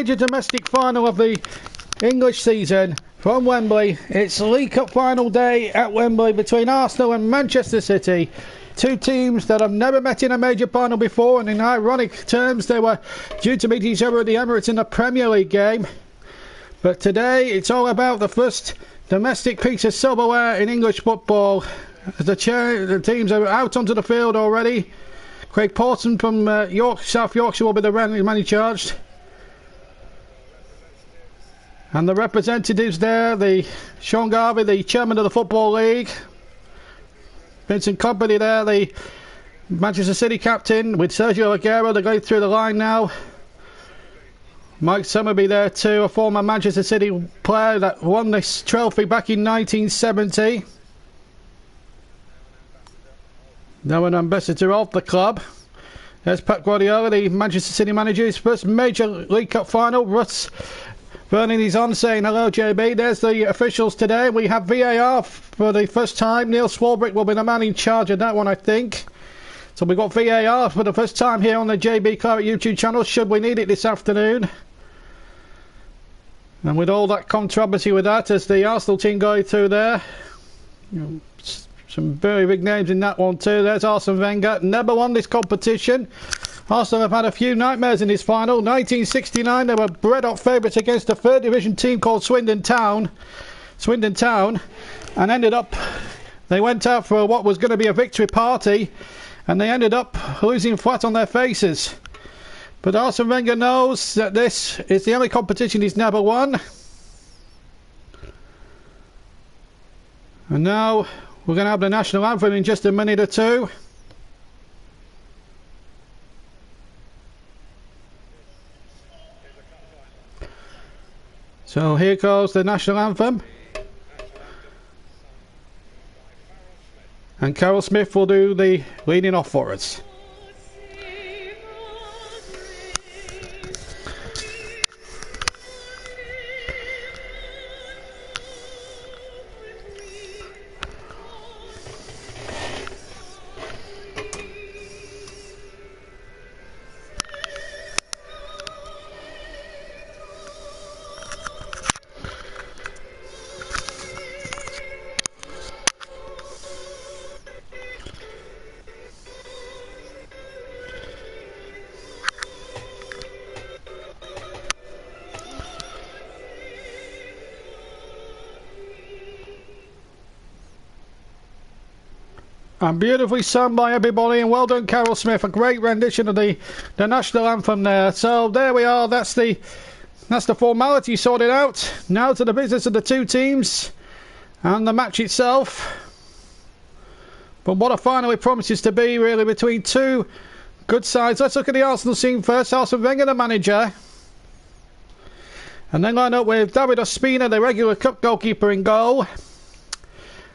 major domestic final of the English season from Wembley. It's League Cup final day at Wembley between Arsenal and Manchester City. Two teams that have never met in a major final before, and in ironic terms they were due to meet each other at the Emirates in a Premier League game. But today it's all about the first domestic piece of silverware in English football. The teams are out onto the field already. Craig Pawson from South Yorkshire will be the man in charge. And the representatives there, Sean Garvey, the chairman of the Football League. Vincent Kompany there, the Manchester City captain, with Sergio Aguero. They're going through the line now. Mike Summerby there too, a former Manchester City player that won this trophy back in 1970. Now an ambassador of the club. There's Pep Guardiola, the Manchester City manager. His first major League Cup final. Russ Vernon is on saying hello, JB. There's the officials today. We have VAR for the first time. Neil Swarbrick will be the man in charge of that one, I think. So we've got VAR for the first time here on the JB Claret YouTube channel, should we need it this afternoon. And with all that controversy with that, as the Arsenal team going through there, some very big names in that one too. There's Arsene Wenger. Never won this competition. Arsenal have had a few nightmares in this final. 1969, they were bred-up favourites against a third division team called Swindon Town. And ended up, they went out for what was going to be a victory party, and they ended up losing flat on their faces. But Arsene Wenger knows that this is the only competition he's never won. And now we're going to have the national anthem in just a minute or two. So here goes the national anthem. And Carol Smith will do the leading off for us. And beautifully sung by everybody, and well done Carol Smith, a great rendition of the national anthem there. So there we are, that's the formality sorted out. Now to the business of the two teams and the match itself. But what a final it promises to be, really, between two good sides. Let's look at the Arsenal scene first. Arsene Wenger, the manager. And then line up with David Ospina, the regular cup goalkeeper, in goal.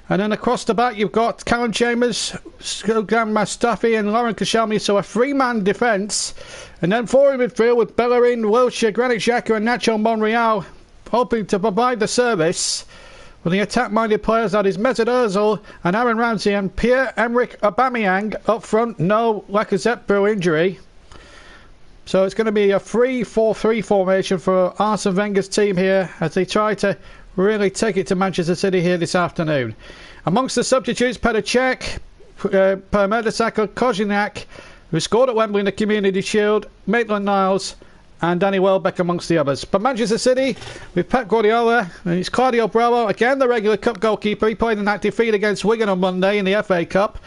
And then across the back you've got Callum Chambers, Skulgan Mustafi and Lauren Koscielny, so a three-man defence. And then four in midfield with Bellerin, Wilshere, Granit Xhaka and Nacho Monreal, hoping to provide the service for the attack-minded players. That is Mesut Ozil and Aaron Ramsey and Pierre-Emerick Aubameyang up front. No Lacazette through injury. So it's going to be a 3-4-3 formation for Arsene Wenger's team here as they try to really take it to Manchester City here this afternoon. Amongst the substitutes, Petr Cech, Per Mertesacker, Kozinak, who scored at Wembley in the Community Shield, Maitland-Niles and Danny Welbeck amongst the others. But Manchester City, with Pep Guardiola, and it's Claudio Bravo, again the regular cup goalkeeper. He played in that defeat against Wigan on Monday in the FA Cup.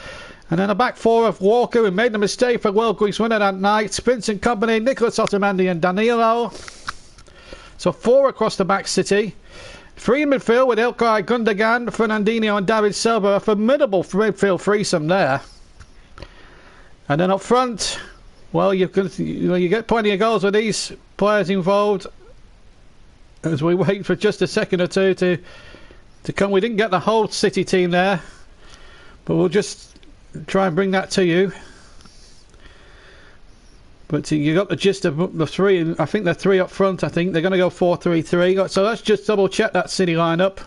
And then a back four of Walker, who made the mistake for World Greece winner that night, Vincent Kompany, Nicolas Otamendi and Danilo. So four across the back City. Three in midfield with Ilkay Gundogan, Fernandinho and David Silva. A formidable midfield threesome there. And then up front, well, you get plenty of goals with these players involved. As we wait for just a second or two to come. We didn't get the whole City team there, but we'll just try and bring that to you. But you got the gist of the three. I think they're three up front. I think they're going to go 4-3-3. So let's just double check that City lineup,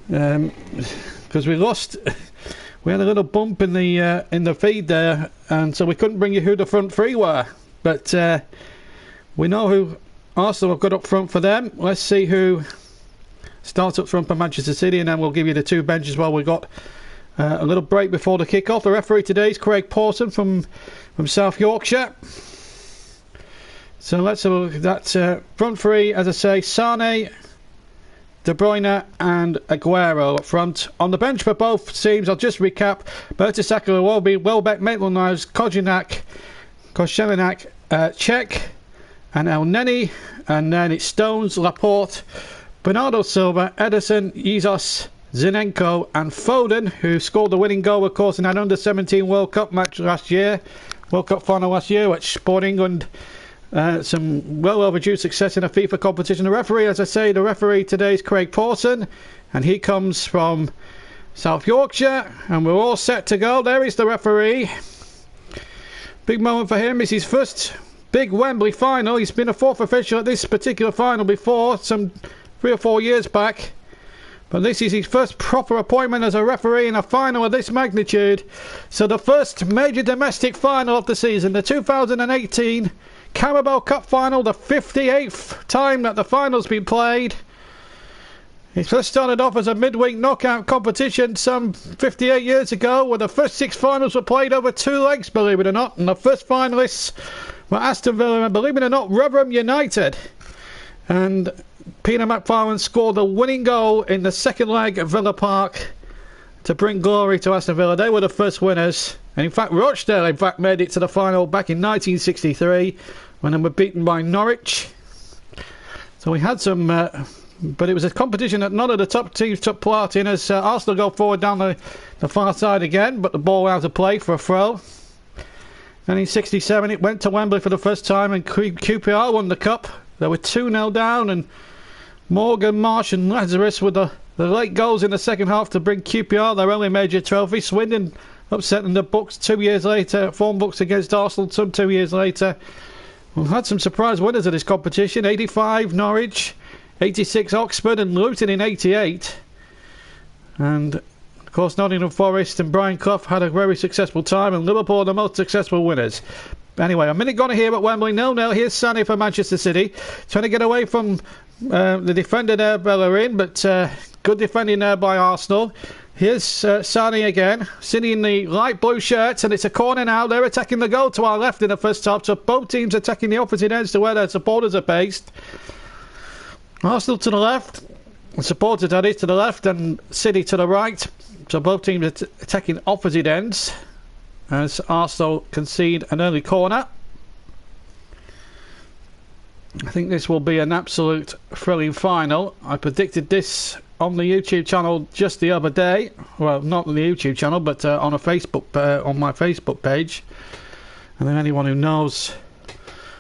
because we lost. We had a little bump in the feed there, and so we couldn't bring you who the front three were. But we know who Arsenal have got up front for them. Let's see who starts up front for Manchester City, and then we'll give you the two benches while we've got a little break before the kick-off. The referee today is Craig Pawson from South Yorkshire. So let's have a look at that. Front three, as I say, Sane, De Bruyne and Aguero up front. On the bench for both teams, I'll just recap. Mertesacker, Iwobi, Welbeck, Maitland-Niles, Koscielny, Cech and El Neni. And then it's Stones, Laporte, Bernardo Silva, Ederson, Jesus, Zinenko and Foden, who scored the winning goal, of course, in an under-17 World Cup match last year. World Cup final last year, which brought England some well overdue success in a FIFA competition. The referee, as I say, the referee today is Craig Pawson, and he comes from South Yorkshire, and we're all set to go. There is the referee. Big moment for him. It's his first big Wembley final. He's been a fourth official at this particular final before, some 3 or 4 years back. But this is his first proper appointment as a referee in a final of this magnitude. So the first major domestic final of the season, the 2018 Carabao Cup final, the 58th time that the final's been played. It first started off as a midweek knockout competition some 58 years ago, where the first 6 finals were played over 2 legs, believe it or not. And the first finalists were Aston Villa and, believe it or not, Rotherham United. And Peter McFarlane scored the winning goal in the second leg at Villa Park to bring glory to Aston Villa. They were the first winners. And in fact, Rochdale, made it to the final back in 1963 when they were beaten by Norwich. So we had some... but it was a competition that none of the top teams took part in, as Arsenal go forward down the far side again, but the ball out of play for a throw. Then in 67 it went to Wembley for the first time, and QPR won the cup. They were 2-0 down, and Morgan, Marsh and Lazarus with the late goals in the second half to bring QPR their only major trophy. Swindon upsetting the books 2 years later, form books against Arsenal some 2 years later. We've had some surprise winners of this competition. 85 Norwich, 86 Oxford and Luton in 88. And of course Nottingham Forest and Brian Clough had a very successful time, and Liverpool are the most successful winners. Anyway, a minute gone here at Wembley. 0-0. Here's Sané for Manchester City, trying to get away from the defender there, Bellerin, but good defending there by Arsenal. Here's Sané again, sitting in the light blue shirts, and it's a corner now. They're attacking the goal to our left in the first half, so both teams attacking the opposite ends to where their supporters are based. Arsenal to the left, supporters that is to the left, and City to the right, so both teams are attacking opposite ends as Arsenal concede an early corner. I think this will be an absolute thrilling final. I predicted this on the YouTube channel just the other day. Well, not on the YouTube channel, but on a Facebook, on my Facebook page. And then anyone who knows,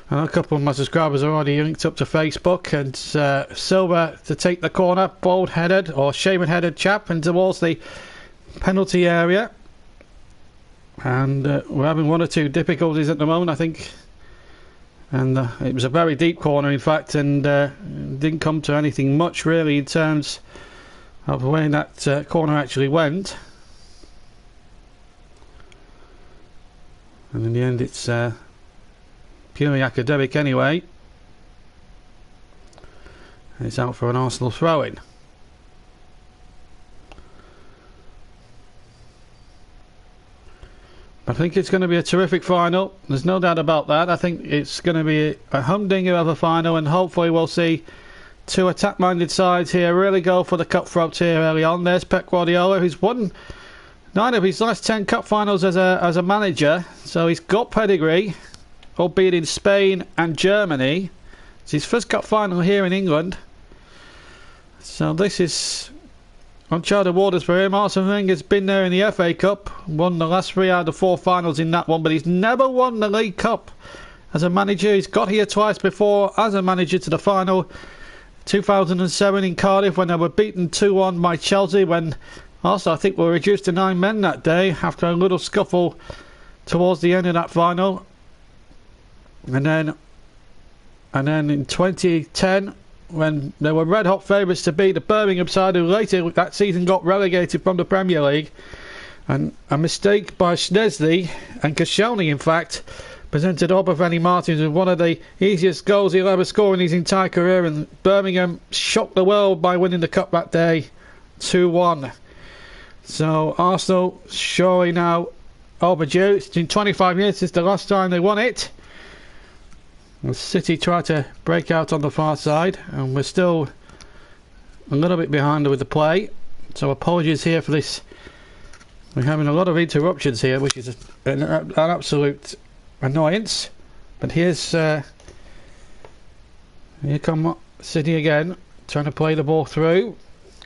a couple of my subscribers are already linked up to Facebook. And Silva to take the corner, bold-headed or shaven-headed chap, and towards the penalty area. And we're having 1 or 2 difficulties at the moment, I think. And it was a very deep corner, in fact, and didn't come to anything much really in terms of the way that corner actually went. And in the end it's purely academic anyway. And it's out for an Arsenal throw-in. I think it's going to be a terrific final. There's no doubt about that. I think it's going to be a humdinger of a final, and hopefully we'll see 2 attack-minded sides here really go for the cutthroats here early on. There's Pep Guardiola, who's won 9 of his last 10 cup finals as a manager, so he's got pedigree, albeit in Spain and Germany. It's his first cup final here in England, so this is uncharted waters for him. Arsene Wenger's been there in the FA Cup, won the last 3 out of 4 finals in that one, but he's never won the League Cup as a manager. He's got here twice before as a manager to the final. 2007 in Cardiff when they were beaten 2-1 by Chelsea, when also I think we were reduced to 9 men that day after a little scuffle towards the end of that final. And then in 2010, when they were red-hot favourites to beat the Birmingham side, who later that season got relegated from the Premier League. And a mistake by Schneiderlin and Koscielny, in fact, presented Obafemi Martins with one of the easiest goals he'll ever score in his entire career, and Birmingham shocked the world by winning the cup that day 2-1. So Arsenal surely now overdue. It's been 25 years since the last time they won it. And City tried to break out on the far side, and we're still a little bit behind with the play, so apologies here for this. We're having a lot of interruptions here, which is an absolute annoyance. But here come City again, trying to play the ball through.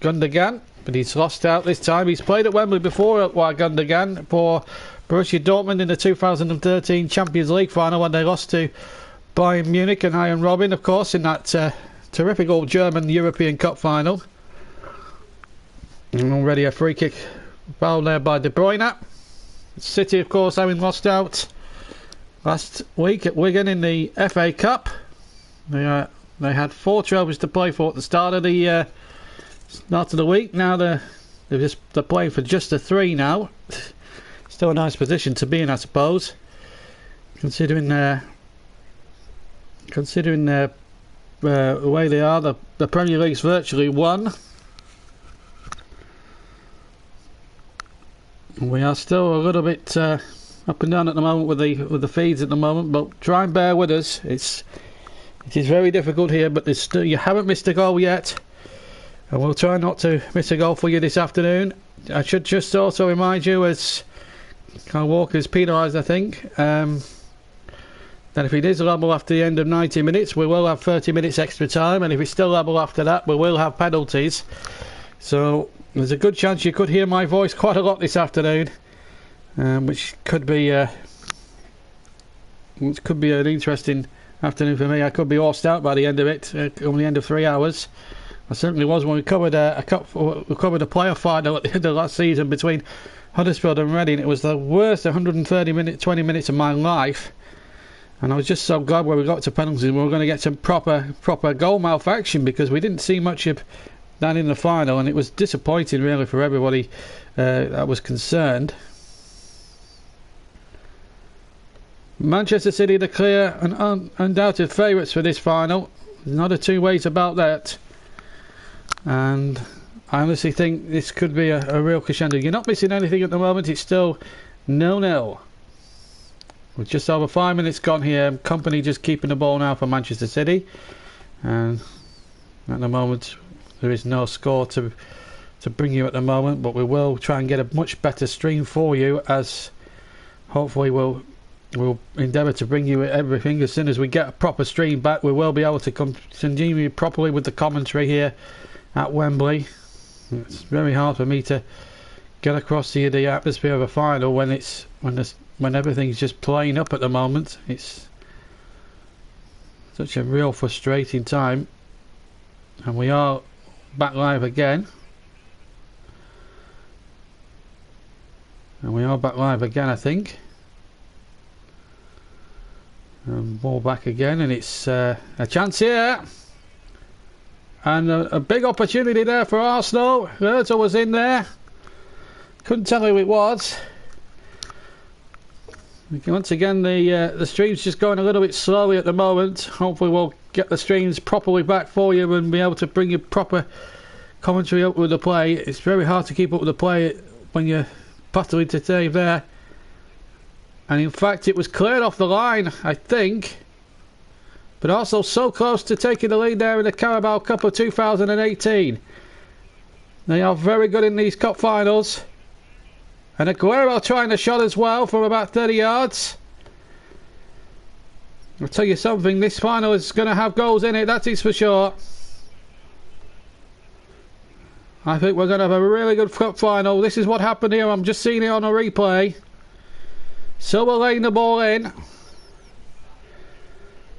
Gundogan, but he's lost out this time. He's played at Wembley before, Gundogan, for Borussia Dortmund in the 2013 Champions League final when they lost to Bayern Munich and Iron Robin, of course, in that terrific old German European Cup final. And already a free kick foul there by De Bruyne. City, of course, having lost out last week at Wigan in the FA Cup. They had 4 trophies to play for at the start of the week. Now they're playing for just the 3 now. Still a nice position to be in, I suppose, considering the way they are. The Premier League's virtually won. We are still a little bit up and down at the moment with the feeds at the moment, but try and bear with us. It is very difficult here, but you haven't missed a goal yet, and we'll try not to miss a goal for you this afternoon. I should just also remind you, as Kyle Walker is penalised, I think, that if it is level after the end of 90 minutes, we will have 30 minutes extra time, and if it's still level after that, we will have penalties. So there's a good chance you could hear my voice quite a lot this afternoon, which could be an interesting afternoon for me. I could be horsed out by the end of it, on the end of 3 hours. I certainly was when we covered a playoff final at the end of last season between Huddersfield and Reading. It was the worst 20 minutes of my life, and I was just so glad when we got to penalties we were going to get some proper goal malfunction, because we didn't see much of that in the final, and it was disappointing really for everybody that was concerned. Manchester City the clear and undoubted favourites for this final. There's not a two ways about that, and I honestly think this could be a real crescendo. You're not missing anything at the moment. It's still 0-0 with just over 5 minutes gone here. Kompany just keeping the ball now for Manchester City, and at the moment there is no score to bring you at the moment, but we will try and get a much better stream for you, as hopefully we'll endeavour to bring you everything. As soon as we get a proper stream back, we will be able to continue properly with the commentary here at Wembley. It's very hard for me to get across here the atmosphere of a final when everything's just playing up at the moment. It's such a real frustrating time, and we are back live again. I think. Ball back again, and it's a chance here, and a big opportunity there for Arsenal. Virgil was in there, couldn't tell who it was. Once again, the stream's just going a little bit slowly at the moment. Hopefully we'll get the streams properly back for you and be able to bring you proper commentary up with the play. It's very hard to keep up with the play when you're battling to save there. And in fact it was cleared off the line, I think, but also so close to taking the lead there in the Carabao Cup of 2018. They are very good in these cup finals. And Aguero trying a shot as well from about 30 yards. I'll tell you something, this final is going to have goals in it, that is for sure. I think we're going to have a really good cup final. This is what happened here. I'm just seeing it on a replay. Silva laying the ball in.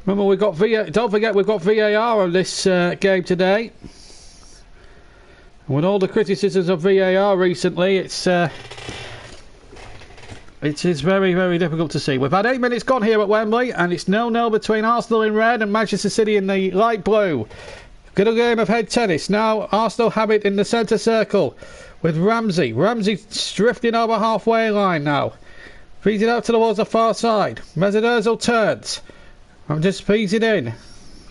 Remember, don't forget we've got VAR on this game today. And with all the criticisms of VAR recently, it is very, very difficult to see. We've had 8 minutes gone here at Wembley, and it's 0-0 between Arsenal in red and Manchester City in the light blue. Good game of head tennis. Now Arsenal have it in the centre circle with Ramsey. Ramsey drifting over halfway line now. Feeds it out towards the far side. Mesut Ozil turns. I'm just feeds it in.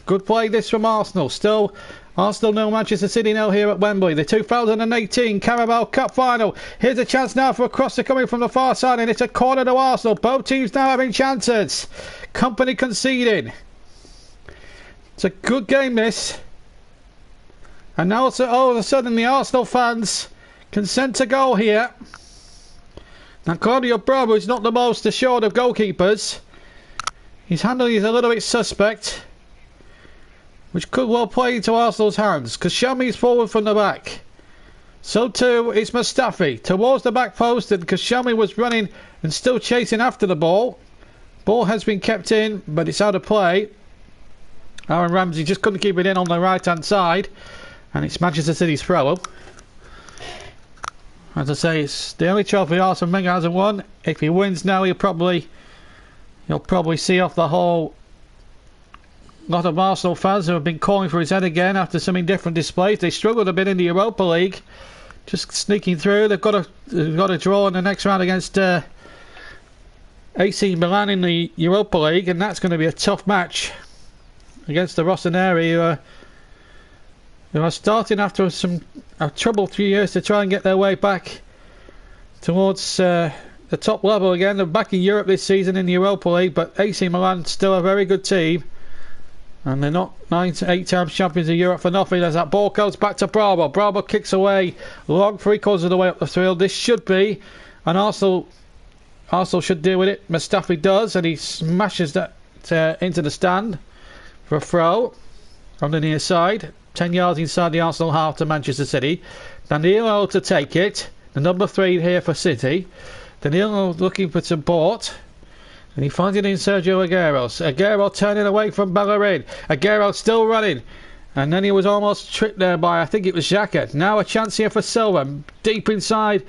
Good play this from Arsenal. Still Arsenal 0, Manchester City 0 here at Wembley. The 2018 Carabao Cup final. Here's a chance now for a crosser coming from the far side, and it's a corner to Arsenal. Both teams now having chances. Kompany conceding. It's a good game this. And now all of a sudden the Arsenal fans consent to goal here. Now Claudio Bravo is not the most assured of goalkeepers. His handling is a little bit suspect, which could well play into Arsenal's hands. Kashami is forward from the back. So too is Mustafi towards the back post, and Kashami was running and still chasing after the ball. Ball has been kept in, but it's out of play. Aaron Ramsey just couldn't keep it in on the right hand side, and it's Manchester City's throw. As I say, it's the only trophy Arsene Wenger hasn't won. If he wins now, he'll probably see off the whole lot of Arsenal fans who have been calling for his head again after some indifferent displays. They struggled a bit in the Europa League, just sneaking through. They've got a draw in the next round against AC Milan in the Europa League, and that's going to be a tough match against the Rossoneri, who are starting after a troubled few years to try and get their way back towards the top level again. They're back in Europe this season in the Europa League, but AC Milan still a very good team, and they're not 9 to 8 times champions of Europe for nothing. As that ball goes back to Bravo. Bravo kicks away long 3/4 of the way up the field. This should be, and Arsenal should deal with it. Mustafi does, and he smashes that into the stand for a throw from the near side. 10 yards inside the Arsenal half to Manchester City. Danilo to take it. The number 3 here for City. Danilo looking for support, and he finds it in Sergio Aguero. Aguero turning away from Bellerin. Aguero still running, and then he was almost tricked there by, I think it was Xhaka. Now a chance here for Silva, deep inside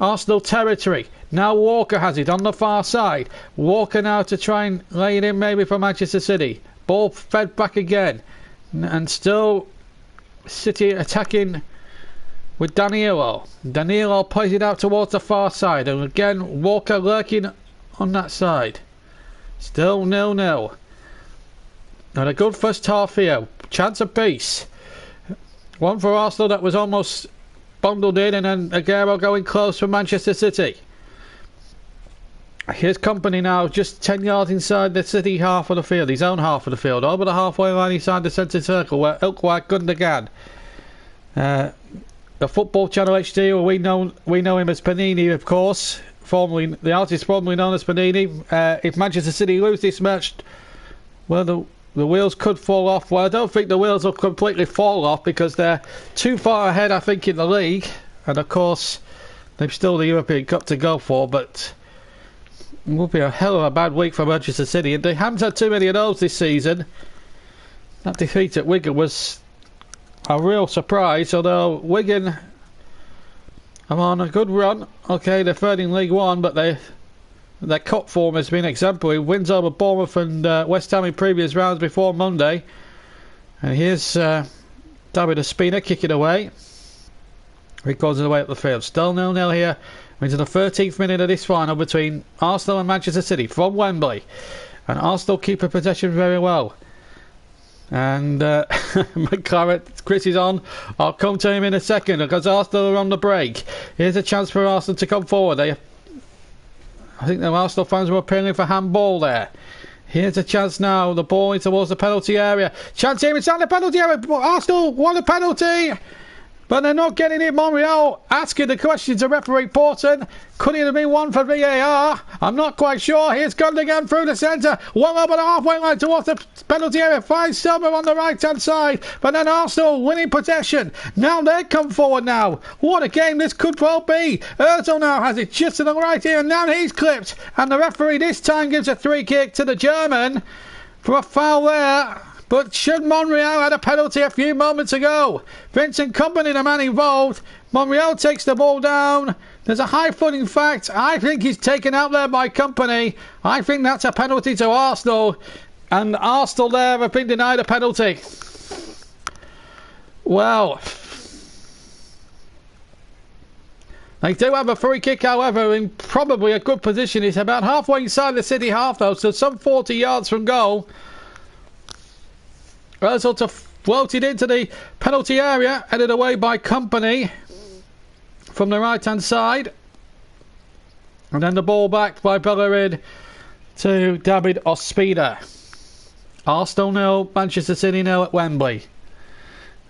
Arsenal territory. Now Walker has it on the far side. Walker now to try and lay it in maybe for Manchester City. Ball fed back again, and still City attacking with Danilo. Danilo plays it out towards the far side, and again Walker lurking on that side. Still 0-0. And a good first half here. Chance of peace. One for Arsenal that was almost bundled in, and then Aguero going close for Manchester City. Here's Kompany now, just 10 yards inside the City half of the field, his own half of the field, over the halfway line inside the centre circle where Ilkay Gundogan, the Football Channel HD, well, we know him as Panini, of course, the artist formerly known as Panini. If Manchester City lose this match, well, the wheels could fall off. Well, I don't think the wheels will completely fall off, because they're too far ahead, I think, in the league, and of course they've still the European Cup to go for, but it will be a hell of a bad week for Manchester City, and they haven't had too many of those this season. That defeat at Wigan was a real surprise, although Wigan are on a good run. Okay, they're third in League One, but their cup form has been exemplary. Wins over Bournemouth and West Ham in previous rounds before Monday. And here's David Ospina kicking away. He goes away up the field. Still 0-0 here. Into the 13th minute of this final between Arsenal and Manchester City from Wembley, and Arsenal keep a possession very well. And Chris is on. I'll come to him in a second, because Arsenal are on the break. Here's a chance for Arsenal to come forward. I think the Arsenal fans were appealing for handball there. Here's a chance now. The ball in towards the penalty area. Chance here inside the penalty area. Arsenal won a penalty, but they're not getting it. Monreal asking the question to referee Porton. Could it have been one for VAR? I'm not quite sure. Here's Gundogan through the centre. Well over the halfway line towards the penalty area. Finds Silva on the right hand side. But then Arsenal winning possession. Now they come forward now. What a game this could well be. Ozil now has it just to the right here. And now he's clipped. And the referee this time gives a free kick to the German for a foul there. But should Monreal had a penalty a few moments ago? Vincent Kompany, the man involved. Monreal takes the ball down. There's a high foot, in fact. I think he's taken out there by Kompany. I think that's a penalty to Arsenal. And Arsenal there have been denied a penalty. Well, They do have a free kick, however, in probably a good position. It's about halfway inside the City half, though, so some 40 yards from goal. Result of floated into the penalty area, headed away by Kompany from the right-hand side. And then the ball back by Bellerin to David Ospina. Arsenal 0, Manchester City 0 at Wembley.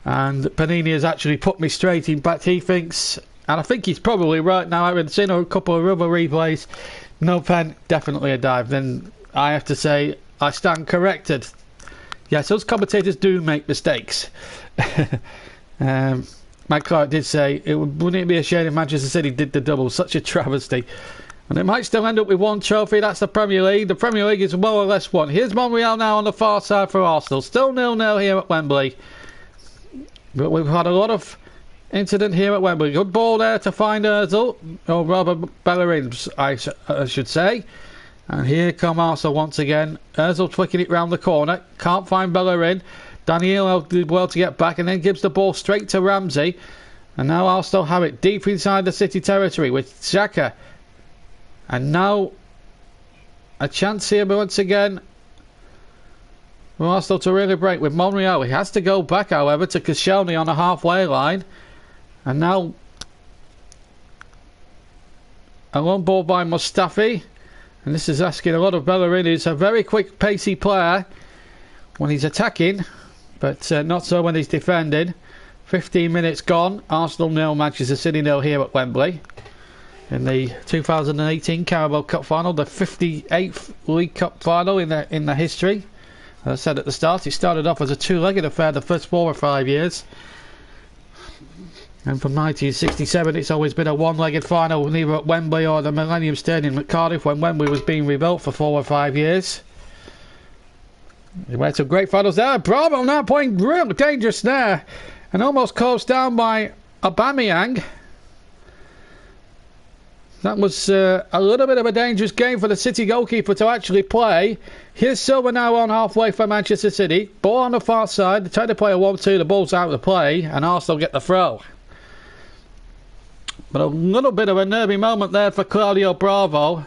And Panini has actually put me straight in back. He thinks, and I think he's probably right now, I've seen a couple of other replays, no pen, definitely a dive. Then I have to say, I stand corrected. Yes, us commentators do make mistakes. Mike Clark did say, wouldn't it be a shame if Manchester City did the double? Such a travesty. And it might still end up with one trophy. That's the Premier League. The Premier League is more or less won. Here's Monreal now on the far side for Arsenal. Still 0-0 here at Wembley. But we've had a lot of incident here at Wembley. Good ball there to find Ozil. Or rather Bellerin, I should say. And here come Arsenal once again. Ozil flicking it round the corner. Can't find Bellerin. Daniel did well to get back and then gives the ball straight to Ramsey. And now Arsenal have it deep inside the City territory with Xhaka. And now a chance here once again for Arsenal to really break with Monreal. He has to go back, however, to Koscielny on the halfway line. And now a long ball by Mustafi. And this is asking a lot of Bellerin. He's a very quick, pacey player when he's attacking, but not so when he's defending. 15 minutes gone. Arsenal 0, Manchester City 0 here at Wembley. In the 2018 Carabao Cup final, the 58th League Cup final in the history. As I said at the start, it started off as a two-legged affair the first 4 or 5 years. And from 1967 it's always been a one-legged final, either at Wembley or the Millennium Stadium at Cardiff when Wembley was being rebuilt for 4 or 5 years. We had some great finals there. Bravo now playing real dangerous there. And almost closed down by Aubameyang. That was a little bit of a dangerous game for the City goalkeeper to actually play. Here's Silva now on halfway for Manchester City. Ball on the far side. They try to play a 1-2. The ball's out of the play. And Arsenal get the throw. But a little bit of a nervy moment there for Claudio Bravo.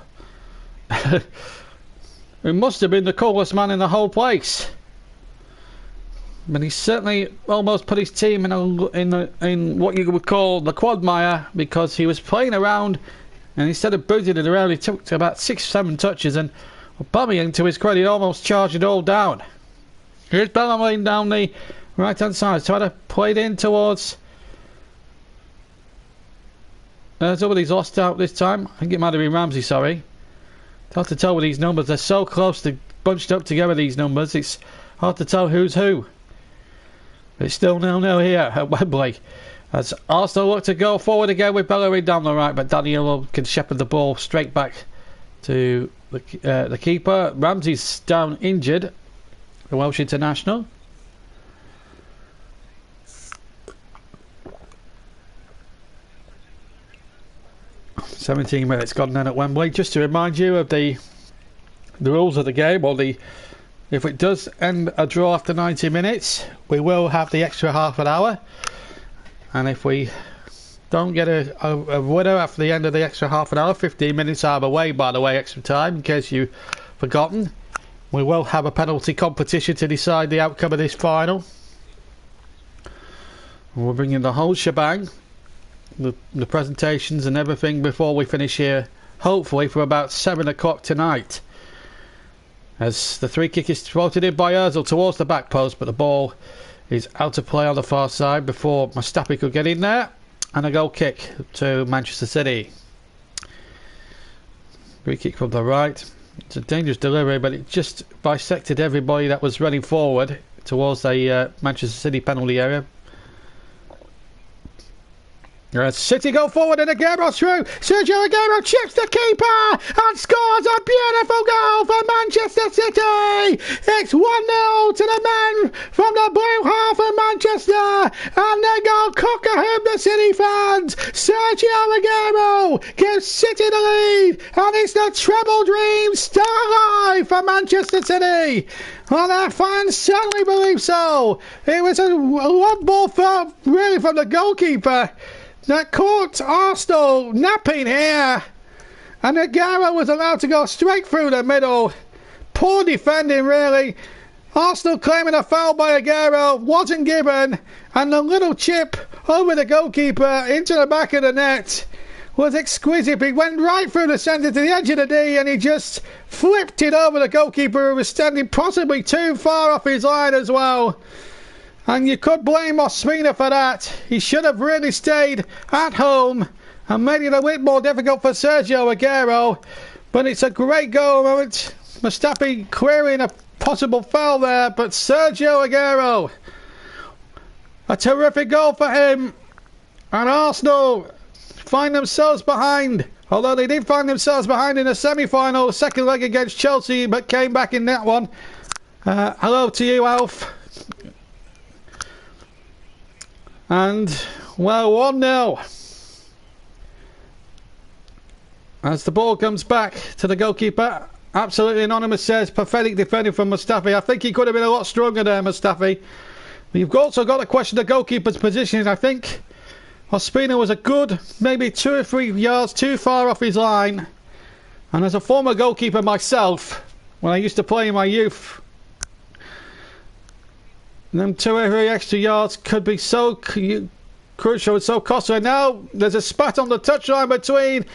He must have been the coolest man in the whole place. But he certainly almost put his team in what you would call the quagmire, because he was playing around, and instead of booting it around, he took about 6-7 touches, and Aubameyang, to his credit, almost charged it all down. Here's Bellerin down the right hand side, trying to play it in towards somebody's lost out this time. I think it might have been Ramsey, sorry. It's hard to tell with these numbers. They're so close, they're bunched up together, these numbers. It's hard to tell who's who. It's still 0-0 here at Wembley. As Arsenal look to go forward again with Bellerin down the right, but Daniel can shepherd the ball straight back to the keeper. Ramsey's down injured, the Welsh international. "17 minutes gone then at Wembley." Just to remind you of the rules of the game, or if it does end a draw after 90 minutes, we will have the extra half an hour. And if we don't get a winner after the end of the extra half an hour, 15 minutes either way, by the way, extra time, in case you've forgotten, we will have a penalty competition to decide the outcome of this final. We're bringing the whole shebang, the presentations and everything before we finish here, hopefully for about 7 o'clock tonight. As the free kick is floated in by Ozil towards the back post, but the ball is out of play on the far side before Mustafi could get in there. And a goal kick to Manchester City. Free kick from the right. It's a dangerous delivery, but it just bisected everybody that was running forward towards the Manchester City penalty area. City go forward and Aguero through. Sergio Aguero chips the keeper and scores a beautiful goal for Manchester City. It's 1-0 to the men from the blue half of Manchester, and they go cock-a-hoop, the City fans. Sergio Aguero gives City the lead, and it's the treble dream still alive for Manchester City. Well, their fans certainly believe so. It was a love ball really from the goalkeeper. that caught Arsenal napping here. And Aguero was allowed to go straight through the middle. Poor defending, really. Arsenal claiming a foul by Aguero, wasn't given, and the little chip over the goalkeeper into the back of the net was exquisite. He went right through the centre to the edge of the D, and he just flipped it over the goalkeeper, who was standing possibly too far off his line as well. And you could blame Ospina for that. He should have really stayed at home and made it a bit more difficult for Sergio Aguero. But it's a great goal moment. Mustafi querying a possible foul there, but Sergio Aguero, a terrific goal for him. And Arsenal find themselves behind, although they did find themselves behind in the semi-final, second leg against Chelsea, but came back in that one. Hello to you, Alf. And, well, 1-0. As the ball comes back to the goalkeeper, absolutely anonymous says, pathetic defending from Mustafi. I think he could have been a lot stronger there, Mustafi. But you've also got to question the goalkeeper's positioning. I think Ospina was a good, maybe 2 or 3 yards too far off his line. And as a former goalkeeper myself, when I used to play in my youth, them 2 or 3 extra yards could be so crucial and so costly. Now there's a spat on the touchline between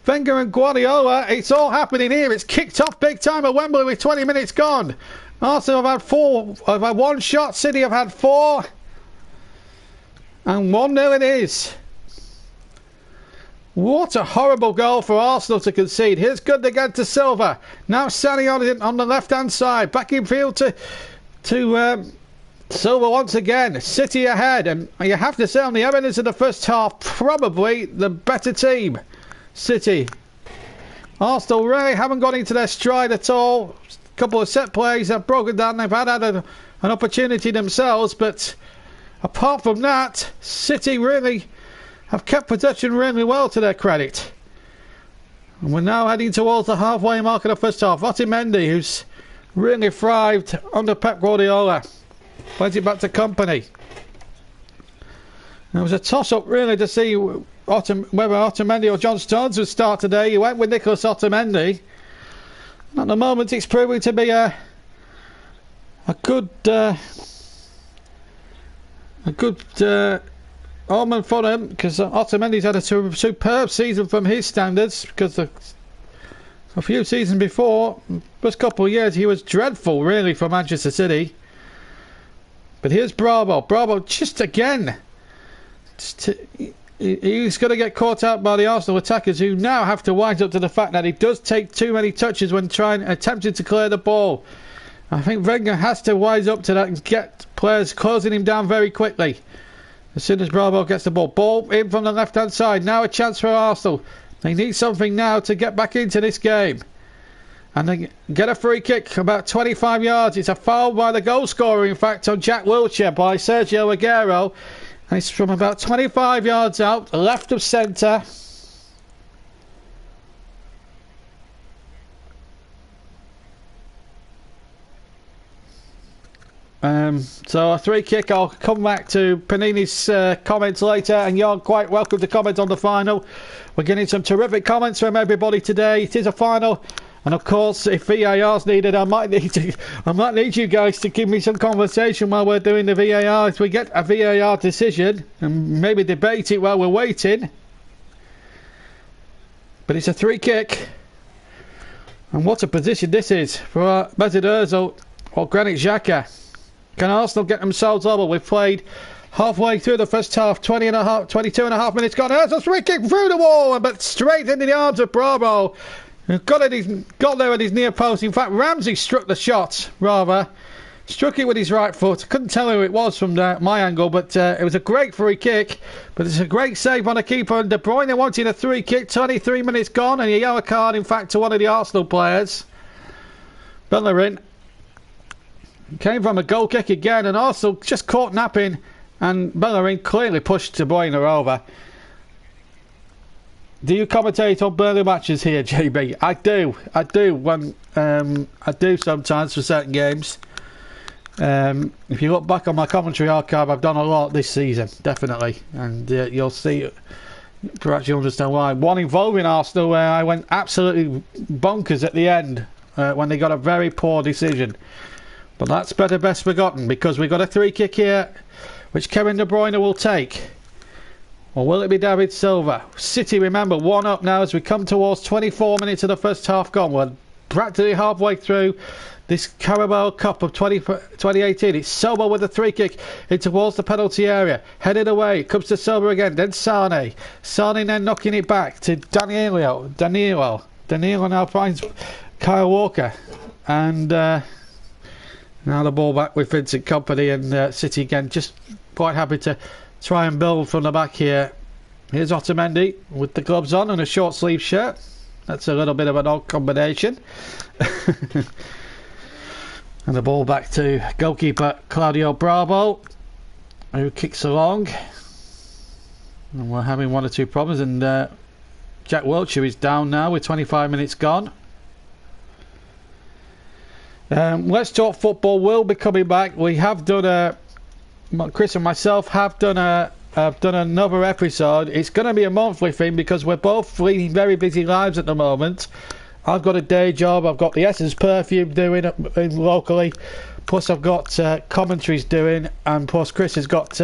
Wenger and Guardiola. It's all happening here. It's kicked off big time at Wembley with 20 minutes gone. Arsenal have had 1 shot. City have had 4. And 1-0 it is. What a horrible goal for Arsenal to concede. Here's good again to Silva. Now standing on the left-hand side. Back in field to Silva once again. City ahead. And you have to say, on the evidence of the first half, probably the better team. City. Arsenal really haven't got into their stride at all. A couple of set plays have broken down. They've had an opportunity themselves, but apart from that, City really have kept possession really well to their credit. And we're now heading towards the halfway mark of the first half. Otamendi, who's really thrived under Pep Guardiola, plays it back to Kompany. It was a toss-up really to see whether Otamendi or John Stones would start today. He went with Nicholas Otamendi. At the moment, it's proving to be a good omen for him, because Otamendi's had a superb season from his standards, because a few seasons before, first couple of years, he was dreadful really for Manchester City. But here's Bravo. Bravo just again. He's going to get caught out by the Arsenal attackers, who now have to wise up to the fact that he does take too many touches when attempting to clear the ball. I think Wenger has to wise up to that and get players closing him down very quickly. As soon as Bravo gets the ball in from the left-hand side. Now a chance for Arsenal. They need something now to get back into this game. And they get a free kick about 25 yards. It's a foul by the goal scorer, in fact, on Jack Wilshere by Sergio Aguero. And it's from about 25 yards out, left of centre. So a free kick. I'll come back to Panini's comments later, and you're quite welcome to comment on the final. We're getting some terrific comments from everybody today. It is a final, and of course, if VAR's needed, I might need you guys to give me some conversation while we're doing the VAR. If we get a VAR decision, and maybe debate it while we're waiting. But it's a free kick, and what a position this is for Mesut Ozil or Granit Xhaka. Can Arsenal get themselves over? We've played halfway through the first half, 22 and a half minutes gone. There's a free kick through the wall, but straight into the arms of Bravo. Got there at his near post. In fact, Ramsey struck the shot, rather. Struck it with his right foot. Couldn't tell who it was from my angle, but it was a great free kick. But it's a great save on the keeper. And De Bruyne wanted a free kick. 23 minutes gone, and a yellow card, in fact, to one of the Arsenal players. Bellerin. Came from a goal kick again, and Arsenal just caught napping, and Bellerin clearly pushed De Bruyne over. Do you commentate on Burnley matches here, JB? I do when I do sometimes for certain games. If you look back on my commentary archive, I've done a lot this season, definitely, and you'll see, perhaps you'll understand why. One involving Arsenal where I went absolutely bonkers at the end when they got a very poor decision. But that's better best forgotten, because we've got a free kick here which Kevin De Bruyne will take. Or will it be David Silva? City, remember, 1 up now as we come towards 24 minutes of the first half gone. We're practically halfway through this Carabao Cup of 2018. It's Silva with a free kick in towards the penalty area. Headed away. It comes to Silva again. Then Sane. Sane then knocking it back to Danilo. Danilo now finds Kyle Walker. And now the ball back with Vincent Kompany, and City again just quite happy to try and build from the back here. Here's Otamendi with the gloves on and a short sleeve shirt. That's a little bit of an odd combination. And the ball back to goalkeeper Claudio Bravo, who kicks along. And we're having 1 or 2 problems, and Jack Wilshere is down now with 25 minutes gone. Let's Talk Football will be coming back. We have done Chris and myself have done another episode. It's going to be a monthly thing because we're both leading very busy lives at the moment. I've got a day job. I've got the Essence Perfume doing locally. Plus I've got commentaries doing, and plus Chris has got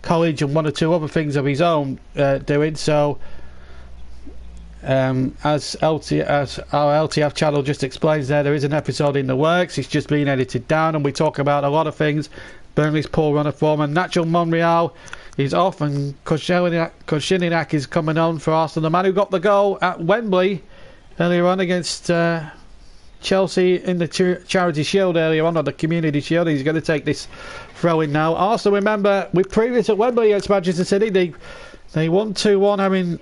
college and 1 or 2 other things of his own doing. So as our LTF channel just explains there is an episode in the works. It's just been edited down, and we talk about a lot of things. Burnley's poor run of form, and Nacho Monreal is off, and Koshiniak is coming on for Arsenal. The man who got the goal at Wembley earlier on against Chelsea in the Charity Shield earlier on, or the Community Shield. He's going to take this throw in now. Arsenal, remember, we previous at Wembley against Manchester City, they won 2-1, having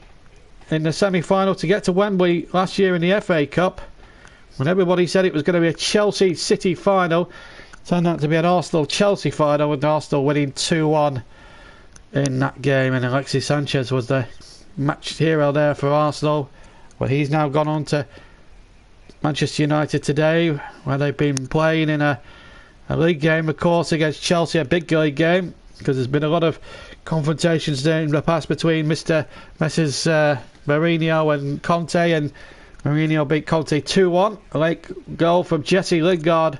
in the semi-final to get to Wembley last year in the FA Cup, when everybody said it was going to be a Chelsea City final. Turned out to be an Arsenal-Chelsea final, with Arsenal winning 2-1 in that game, and Alexis Sanchez was the match hero there for Arsenal. Well, he's now gone on to Manchester United today, where they've been playing in a league game, of course, against Chelsea, a big league game, because there's been a lot of confrontations there in the past between Messrs Mourinho and Conte, and Mourinho beat Conte 2-1. A late goal from Jesse Lingard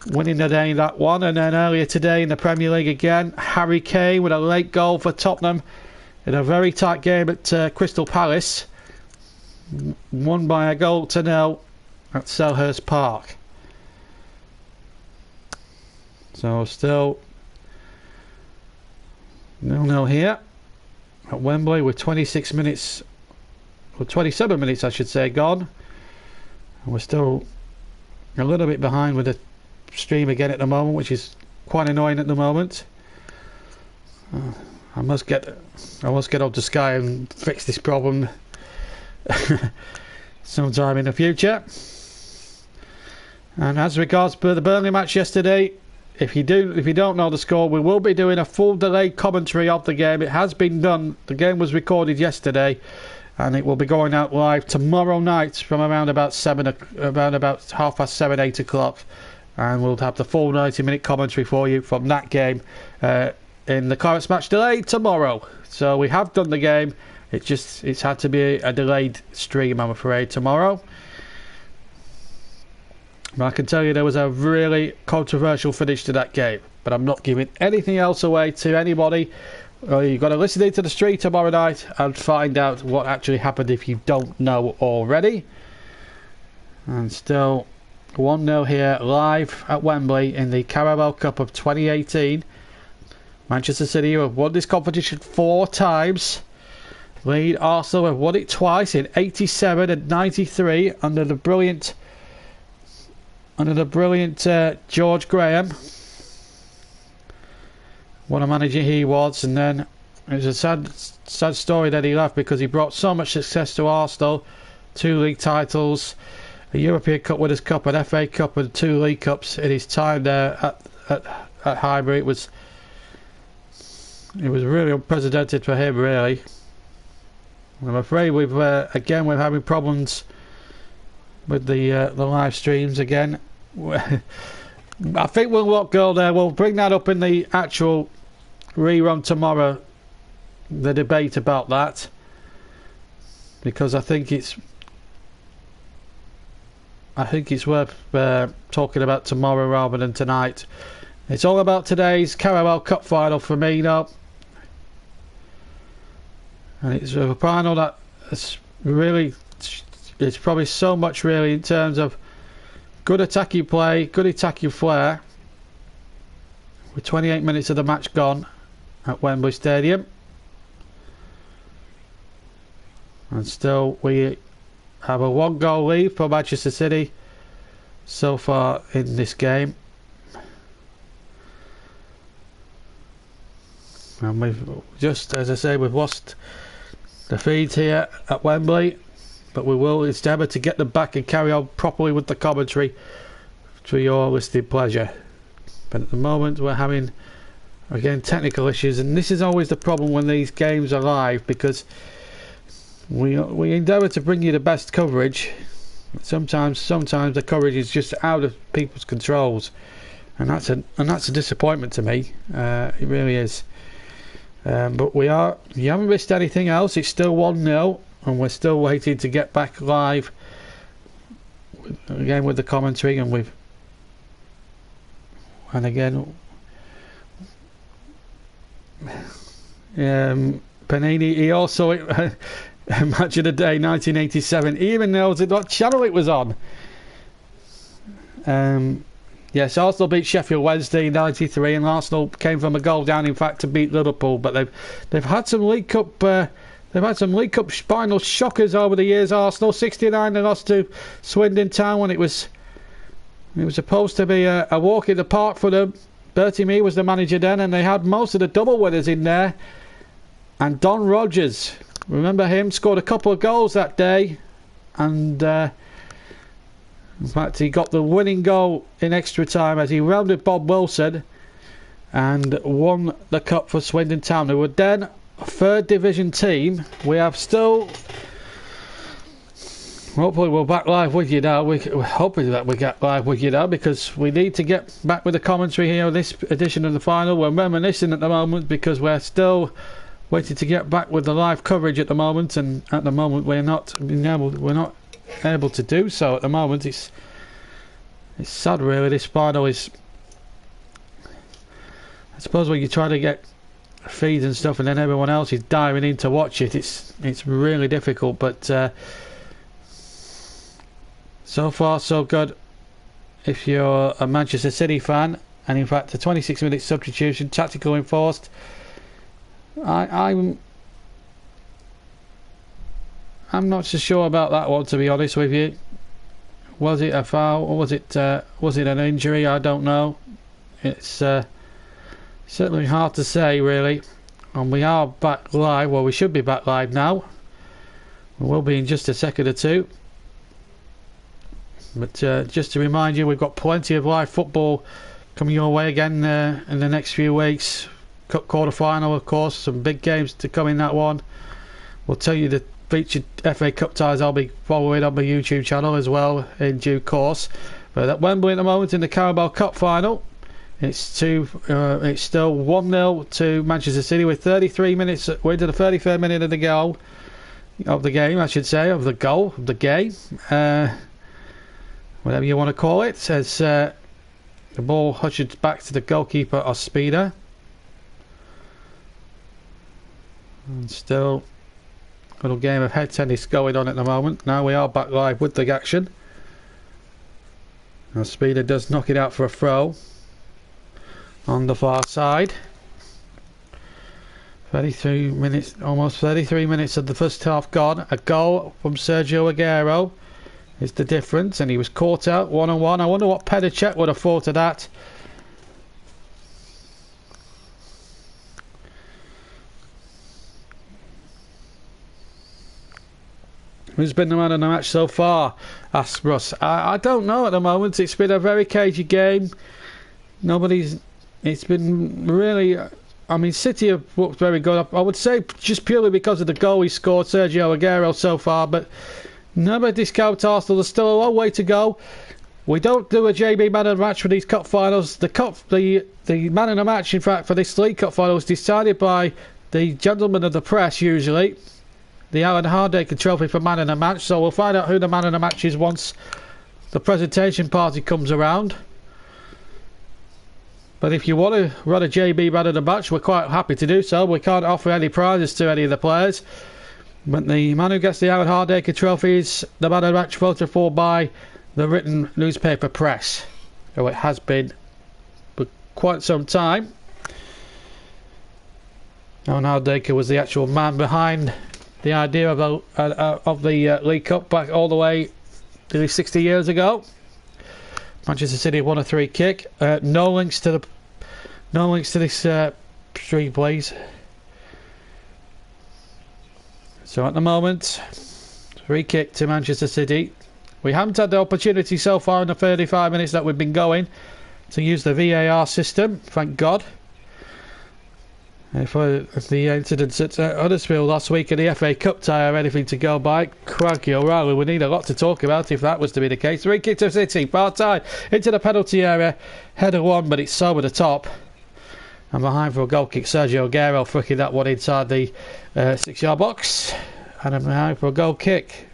winning the day that one. And then earlier today in the Premier League again, Harry Kane with a late goal for Tottenham in a very tight game at Crystal Palace, won by a goal to 0 at Selhurst Park. So still 0-0 here at Wembley with 26 minutes, or 27 minutes I should say, gone. And we're still a little bit behind with the stream again at the moment, which is quite annoying at the moment. I must get on to Sky and fix this problem sometime in the future. And as regards to the Burnley match yesterday, if you don't know the score, we will be doing a full delayed commentary of the game. It has been done. The game was recorded yesterday, and it will be going out live tomorrow night from around about 7:30, 8 o'clock. And we'll have the full 90-minute commentary for you from that game in the Clarets match delay tomorrow. So we have done the game. It's had to be a delayed stream, I'm afraid, tomorrow. But I can tell you there was a really controversial finish to that game. But I'm not giving anything else away to anybody. You've got to listen into the stream tomorrow night and find out what actually happened if you don't know already. And still 1-0 here live at Wembley in the Carabao Cup of 2018. Manchester City have won this competition 4 times. Lead Arsenal have won it twice in 87 and 93 under the brilliant George Graham. What a manager he was. And then it was a sad story that he left, because he brought so much success to Arsenal. 2 league titles, a European Cup Winners' Cup, an FA Cup, and 2 League Cups in his time there at Highbury. It was really unprecedented for him, really. I'm afraid we're having problems with the live streams again. I think we'll let go there. We'll bring that up in the actual rerun tomorrow, the debate about that, because I think it's worth talking about tomorrow rather than tonight. It's all about today's Carabao Cup final for me now, and it's a final that is really, it's probably so much really in terms of good attacking play, good attacking flair, with 28 minutes of the match gone at Wembley Stadium, and still we have a 1-goal lead for Manchester City so far in this game, and we've just, as I say, we've lost the feeds here at Wembley, but we will endeavour to get them back and carry on properly with the commentary to your listening pleasure. But at the moment we're having, again, technical issues, and this is always the problem when these games are live, because we endeavour to bring you the best coverage. Sometimes the coverage is just out of people's controls, and that's a disappointment to me. It really is. But you haven't missed anything else. It's still 1-0, and we're still waiting to get back live again with the commentary, and again Panini, he also Match of the Day 1987, he even knows what channel it was on. Yes, Arsenal beat Sheffield Wednesday 93, and Arsenal came from a goal down, in fact, to beat Liverpool. But they've had some League Cup final shockers over the years. Arsenal 69, they lost to Swindon Town when it was supposed to be a walk in the park for them. Bertie Mee was the manager then, and they had most of the double winners in there. And Don Rodgers, remember him, scored a couple of goals that day, and in fact he got the winning goal in extra time as he rounded Bob Wilson and won the cup for Swindon Town, who were then a third division team. We have still, hopefully we're back live with you now. We're hoping that we get live with you now, because we need to get back with the commentary here on this edition of the final. We're reminiscing at the moment because we're still waiting to get back with the live coverage at the moment, and at the moment we're not able to do so. At the moment it's sad really. This final is, I suppose, when you try to get feeds and stuff and then everyone else is diving in to watch it, it's really difficult. But so far so good if you're a Manchester City fan. And in fact, the 26-minute substitution, tactical enforced. I'm not so sure about that one, to be honest with you. Was it a foul, or was it an injury? I don't know. It's certainly hard to say really. And we are back live. Well, we should be back live now. We will be in just a second or two. But just to remind you, we've got plenty of live football coming your way again in the next few weeks. Cup quarter final, of course, some big games to come in that one. We'll tell you the featured FA Cup ties I'll be following on my YouTube channel as well in due course. But at Wembley at the moment in the Carabao Cup final, it's still 1-0 to Manchester City with 33 minutes. We're into the 33rd minute of the goal of the game, I should say, of the goal of the game, whatever you want to call it. As the ball hushes back to the goalkeeper Ospina. And still a little game of head tennis going on at the moment. Now we are back live with the action. Ospina does knock it out for a throw on the far side. 33 minutes, almost 33 minutes of the first half gone. A goal from Sergio Aguero is the difference, and he was caught out one-on-one. I wonder what Pedicek would have thought of that. Who's been the man of the match so far? Asked Russ. I don't know at the moment. It's been a very cagey game. It's been really, I mean, City have looked very good. I would say just purely because of the goal he scored, Sergio Aguero, so far. But never discount Arsenal. There's still a long way to go. We don't do a JB man of the match for these cup finals. The man of the match, in fact, for this League Cup final is decided by the gentleman of the press, usually. The Alan Hardacre trophy for man of the match. So we'll find out who the man of the match is once the presentation party comes around. But if you want to run a JB man of the match, we're quite happy to do so. We can't offer any prizes to any of the players. But the man who gets the Alan Hardacre trophy is the man of the match voted for by the written newspaper press. So it has been for quite some time. Alan Hardacre was the actual man behind the idea of the League Cup back all the way nearly 60 years ago. Manchester City won a 3 kick. No links to this stream, please. So at the moment, 3 kick to Manchester City. We haven't had the opportunity so far in the 35 minutes that we've been going to use the VAR system, thank God. For the incidents at Huddersfield last week in the FA Cup tie are anything to go by, Crikey O'Reilly, we need a lot to talk about if that was to be the case. 3 kick to City, far side, into the penalty area, header one, but it's over the top. And behind for a goal kick, Sergio Aguero flicking that one inside the 6-yard box. And I'm behind for a goal kick.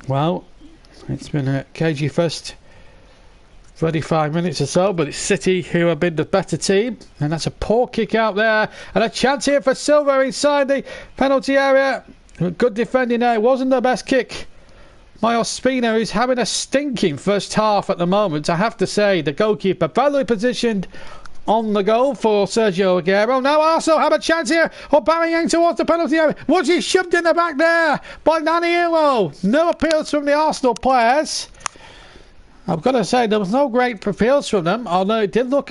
Well, it's been a cagey first 35 minutes or so, but it's City who have been the better team. And that's a poor kick out there. And a chance here for Silva inside the penalty area. Good defending there. It wasn't the best kick. Miles Spina is having a stinking first half at the moment. I have to say, the goalkeeper badly positioned on the goal for Sergio Aguero. Now Arsenal have a chance here. Aubameyang towards the penalty area. Was he shoved in the back there by Danilo? No appeals from the Arsenal players. I've got to say, there was no great appeals from them, although it did look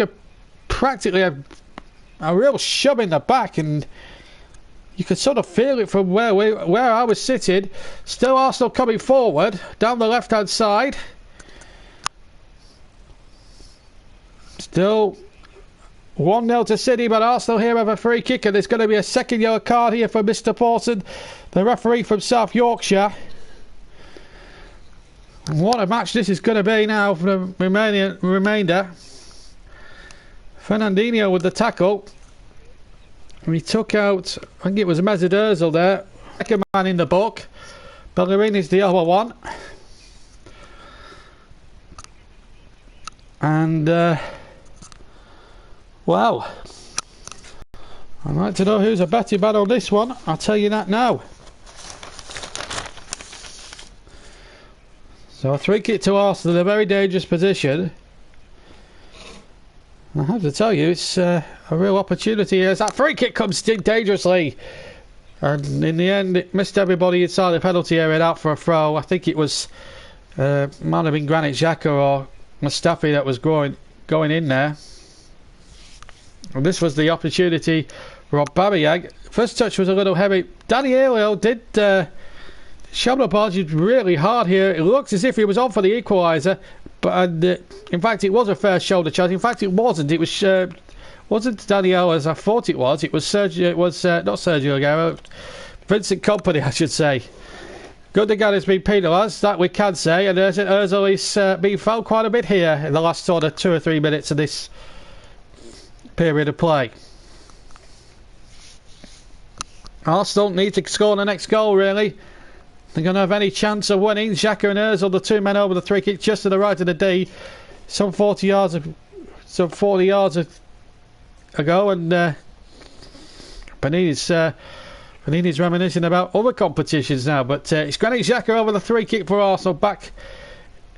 practically a real shove in the back, and you could sort of feel it from where I was sitting. Still Arsenal coming forward down the left hand side. Still 1-0 to City, but Arsenal here have a free kick, and there's going to be a second yellow card here for Mr. Pawson, the referee from South Yorkshire. And what a match this is going to be now for the remainder. Fernandinho with the tackle. And he took out, I think it was Mesut Ozil there. Second man in the book. Bellerin is the other one. And, well, I'd like to know who's a betting man on this one. I'll tell you that now. So a 3 kick to Arsenal in a very dangerous position. I have to tell you, it's a real opportunity as that free kick comes dangerously. And in the end, it missed everybody inside the penalty area out for a throw. I think it was, might have been Granit Xhaka or Mustafi that was going in there. And this was the opportunity for Aubameyang. First touch was a little heavy. Danilo did shoulder barged really hard here. It looks as if he was on for the equaliser, but in fact it was a fair shoulder charge. In fact it wasn't. It was wasn't Daniel as I thought it was. It was Sergio. It was not Sergio Aguero. Vincent Kompany, I should say. Gundogan has been penalised, that we can say, and Ozil is being fouled quite a bit here in the last sort of 2 or 3 minutes of this period of play. Arsenal need to score the next goal, really. They're going to have any chance of winning. Xhaka and Ozil, the 2 men over the 3 kick, just to the right of the D, some 40 yards ago, and Panini's reminiscing about other competitions now, but it's Granit Xhaka over the 3 kick for Arsenal, back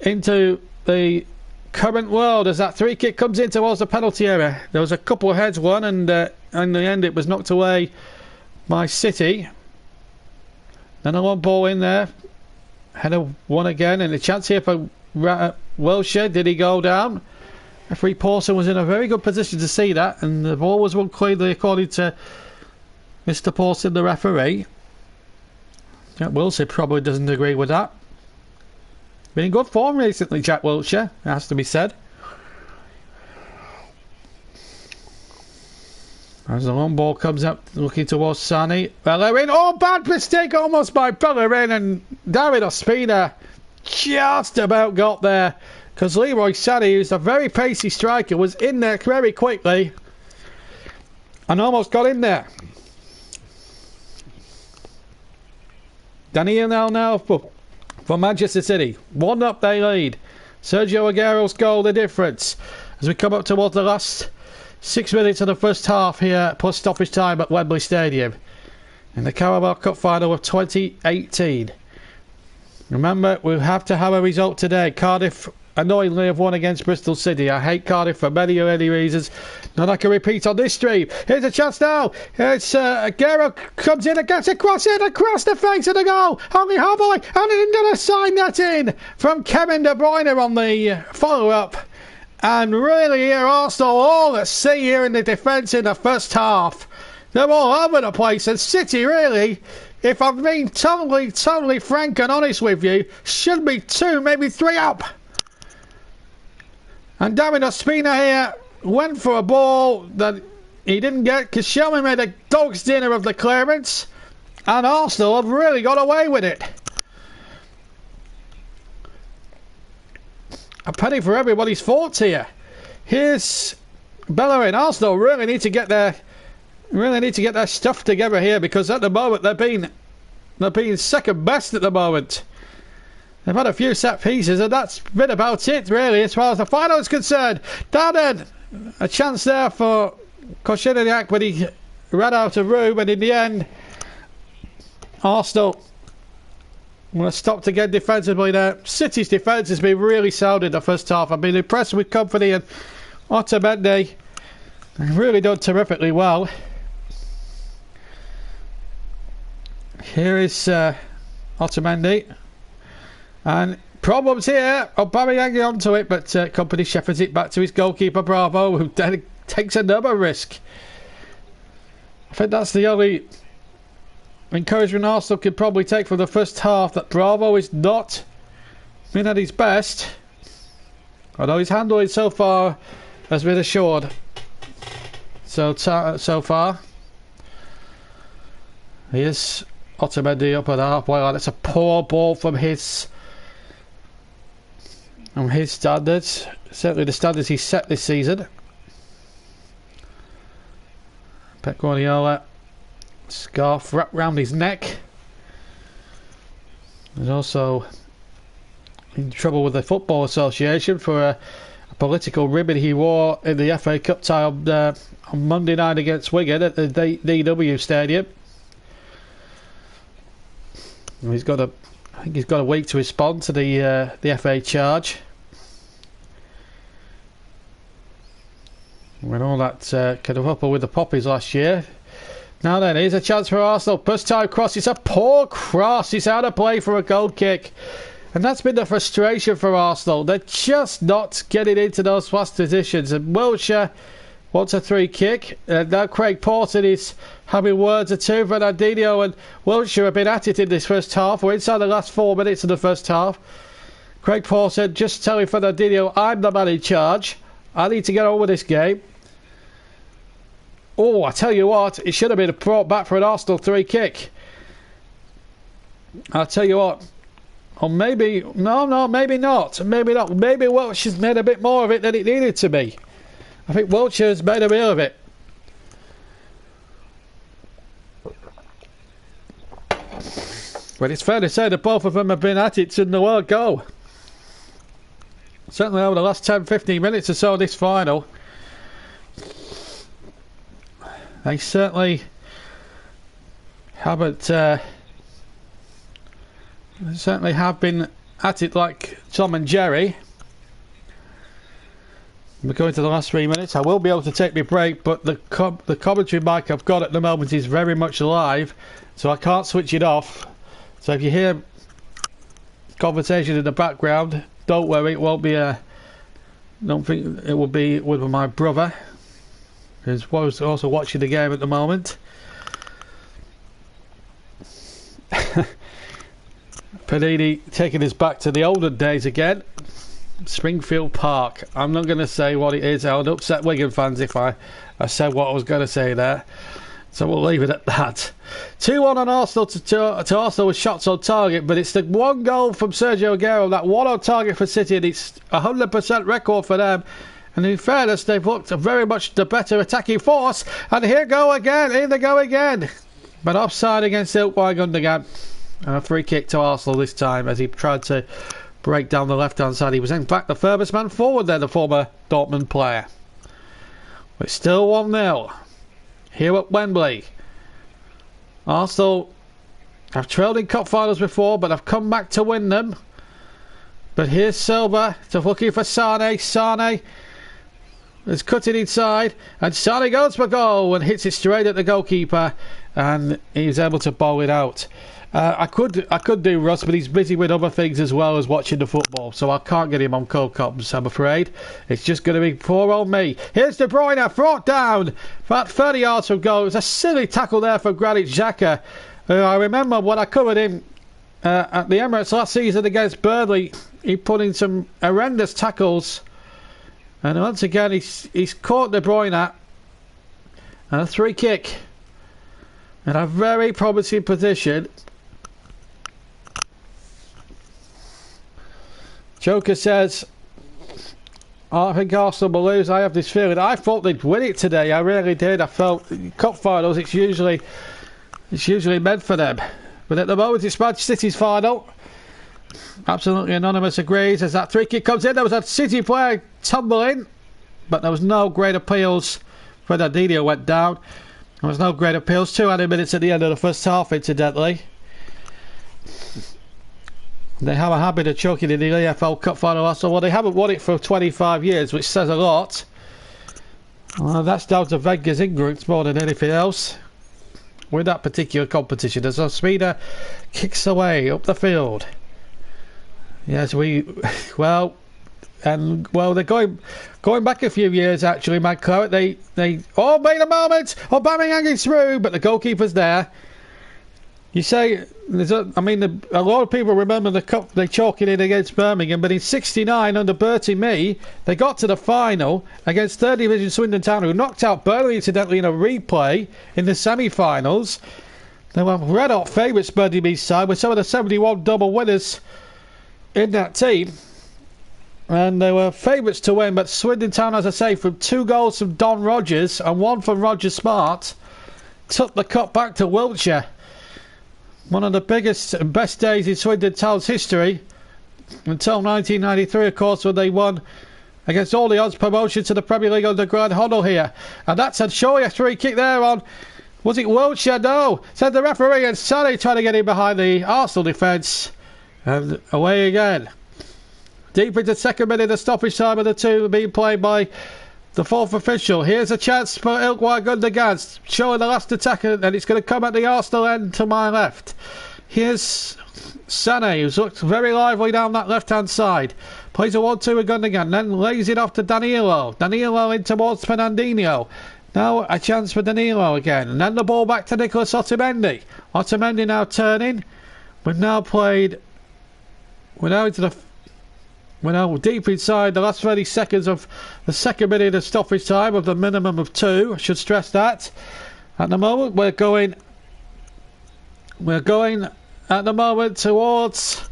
into the current world as that 3 kick comes in towards the penalty area. There was a couple of heads won, and in the end it was knocked away by City. Then a long ball in there, header one again, and a chance here for Wilshere. Did he go down? Referee Pawson was in a very good position to see that, and the ball was won cleanly according to Mr. Pawson, the referee. Jack Wilshere probably doesn't agree with that. Been in good form recently, Jack Wilshere, has to be said. As the long ball comes up, looking towards Sani. Bellerin. Oh, bad mistake almost by Bellerin, and David Ospina just about got there. Because Leroy Sani, who's a very pacey striker, was in there very quickly and almost got in there. Daniel now for Manchester City. 1-up they lead. Sergio Aguero's goal the difference. As we come up towards the last 6 minutes of the first half here, plus stoppage time at Wembley Stadium in the Carabao Cup final of 2018. Remember, we'll have to have a result today. Cardiff annoyingly have won against Bristol City. I hate Cardiff for many reasons. None I can repeat on this stream. Here's a chance now. It's Aguero comes in and gets a cross in across the face of the goal. Only Harboy and into the side net in from Kevin De Bruyne on the follow-up. And really here Arsenal all at sea here in the defence in the first half. They're all over the place, and City really, if I'm being totally frank and honest with you, should be 2, maybe 3 up. And David Ospina here went for a ball that he didn't get because Shelby made a dog's dinner of the clearance, and Arsenal have really got away with it. A penny for everybody's thoughts here. Here's Bellerin. Arsenal really need to get their stuff together here, because at the moment they're being second best at the moment. They've had a few set pieces, and that's been about it, really, as far as the final is concerned. Darden, a chance there for Koshiniak, but he ran out of room, and in the end, Arsenal were stopped again defensively there. City's defence has been really sound in the first half. I've been impressed with Kompany and Otamendi. They've really done terrifically well. Here is Otamendi. And problems here. Aubameyang onto it, but Kompany shepherds it back to his goalkeeper Bravo, who then takes another risk. I think that's the only encouragement Arsenal could probably take from the first half, that Bravo is not been at his best, although his handling so far has been assured. So far, here's Otamendi up at halfway line. It's a poor ball from his standards, certainly the standards he's set this season. Pep Guardiola, scarf wrapped round his neck. He's also in trouble with the Football Association for a political ribbon he wore in the FA Cup tie on Monday night against Wigan at the DW Stadium. I think he's got a week to respond to the FA charge. When all that kind of up with the poppies last year. Now then, here's a chance for Arsenal. First time cross. It's a poor cross. It's out of play for a goal kick. And that's been the frustration for Arsenal. They're just not getting into those fast positions. And Wilshere wants a free kick. Now Craig Porter is having words or two. Fernandinho and Wilshere have been at it in this first half. We're inside the last 4 minutes of the first half. Craig Porter just telling Fernandinho, I'm the man in charge. I need to get on with this game. Oh, I tell you what, it should have been brought back for an Arsenal free kick. I'll tell you what. Or maybe, no, maybe not. Maybe not. Maybe Wilshere's made a bit more of it than it needed to be. I think Wilshere's made a meal of it. But it's fair to say that both of them have been at it since the world goal. Certainly over the last 10-15 minutes or so of this final. They certainly haven't certainly have been at it like Tom and Jerry. We're going to the last 3 minutes. I will be able to take my break, but the commentary mic I've got at the moment is very much live, so I can't switch it off. So if you hear conversation in the background, don't worry, it won't be don't think it will be with my brother, who's also watching the game at the moment. Panini taking us back to the olden days again. Springfield Park. I'm not going to say what it is. I would upset Wigan fans if I said what I was going to say there. So we'll leave it at that. 2-1 on Arsenal to Arsenal with shots on target, but it's the one goal from Sergio Aguero, that one on target for City, and it's 100% record for them. And in fairness, they've looked very much the better attacking force. And here they go again. But offside against Ilkay Gundogan. And a free kick to Arsenal this time as he tried to break down the left-hand side. He was in fact the furthest man forward there, the former Dortmund player. But still 1-0. Here at Wembley. Arsenal have trailed in cup finals before, but have come back to win them. But here's Silva looking for Sane. Sane is cutting inside, and Sane goes for goal and hits it straight at the goalkeeper, and he's able to bowl it out. I could do Russ, but he's busy with other things as well as watching the football, so I can't get him on cold comms, I'm afraid. It's just going to be poor old me. Here's De Bruyne, brought down about 30 yards from goal. It was a silly tackle there for Granit Xhaka. I remember when I covered him at the Emirates last season against Burnley, he put in some horrendous tackles, and once again he's caught De Bruyne and a free kick in a very promising position. Joker says, I think Arsenal will lose. I have this feeling. I thought they'd win it today. I really did. I felt cup finals, it's usually meant for them. But at the moment it's Manchester City's final. Absolutely Anonymous agrees as that free kick comes in. There was a City player tumbling, but there was no great appeals. Fernandinho went down. There was no great appeals. 200 minutes at the end of the first half, incidentally. They have a habit of choking in the EFL Cup final also. Well, they haven't won it for 25 years, which says a lot. Well, that's down to Wenger's ignorance more than anything else with that particular competition. As Ospina kicks away up the field. Yes, they're going back a few years actually, Mad Claret. They made a moment. Aubameyang is through, but the goalkeeper's there. You say, a lot of people remember the cup they chalking it against Birmingham, but in '69 under Bertie Mee, they got to the final against 3rd Division Swindon Town, who knocked out Burnley incidentally in a replay in the semi-finals. They were red-hot favourites, Bertie Mee's side, with some of the 71 double winners in that team. And they were favourites to win, but Swindon Town, as I say, from 2 goals from Don Rogers and 1 from Roger Smart, took the cup back to Wiltshire. One of the biggest and best days in Swindon Town's history, until 1993, of course, when they won against all the odds promotion to the Premier League under Grant Hoddle here. And that's a surely a free kick there on, was it Wiltshire? No, said the referee, and Sally trying to get in behind the Arsenal defence. And away again. Deep into second minute of stoppage time of the two being played by the 4th official. Here's a chance for Ilkay Gundogan, showing the last attack, and it's going to come at the Arsenal end to my left. Here's Sané, who's looked very lively down that left-hand side. Plays a 1-2 with Gundogan, then lays it off to Danilo. Danilo in towards Fernandinho. Now a chance for Danilo again, and then the ball back to Nicolas Otamendi. Otamendi now turning. We're now deep inside the last 30 seconds of the second minute of stoppage time of the minimum of 2. I should stress that. At the moment we're going at the moment towards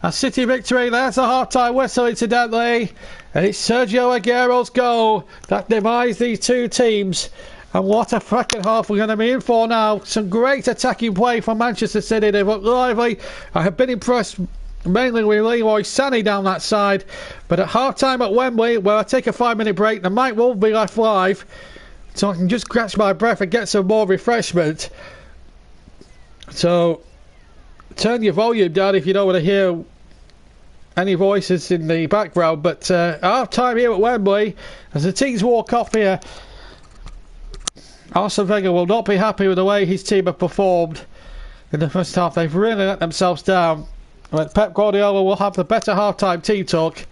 a City victory. There's a half-time whistle, incidentally, and it's Sergio Aguero's goal that divides these two teams. And what a second half we're going to be in for now. Some great attacking play from Manchester City. They've looked lively. I have been impressed mainly with Leroy Sané down that side, but at half-time at Wembley, where I take a 5-minute break, the mic won't be left live, so I can just catch my breath and get some more refreshment. So turn your volume down if you don't want to hear any voices in the background. But half-time here at Wembley, as the teams walk off here, Arsene Wenger will not be happy with the way his team have performed in the first half. They've really let themselves down. But Pep Guardiola will have the better half-time team talk.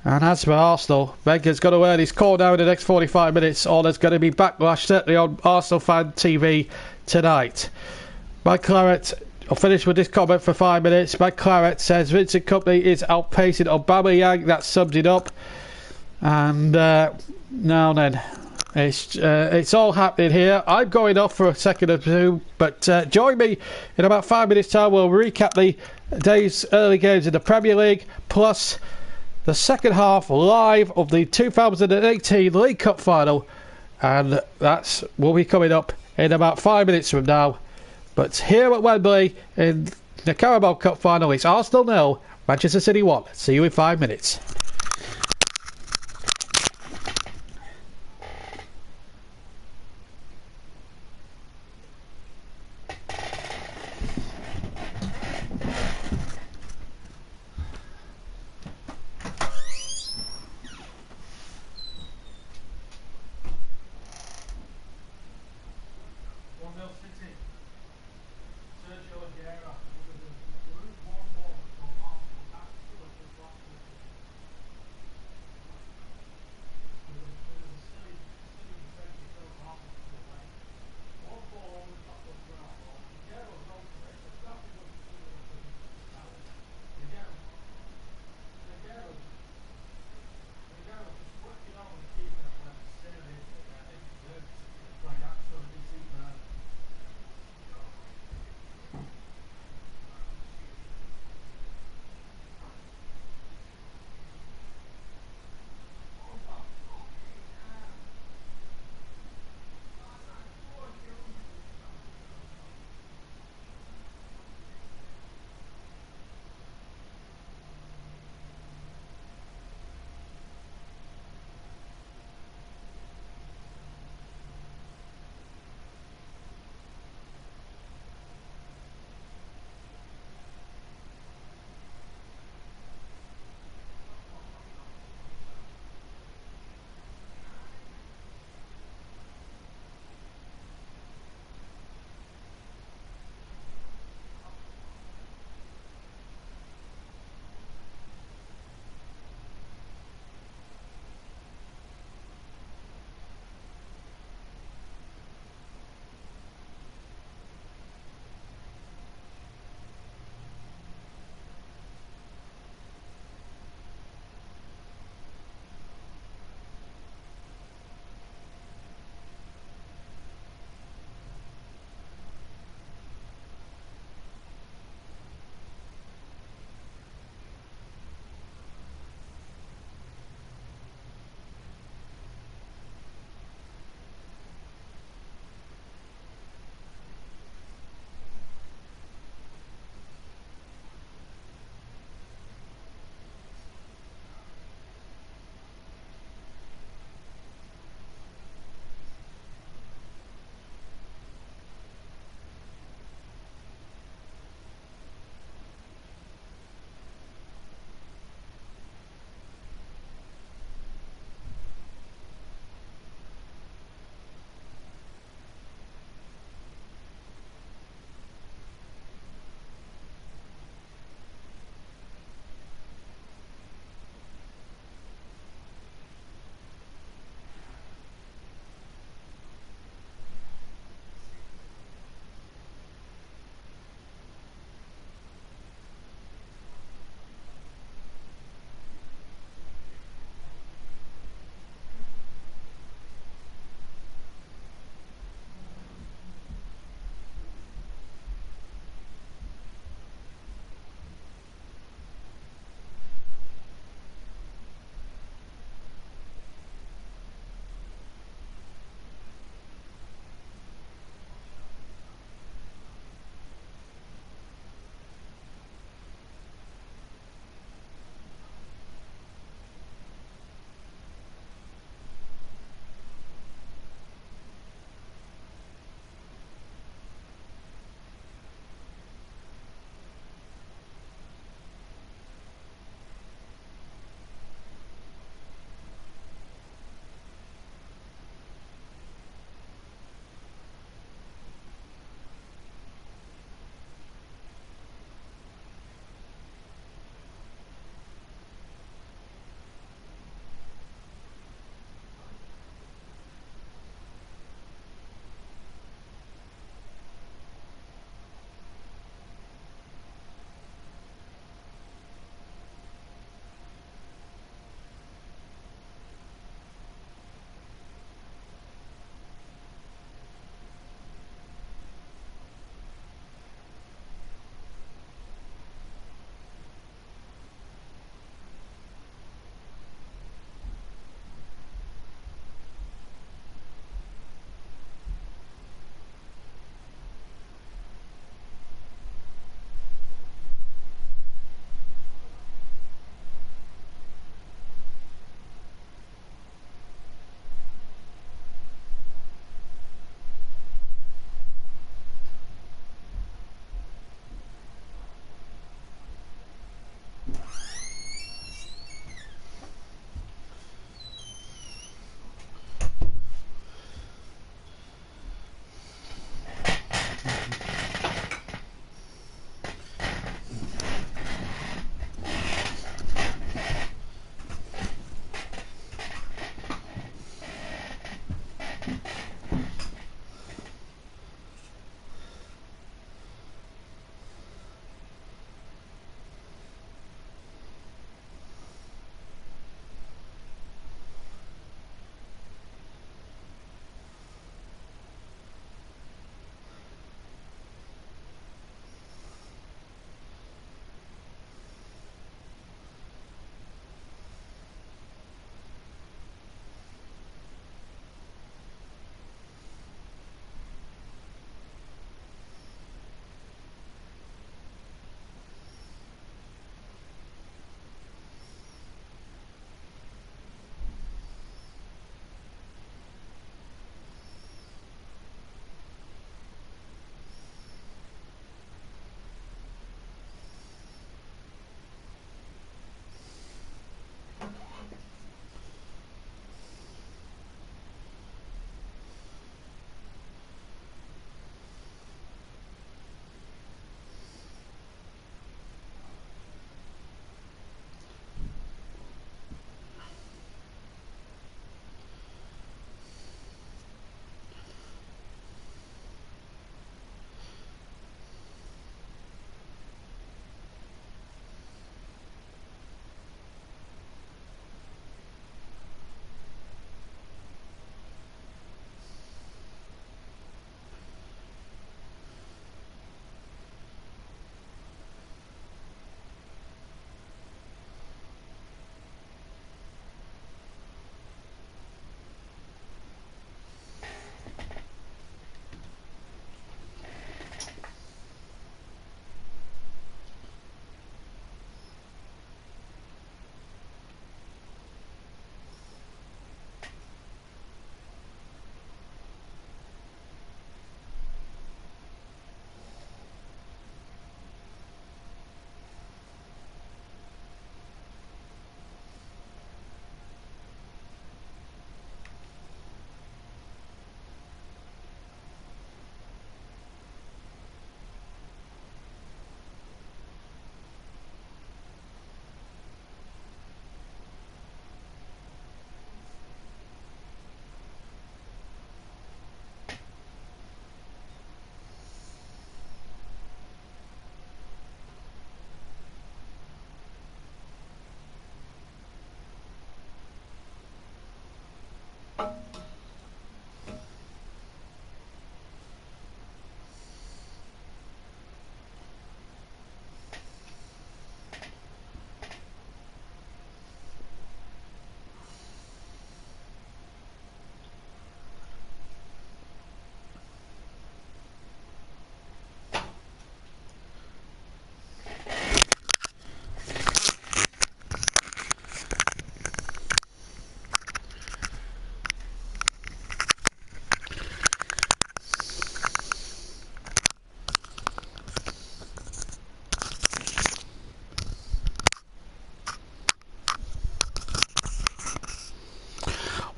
And as for Arsenal, Wenger's got to earn his call now in the next 45 minutes, or there's going to be backlash certainly on Arsenal Fan TV tonight. Mike Claret, I'll finish with this comment for 5 minutes. Mad Claret says Vincent Kompany is outpacing Aubameyang. That sums it up. And now then, it's all happening here. I'm going off for a second or two, but join me in about 5 minutes' time. We'll recap the day's early games in the Premier League, plus the second half live of the 2018 League Cup final, and that's will be coming up in about 5 minutes from now. But here at Wembley in the Carabao Cup final, it's Arsenal 0, Manchester City 1. See you in 5 minutes.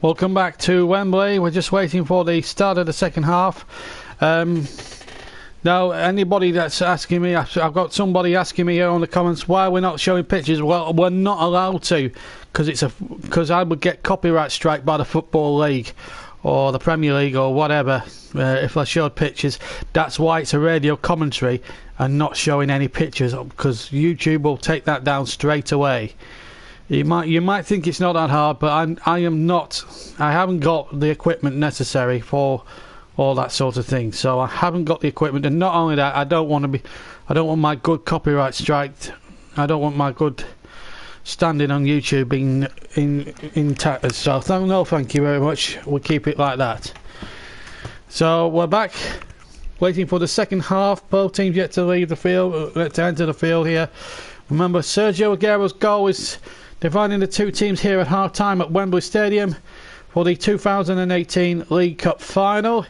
Welcome back to Wembley. We're just waiting for the start of the second half. Now, anybody that's asking me, I've got somebody asking me here on the comments why we're not showing pictures. Well, we're not allowed to because I would get copyright strike by the Football League or the Premier League or whatever if I showed pictures. That's why it's a radio commentary and not showing any pictures, because YouTube will take that down straight away. You might think it's not that hard, but I haven't got the equipment necessary for all that sort of thing. So I haven't got the equipment, and not only that, I don't want my good copyright striked. I don't want my good standing on YouTube being in tatters. So no, thank you very much. We'll keep it like that. So we're back, waiting for the second half. Both teams yet to leave the field, to enter the field here. Remember, Sergio Aguero's goal is dividing the two teams here at half-time at Wembley Stadium for the 2018 League Cup final.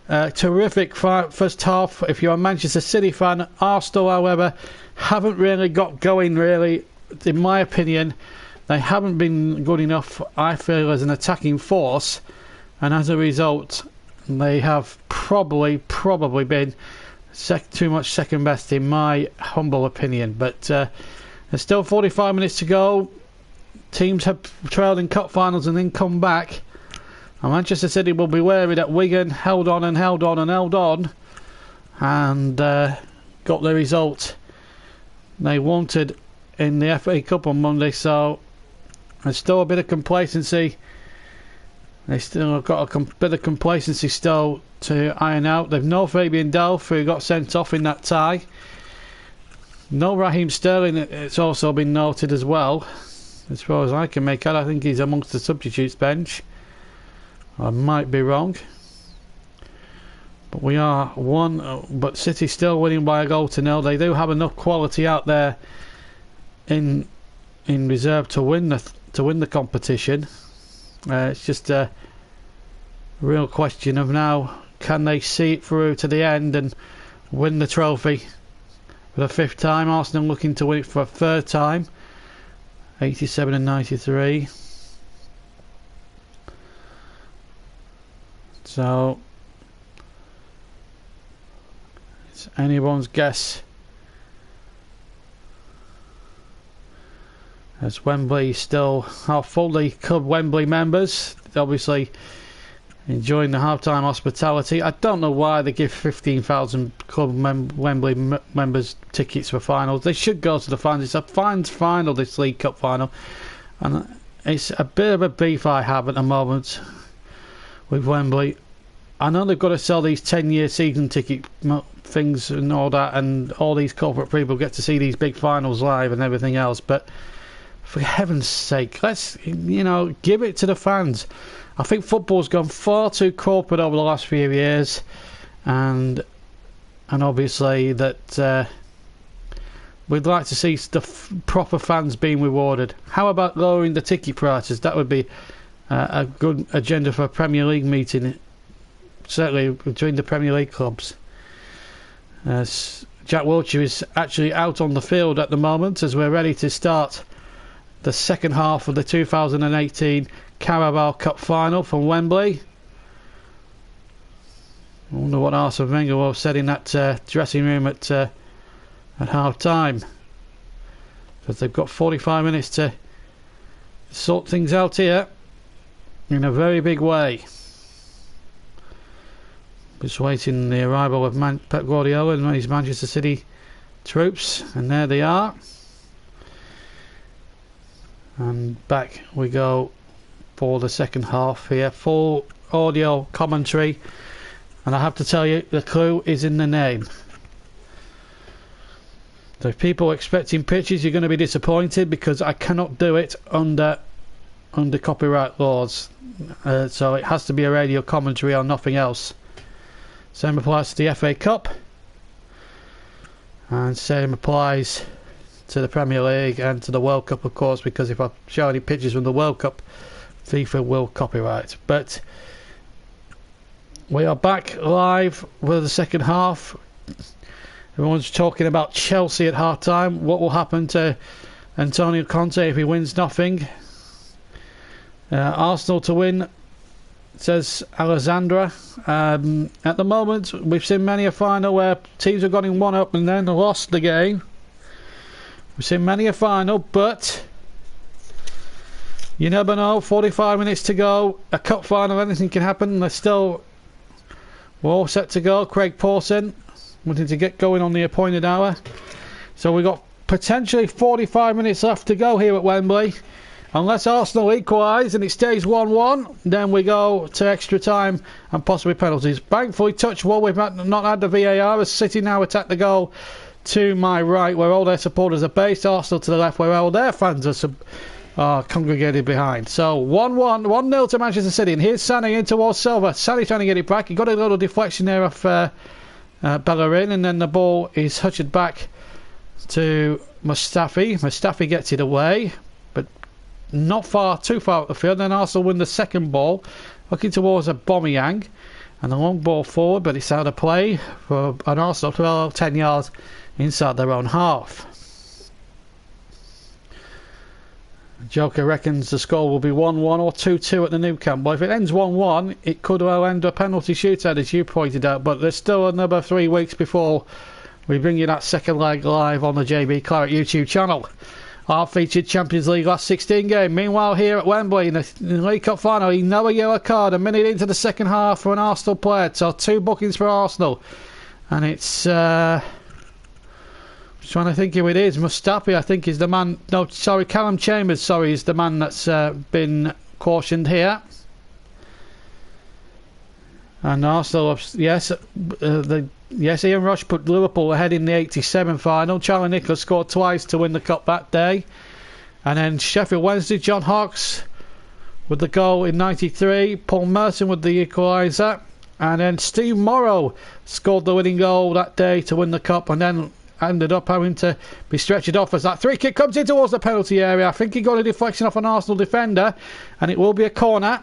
Terrific first half if you're a Manchester City fan. Arsenal, however, haven't really got going, really. In my opinion, they haven't been good enough, I feel, as an attacking force. And as a result, they have probably been too much second best, in my humble opinion. But there's still 45 minutes to go. Teams have trailed in cup finals and then come back, and Manchester City will be wary that Wigan held on and held on and held on and got the result they wanted in the FA Cup on Monday. So there's still a bit of complacency. They still have got a bit of complacency still to iron out. They've no Fabian Delph, who got sent off in that tie. No Raheem Sterling, it's also been noted as well. As far as I can make out, I think he's amongst the substitutes bench. I might be wrong, but we are one. But City still winning by a goal to nil. They do have enough quality out there in reserve to win the competition. It's just a real question of now, can they see it through to the end and win the trophy for the fifth time? Arsenal looking to win it for a third time. 87 and 93. So it's anyone's guess, as Wembley still are fully Club Wembley members, obviously enjoying the half-time hospitality. I don't know why they give 15,000 Club Wembley members tickets for finals. They should go to the finals. It's a fans final, this League Cup final, and it's a bit of a beef I have at the moment with Wembley. I know they've got to sell these 10-year season ticket things and all that, and all these corporate people get to see these big finals live and everything else, but for heaven's sake, let's give it to the fans. I think football's gone far too corporate over the last few years, and obviously that we'd like to see the proper fans being rewarded. How about lowering the ticket prices? That would be a good agenda for a Premier League meeting, certainly between the Premier League clubs. Jack Wilshere is actually out on the field at the moment as we're ready to start the second half of the 2018 Carabao Cup final from Wembley. I wonder what Arsene Wenger said in that dressing room at half time, because they've got 45 minutes to sort things out here in a very big way. Just waiting the arrival of Pep Guardiola and his Manchester City troops, and there they are. And back we go for the second half here. Full audio commentary, and I have to tell you, the clue is in the name. So if people are expecting pictures, you're going to be disappointed, because I cannot do it under copyright laws. So it has to be a radio commentary or nothing else. Same applies to the FA Cup, and same applies to the Premier League and to the World Cup, of course, because if I show any pictures from the World Cup, FIFA will copyright. But we are back live with the second half. Everyone's talking about Chelsea at half time. What will happen to Antonio Conte if he wins nothing? Arsenal to win, says Alessandra. At the moment, we've seen many a final where teams have gone in 1-up and then lost the game. We've seen many a final, but you never know. 45 minutes to go. A cup final, anything can happen. We're all set to go. Craig Pawson wanting to get going on the appointed hour. So we've got potentially 45 minutes left to go here at Wembley. Unless Arsenal equalise and it stays 1-1, then we go to extra time and possibly penalties. Thankfully, touch wood, we've not had the VAR as City now attack the goal to my right, where all their supporters are based. Arsenal to the left, where all their fans are congregated behind. So 1-0 to Manchester City. And here's Sané in towards Silva. Sané trying to get it back. He got a little deflection there off Bellerin, and then the ball is hutched back to Mustafi. Mustafi gets it away, but not too far up the field. Then Arsenal win the second ball, looking towards Aubameyang, and the long ball forward, but it's out of play for an Arsenal 10 yards inside their own half. Joker reckons the score will be 1-1 or 2-2 at the Nou Camp. Well, if it ends 1-1, it could well end a penalty shootout, as you pointed out, but there's still another 3 weeks before we bring you that second leg live on the JB Claret YouTube channel. Our featured Champions League last 16 game. Meanwhile, here at Wembley in the League Cup final, no yellow card a minute into the second half for an Arsenal player. So 2 bookings for Arsenal. And it's... just trying to think who it is. Mustafi, I think, is the man... No, sorry, Callum Chambers, sorry, is the man that's been cautioned here. And Arsenal, yes, Ian Rush put Liverpool ahead in the 87 final. Charlie Nicholas scored twice to win the cup that day. And then Sheffield Wednesday, John Hawkes with the goal in 93. Paul Merson with the equaliser. And then Steve Morrow scored the winning goal that day to win the cup, and then ended up having to be stretched off as that free kick comes in towards the penalty area. I think he got a deflection off an Arsenal defender, and it will be a corner.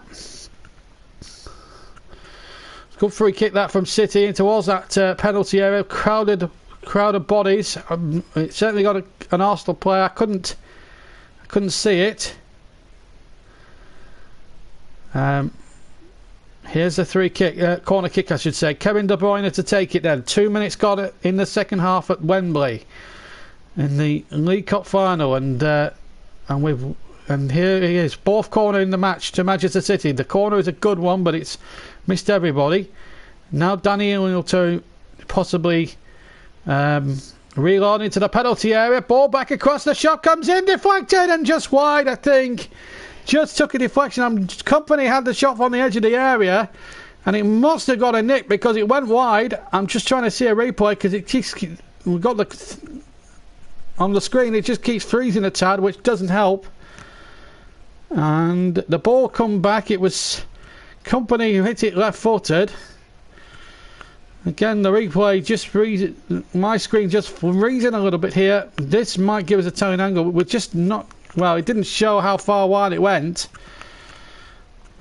Good free kick that from City in towards that penalty area. Crowded bodies. It certainly got an Arsenal player. I couldn't see it. Here's the corner kick, I should say. Kevin De Bruyne to take it then. 2 minutes got it in the second half at Wembley in the League Cup final, and here he is, fourth corner in the match to Manchester City. The corner is a good one, but it's missed everybody. Now Daniel to possibly reload into the penalty area. Ball back across, the shot comes in, deflected and just wide, I think. Just took a deflection. Kompany had the shot on the edge of the area, and it must have got a nick because it went wide. I'm just trying to see a replay because we've got on the screen. It just keeps freezing a tad, which doesn't help. And the ball come back. It was Kompany who hit it left-footed. Again, the replay just freezing. My screen just freezing a little bit here. This might give us a telling angle. We're just not. Well, it didn't show how far wide it went.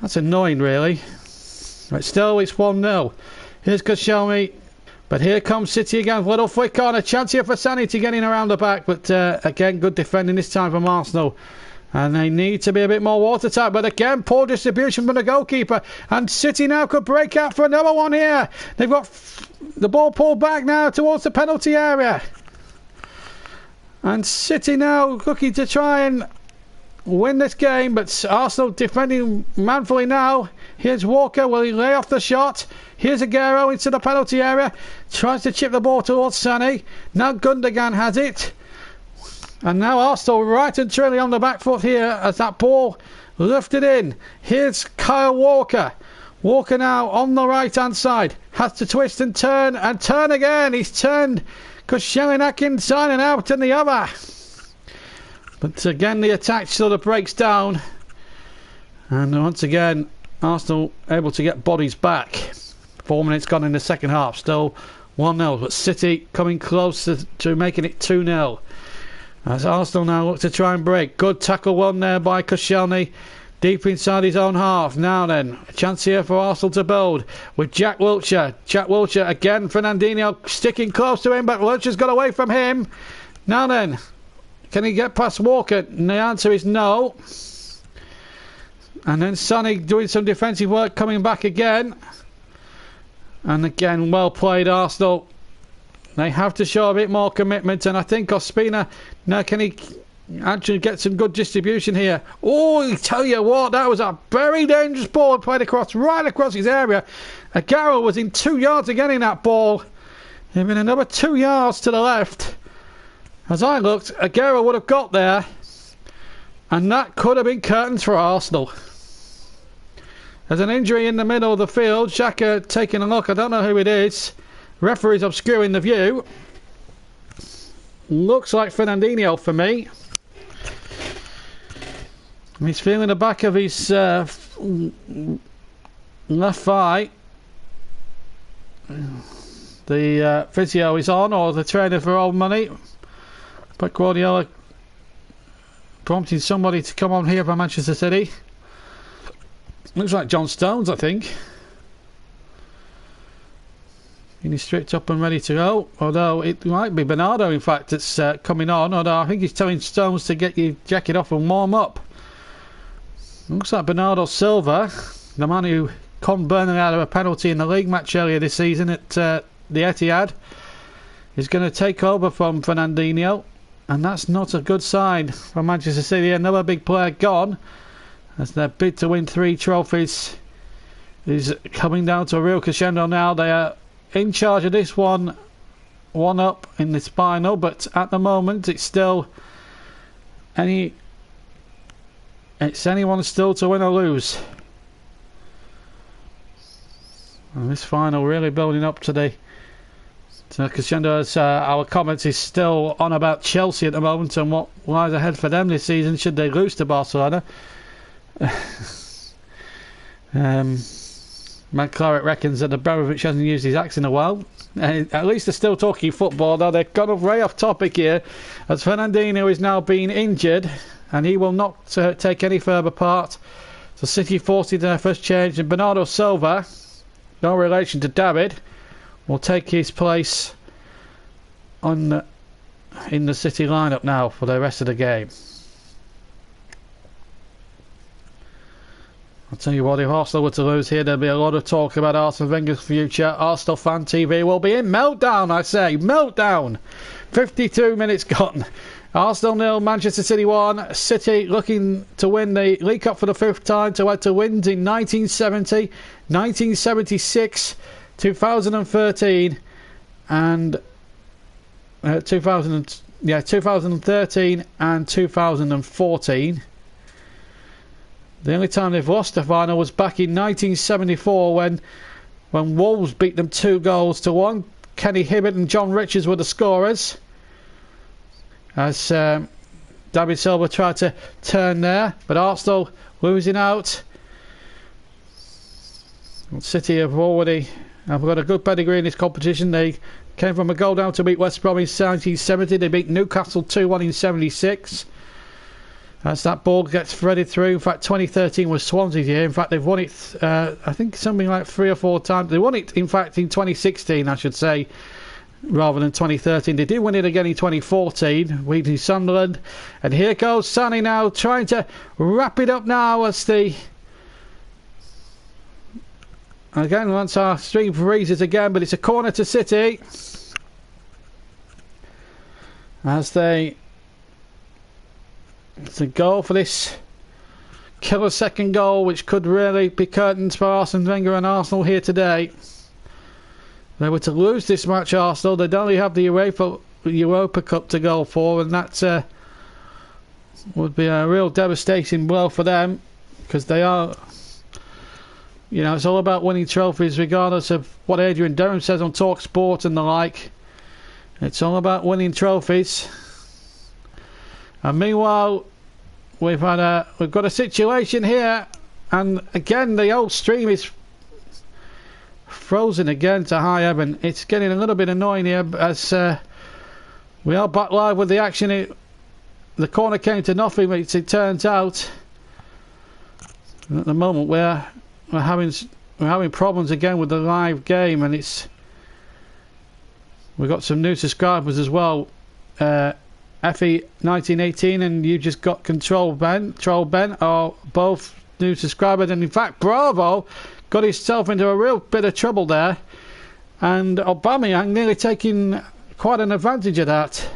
That's annoying, really. But still, it's 1-0. Here's Koscielny. But here comes City again. Little flick on. A chance here for Sané to get in around the back. But again, good defending this time from Arsenal. And they need to be a bit more watertight. But again, poor distribution from the goalkeeper. And City now could break out for another one here. They've got the ball pulled back now towards the penalty area. And City now looking to try and win this game, but Arsenal defending manfully now. Here's Walker, will he lay off the shot? Here's Aguero into the penalty area, tries to chip the ball towards Sané. Now Gundogan has it. And now Arsenal right and truly on the back foot here as that ball lifted in. Here's Kyle Walker. Walker now on the right hand side, has to twist and turn again. He's turned Koscielny inside and out and the other. But again, the attack sort of breaks down. And once again, Arsenal able to get bodies back. 4 minutes gone in the second half. Still 1-0. But City coming close to making it 2-0. As Arsenal now look to try and break. Good tackle one there by Koscielny. Deep inside his own half. Now then, a chance here for Arsenal to build with Jack Wilshere. Jack Wilshere again, Fernandinho sticking close to him, but Wilshere's got away from him. Now then, can he get past Walker? And the answer is no. And then Sonny doing some defensive work, coming back again. And again, well played, Arsenal. They have to show a bit more commitment, and I think Ospina, now can he actually get some good distribution here? Oh, I tell you what, that was a very dangerous ball played across, right across his area. Aguero was in 2 yards again in that ball. He'd been another 2 yards to the left. As I looked, Aguero would have got there, and that could have been curtains for Arsenal. There's an injury in the middle of the field. Xhaka taking a look. I don't know who it is. Referee's obscuring the view. Looks like Fernandinho for me. He's feeling the back of his left thigh. The physio is on, or the trainer for old money. But Guardiola prompting somebody to come on here for Manchester City. Looks like John Stones, I think. He's stripped up and ready to go. Although it might be Bernardo, in fact, that's coming on. Although I think he's telling Stones to get your jacket off and warm up. Looks like Bernardo Silva, the man who conned Burnley out of a penalty in the league match earlier this season at the Etihad, is going to take over from Fernandinho. And that's not a good sign for Manchester City. Another big player gone, as their bid to win 3 trophies is coming down to a real crescendo now. They are in charge of this one up in this final, but at the moment it's still anyone still to win or lose. And this final really building up to the crescendo, as our comment is still on about Chelsea at the moment and what lies ahead for them this season should they lose to Barcelona. Matt Claret reckons that Abramovich hasn't used his axe in a while. At least they're still talking football, though they've gone way off topic here, as Fernandinho is now being injured and he will not take any further part. So City forcing their first change, and Bernardo Silva, no relation to David, will take his place in the City lineup now for the rest of the game. I'll tell you what, if Arsenal were to lose here, there'll be a lot of talk about Arsene Wenger's future. Arsenal Fan TV will be in meltdown, I say. Meltdown! 52 minutes gone. Arsenal 0, Manchester City 1. City looking to win the League Cup for the 5th time, to add to wins in 1970, 1976, 2013, and 2013 and 2014. The only time they've lost a final was back in 1974 when Wolves beat them 2-1. Kenny Hibbert and John Richards were the scorers, as David Silva tried to turn there, but Arsenal losing out. City have got a good pedigree in this competition. They came from a goal down to beat West Brom in 1970. They beat Newcastle 2-1 in 76. As that ball gets threaded through. In fact, 2013 was Swansea's year. In fact, they've won it, I think, something like 3 or 4 times. They won it, in fact, in 2016, I should say, rather than 2013. They did win it again in 2014, beating Sunderland. And here goes Sonny now, trying to wrap it up now as the... Again, once our stream freezes again, but it's a corner to City. As they... It's a goal for this killer second goal, which could really be curtains for Arsene Wenger and Arsenal here today. They were to lose this match, Arsenal. They'd only have the Europa Cup to go for, and that would be a real devastating blow for them, because they are, you know, it's all about winning trophies, regardless of what Adrian Durham says on Talk Sport and the like. It's all about winning trophies. And meanwhile, we've got a situation here, and again the old stream is frozen again to high heaven. It's getting a little bit annoying here, as we are back live with the action. The corner came to nothing, but it turns out. And at the moment we're having problems again with the live game, and we've got some new subscribers as well. Effie 1918 and you just got Troll Ben are both new subscribers. And in fact, Bravo got himself into a real bit of trouble there. And Aubameyang nearly taking quite an advantage of that.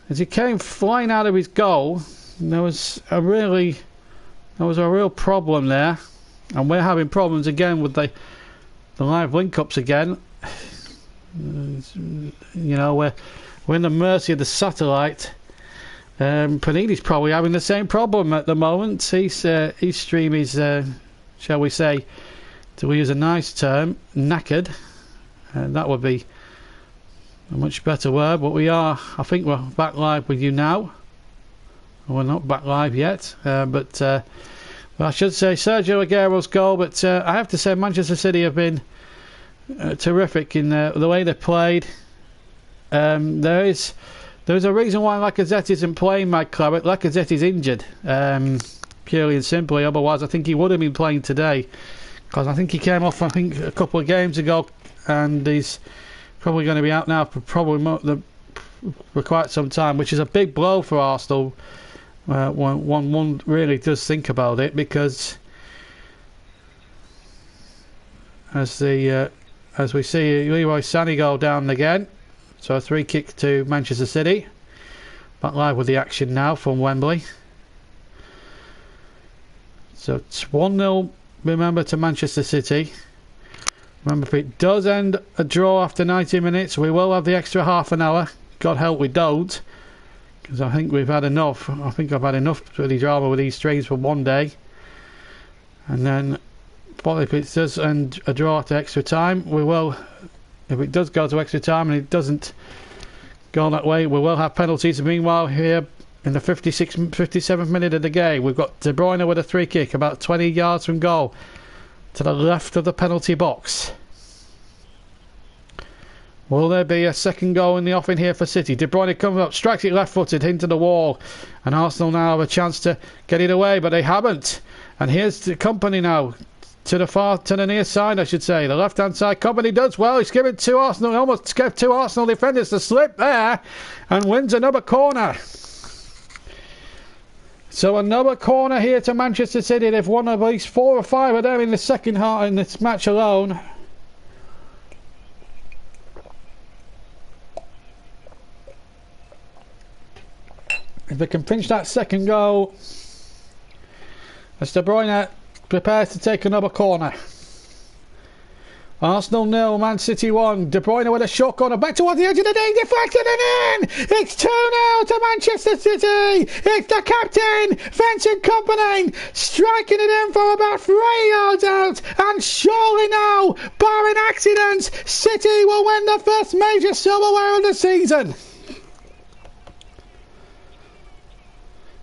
As he came flying out of his goal, there was a real problem there. And we're having problems again with the live link-ups again. You know, we're in the mercy of the satellite. Panini's probably having the same problem at the moment. His stream is, shall we say, to use a nice term, knackered. That would be a much better word. But I think we're back live with you now. We're not back live yet, but I should say Sergio Aguero's goal. But I have to say Manchester City have been terrific in the way they played. There's a reason why Lacazette isn't playing, Mike Claret. Lacazette is injured, purely and simply. Otherwise, I think he would have been playing today, because I think he came off, I think, a couple of games ago, and he's probably going to be out now for for quite some time, which is a big blow for Arsenal. One really does think about it, because as we see Leroy Sané go down again. So a free kick to Manchester City. Back live with the action now from Wembley. So it's 1-0, remember, to Manchester City. Remember, if it does end a draw after 90 minutes, we will have the extra half an hour. God help we don't, because I think we've had enough. I think I've had enough really drama with these streams for one day. And then, what if it does end a draw after extra time? We will. If it does go to extra time and it doesn't go that way, we will have penalties. Meanwhile, here in the 57th minute of the game, we've got De Bruyne with a free kick about 20 yards from goal to the left of the penalty box. Will there be a second goal in the offing here for City? De Bruyne comes up, strikes it left-footed into the wall, and Arsenal now have a chance to get it away, but they haven't. And here's the Kompany now. To the near side, I should say. The left-hand side. Kompany does well. He's given two Arsenal, almost gave two Arsenal defenders to slip there, and wins another corner. So another corner here to Manchester City. They've won at least 4 or 5 of them in the second half in this match alone. If they can pinch that second goal, as De Bruyne prepares to take another corner. Arsenal 0, Man City 1. De Bruyne with a short corner, back towards the edge of the day, deflected and in! It's 2-0 to Manchester City! It's the captain, Vincent Kompany, striking it in from about 3 yards out, and surely now, barring accidents, City will win the first major silverware of the season.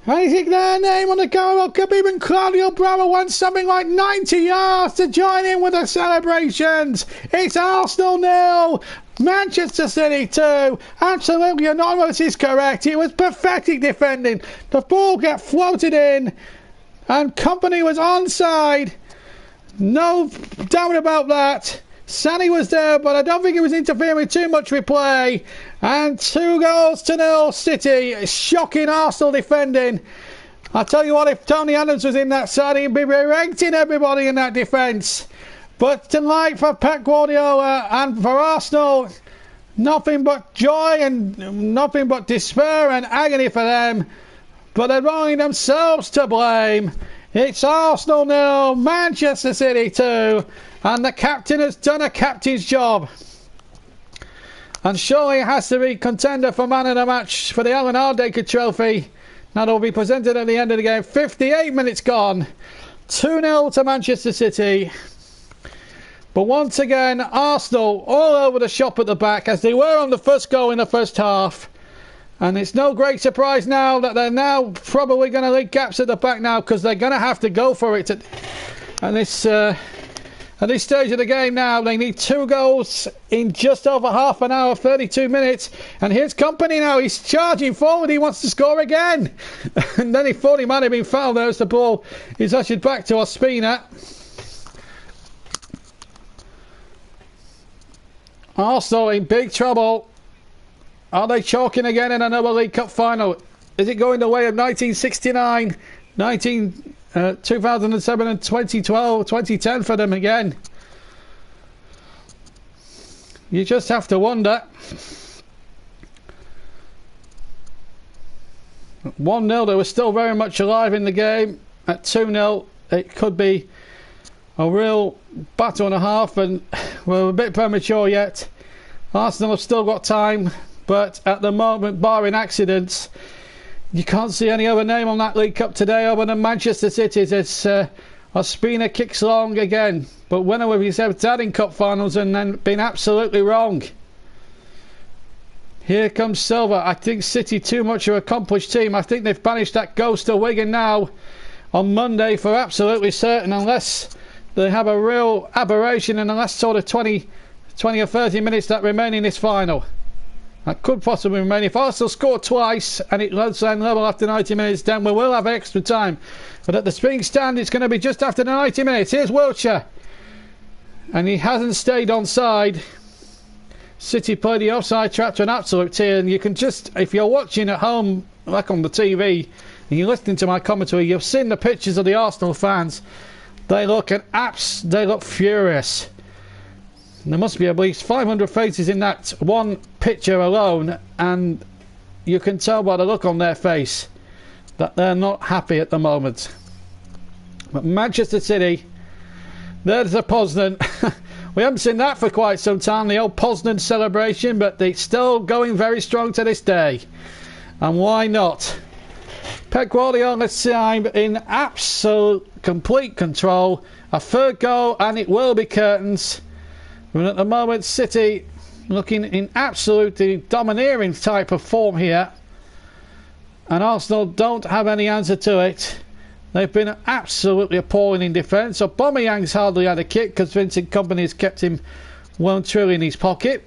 I think their name on the Carabao Cup, even Claudio Bravo went something like 90 yards to join in with the celebrations. It's Arsenal 0, Manchester City 2. Absolutely anonymous is correct. It was pathetic defending. The ball got floated in, and Kompany was onside. No doubt about that. Sané was there, but I don't think he was interfering too much with play. And 2-0 City. Shocking Arsenal defending. I tell you what, if Tony Adams was in that side, he'd be berating everybody in that defence. But tonight for Pep Guardiola and for Arsenal, nothing but joy and nothing but despair and agony for them. But they're only themselves to blame. It's Arsenal 0, Manchester City 2. And the captain has done a captain's job. And surely it has to be contender for man of the match for the Alan Hardaker Trophy. That will be presented at the end of the game. 58 minutes gone. 2-0 to Manchester City. But once again, Arsenal all over the shop at the back, as they were on the first goal in the first half. And it's no great surprise now that they're now probably going to leak gaps at the back now, because they're going to have to go for it at this stage of the game now. They need 2 goals in just over half an hour, 32 minutes. And here's Kompany now. He's charging forward. He wants to score again. And then he thought he might have been fouled there as the ball is ushered back to Ospina. Arsenal in big trouble. Are they chalking again in another League Cup final? Is it going the way of 1969, 2007 and 2012, 2010 for them again. You just have to wonder. 1-0, they were still very much alive in the game. At 2-0, it could be a real battle and a half, and we're a bit premature yet. Arsenal have still got time, but at the moment, barring accidents, you can't see any other name on that League Cup today other than Manchester City's. It's Ospina kicks long again, but winner with his dad in cup finals and then been absolutely wrong. Here comes Silva. I think City too much of an accomplished team. I think they've banished that ghost of Wigan now on Monday for absolutely certain, unless they have a real aberration in the last sort of 20 or 30 minutes that remain in this final. That could possibly remain. If Arsenal score twice and it loads down level after 90 minutes, then we will have extra time. But at the spring stand, it's going to be just after the 90 minutes. Here's Wiltshire. And he hasn't stayed onside. City play the offside trap to an absolute tear. And you can just, if you're watching at home, like on the TV, and you're listening to my commentary, you've seen the pictures of the Arsenal fans. They look furious. There must be at least 500 faces in that one picture alone, and you can tell by the look on their face that they're not happy at the moment. But Manchester City, there's a Poznan. We haven't seen that for quite some time, the old Poznan celebration, but they're still going very strong to this day. And why not? Pep Guardiola's side in absolute complete control. A third goal and it will be curtains. But at the moment, City looking in absolutely domineering type of form here. And Arsenal don't have any answer to it. They've been absolutely appalling in defence. So Aubameyang's hardly had a kick because Vincent Kompany has kept him well and truly in his pocket.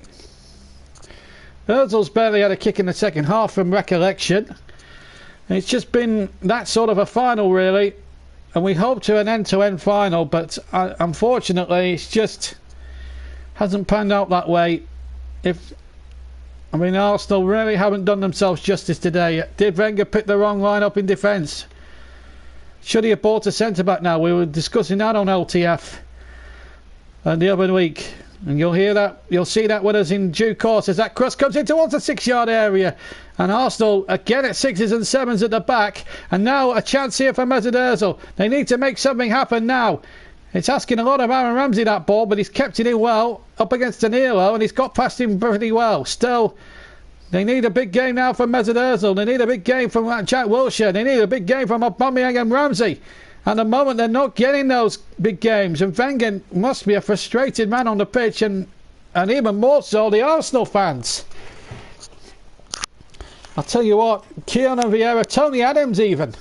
Ozil's barely had a kick in the second half from recollection. It's just been that sort of a final, really. And we hope to an end-to-end final, but unfortunately, it's just hasn't panned out that way. Arsenal really haven't done themselves justice today. Did Wenger pick the wrong line up in defence? Should he have bought a centre-back now? We were discussing that on LTF the other week. And you'll hear that, you'll see that with us in due course as that cross comes in towards the 6-yard area. And Arsenal again at 6s and 7s at the back. And now a chance here for Mesut Ozil. They need to make something happen now. It's asking a lot of Aaron Ramsey, that ball, but he's kept it in well up against Danilo and he's got past him pretty well. Still, they need a big game now from Mesut Ozil. They need a big game from Jack Wilshere. They need a big game from Aubameyang and Ramsey. At the moment, they're not getting those big games. And Wenger must be a frustrated man on the pitch, and even more so the Arsenal fans. I'll tell you what, Keown Vieira, Tony Adams even.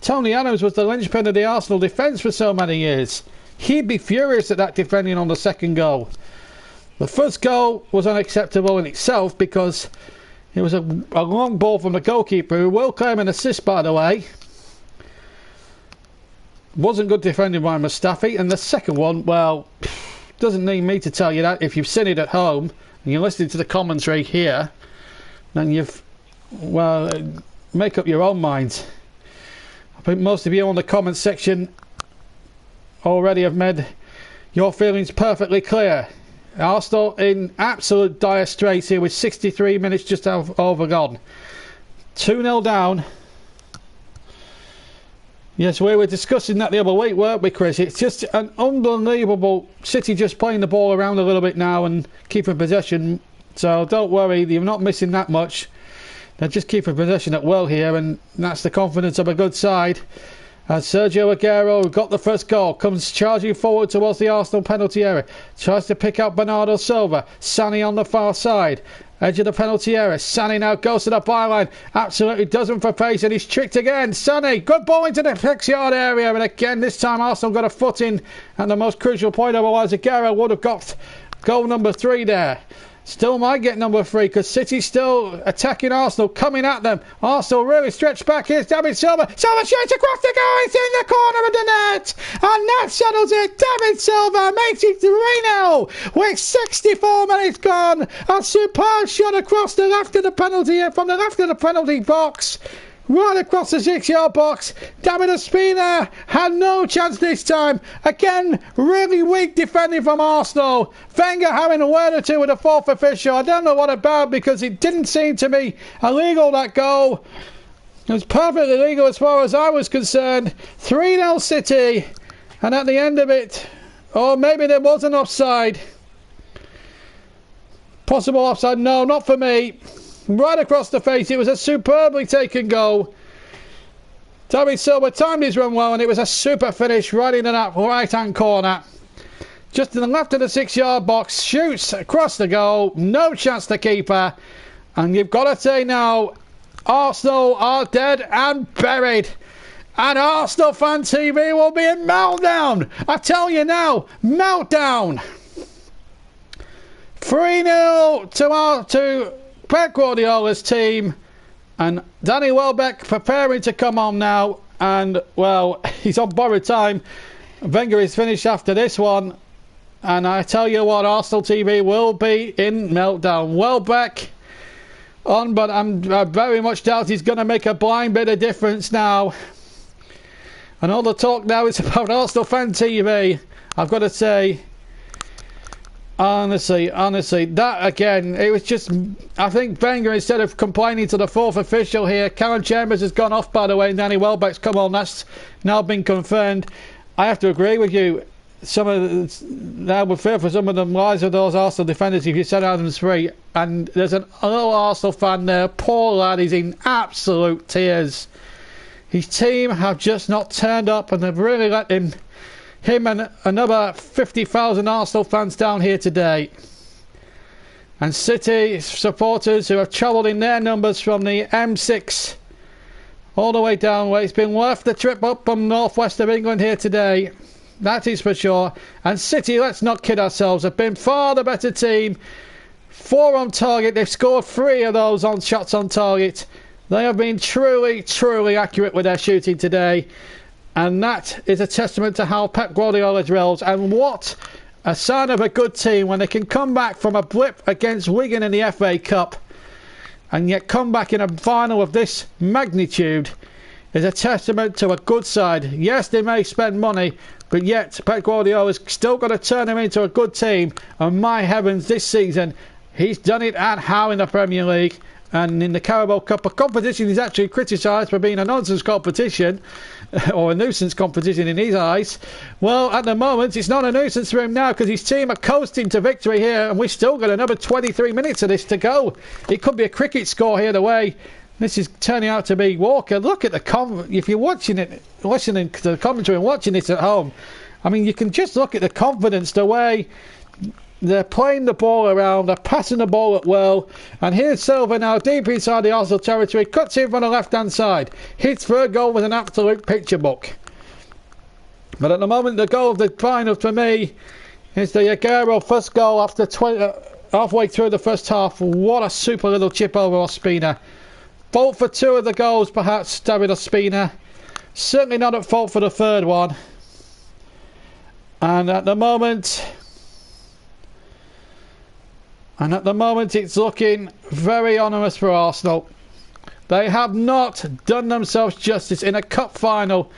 Tony Adams was the linchpin of the Arsenal defence for so many years. He'd be furious at that defending on the second goal. The first goal was unacceptable in itself because it was a long ball from the goalkeeper, who will claim an assist, by the way. Wasn't good defending by Mustafi. And the second one, well, doesn't need me to tell you that. If you've seen it at home and you're listening to the commentary here, then make up your own mind. I think most of you on the comment section already have made your feelings perfectly clear. Arsenal in absolute dire straits here with 63 minutes just over gone. 2-0 down. Yes, we were discussing that the other week, weren't we, Chris? It's just an unbelievable City just playing the ball around a little bit now and keeping possession. So don't worry, you're not missing that much. They're just keeping possession at will here, and that's the confidence of a good side. As Sergio Aguero, who got the first goal, comes charging forward towards the Arsenal penalty area. Tries to pick out Bernardo Silva. Sané on the far side. Edge of the penalty area. Sané now goes to the byline. Absolutely doesn't for pace, and he's tricked again. Sané, good ball into the 6-yard area. And again, this time Arsenal got a foot in at the most crucial point. Otherwise, Aguero would have got goal number 3 there. Still might get number 3 because City's still attacking Arsenal, coming at them. Arsenal really stretched back. Here's David Silva. Silva shoots across the goal. It's in the corner of the net. And that settles it. David Silva makes it 3-0 with 64 minutes gone. A superb shot across the left of the penalty, from the left of the penalty box. Right across the 6-yard box. David Ospina had no chance this time. Again, really weak defending from Arsenal. Wenger having a word or two with the fourth official. I don't know what about, because it didn't seem to me illegal, that goal. It was perfectly legal as far as I was concerned. 3-0 City. And at the end of it, or maybe there was an offside. Possible offside. No, not for me. Right across the face. It was a superbly taken goal. David Silva timed his run well, and it was a super finish right into that right-hand corner. Just to the left of the 6-yard box. Shoots across the goal. No chance to keeper. And you've got to say now, Arsenal are dead and buried. And Arsenal Fan TV will be in meltdown. I tell you now, meltdown. 3-0 to Pep Guardiola's team, and Danny Welbeck preparing to come on now, and well, he's on borrowed time. Wenger is finished after this one, and I tell you what, Arsenal TV will be in meltdown. Welbeck on, but I very much doubt he's going to make a blind bit of difference now. And all the talk now is about Arsenal Fan TV. I've got to say, honestly, that again, it was just, I think Wenger, instead of complaining to the fourth official here, Karen Chambers has gone off, by the way, and Danny Welbeck's come on. That's now been confirmed. I have to agree with you. I would fear for some of the lives of those Arsenal defenders if you said Adams free. And there's a little Arsenal fan there. Poor lad, he's in absolute tears. His team have just not turned up, and they've really let him and another 50,000 Arsenal fans down here today. And City supporters who have travelled in their numbers from the M6 all the way down, where it's been worth the trip up from northwest of England here today. That is for sure. And City, let's not kid ourselves, have been far the better team. 4 on target. They've scored 3 of those on shots on target. They have been truly, truly accurate with their shooting today. And that is a testament to how Pep Guardiola drills. And what a sign of a good team when they can come back from a blip against Wigan in the FA Cup and yet come back in a final of this magnitude is a testament to a good side. Yes, they may spend money, but yet Pep Guardiola's still got to turn them into a good team. And my heavens, this season, he's done it, and how, in the Premier League. And in the Carabao Cup, a competition is actually criticised for being a nonsense competition, or a nuisance competition in his eyes. Well, at the moment, it's not a nuisance for him now, because his team are coasting to victory here, and we've still got another 23 minutes of this to go. It could be a cricket score here the way this is turning out to be. Walker, look at the if you're watching it, listening to the commentary and watching this at home, I mean, you can just look at the confidence, the way they're playing the ball around, they're passing the ball at will. And here's Silva now deep inside the Arsenal territory, cuts in from the left hand side. His third goal was an absolute picture book. But at the moment, the goal of the final for me is the Aguero first goal after halfway through the first half. What a super little chip over Ospina. Fault for 2 of the goals, perhaps, David Ospina. Certainly not at fault for the third one. And at the moment, it's looking very onerous for Arsenal. They have not done themselves justice in a cup final.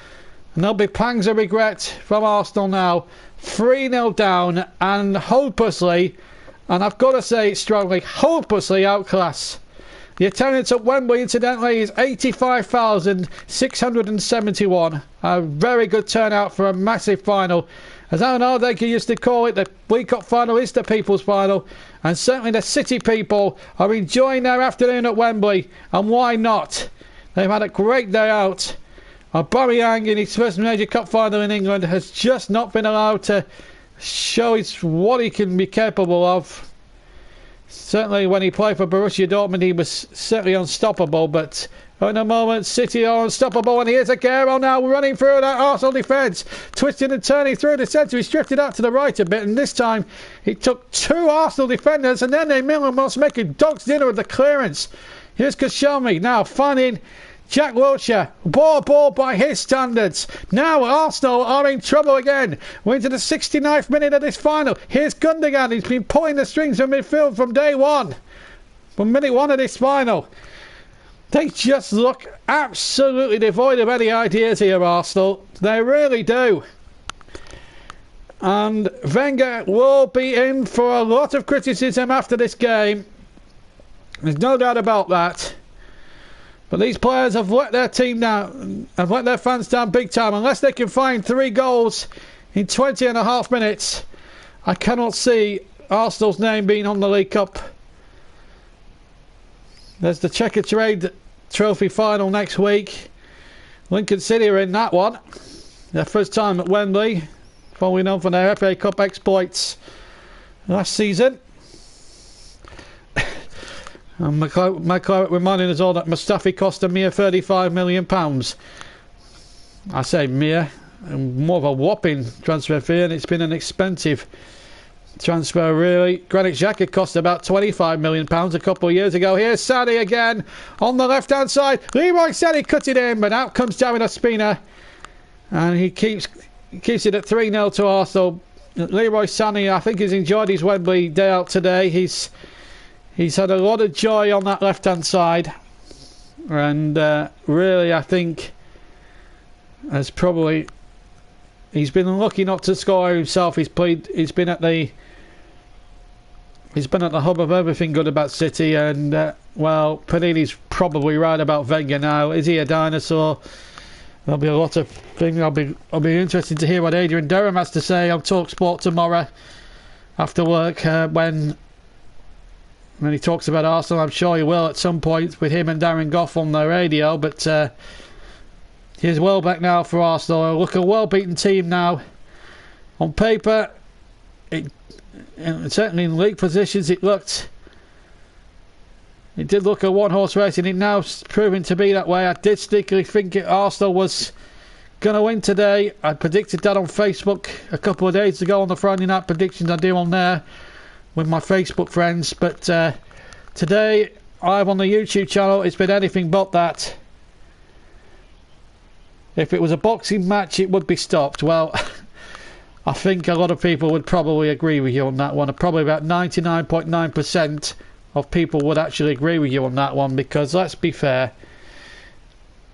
And there'll be pangs of regret from Arsenal now. 3-0 down, and hopelessly, and I've got to say it strongly, hopelessly outclassed. The attendance at Wembley, incidentally, is 85,671. A very good turnout for a massive final. As Alan Aldecker used to call it, the League Cup final is the people's final. And certainly the City people are enjoying their afternoon at Wembley. And why not? They've had a great day out. Aubameyang, in his first major cup final in England, has just not been allowed to show what he can be capable of. Certainly when he played for Borussia Dortmund, he was certainly unstoppable. But at the moment, City are unstoppable. And here's Aguero now running through that Arsenal defence. Twisting and turning through the centre. He's drifted out to the right a bit. And this time, it took 2 Arsenal defenders. And then they must make a dog's dinner of the clearance. Here's Koscielny now finding Jack Wilshere. Poor ball by his standards. Now Arsenal are in trouble again. We're into the 69th minute of this final. Here's Gundogan. He's been pulling the strings of midfield from day one. From minute 1 of this final. They just look absolutely devoid of any ideas here, Arsenal. They really do. And Wenger will be in for a lot of criticism after this game. There's no doubt about that. But these players have let their team down, have let their fans down big time. Unless they can find 3 goals in 20.5 minutes, I cannot see Arsenal's name being on the League Cup. There's the Checker Trade Trophy final next week. Lincoln City are in that one. Their first time at Wembley, following on from their FA Cup exploits last season. And McClaren reminding us all that Mustafi cost a mere £35 million. I say mere, more of a whopping transfer fee, and it's been an expensive transfer really. Granit Xhaka cost about £25 million a couple of years ago. Here's Sané again on the left hand side. Leroy Sané cut it in, but out comes David Ospina, and he keeps it at 3-0 to Arsenal. Leroy Sané, I think, has enjoyed his Wembley day out today. He's had a lot of joy on that left hand side, and really I think he's been unlucky not to score himself. He's been at the hub of everything good about City, and well, Panini's probably right about Wenger now. Is he a dinosaur? There'll be a lot of things. I'll be interested to hear what Adrian Durham has to say on TalkSport tomorrow after work when he talks about Arsenal. I'm sure he will at some point with him and Darren Goff on the radio. But here's Welbeck now for Arsenal. Look, a well-beaten team now. On paper, certainly in league positions, it did look a one-horse race, and it now proving to be that way. I did sneakily think Arsenal was going to win today. I predicted that on Facebook a couple of days ago on the Friday night predictions I do on there with my Facebook friends. But today, live on the YouTube channel, it's been anything but that. If it was a boxing match, it would be stopped. Well, I think a lot of people would probably agree with you on that one. Probably about 99.9% of people would actually agree with you on that one, because let's be fair,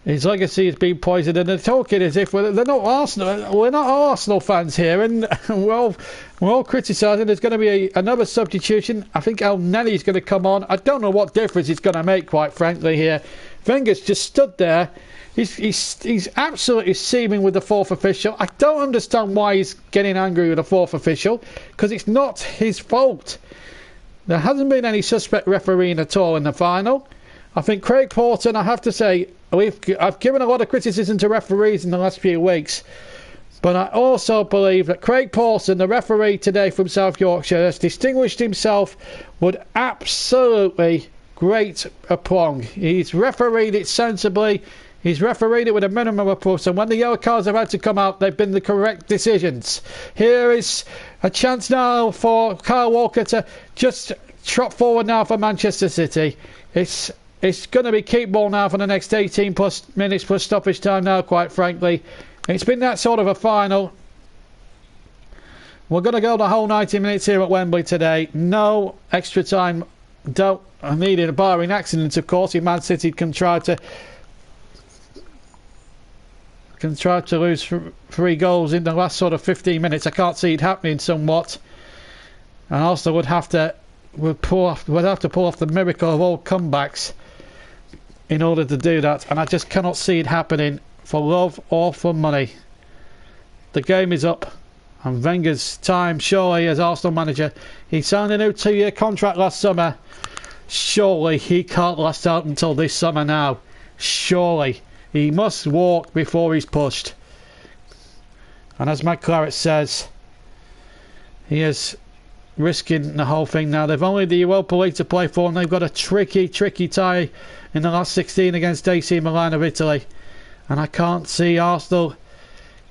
his legacy has been poisoned, and they're talking as if they're not Arsenal. We're not Arsenal fans here, and we're all criticising. There's going to be another substitution. I think El Neni's going to come on. I don't know what difference it's going to make, quite frankly. Here, Wenger's just stood there. He's absolutely seaming with the fourth official. I don't understand why he's getting angry with the fourth official, because it's not his fault. There hasn't been any suspect refereeing at all in the final. I think Craig Pawson, I have to say, I've given a lot of criticism to referees in the last few weeks, but I also believe that Craig Pawson, the referee today from South Yorkshire, has distinguished himself with absolutely great aplomb. He's refereed it sensibly. He's refereed it with a minimum of applause, and when the yellow cards have had to come out, they've been the correct decisions. Here is a chance now for Kyle Walker to just trot forward now for Manchester City. It's going to be keep ball now for the next 18 plus minutes plus stoppage time now, quite frankly. It's been that sort of a final. We're going to go the whole 90 minutes here at Wembley today. No extra time needed, barring accidents, of course. If Man City can try to lose 3 goals in the last sort of 15 minutes. I can't see it happening somewhat. And Arsenal would have to pull off the miracle of all comebacks in order to do that, and I just cannot see it happening for love or for money. The game is up, and Wenger's time, surely, as Arsenal manager, he signed a new 2-year contract last summer. Surely he can't last out until this summer now. Surely he must walk before he's pushed. And as Matt Claret says, he is risking the whole thing now. They've only the Europa League to play for, and they've got a tricky tie in the last 16 against AC Milan of Italy. And I can't see Arsenal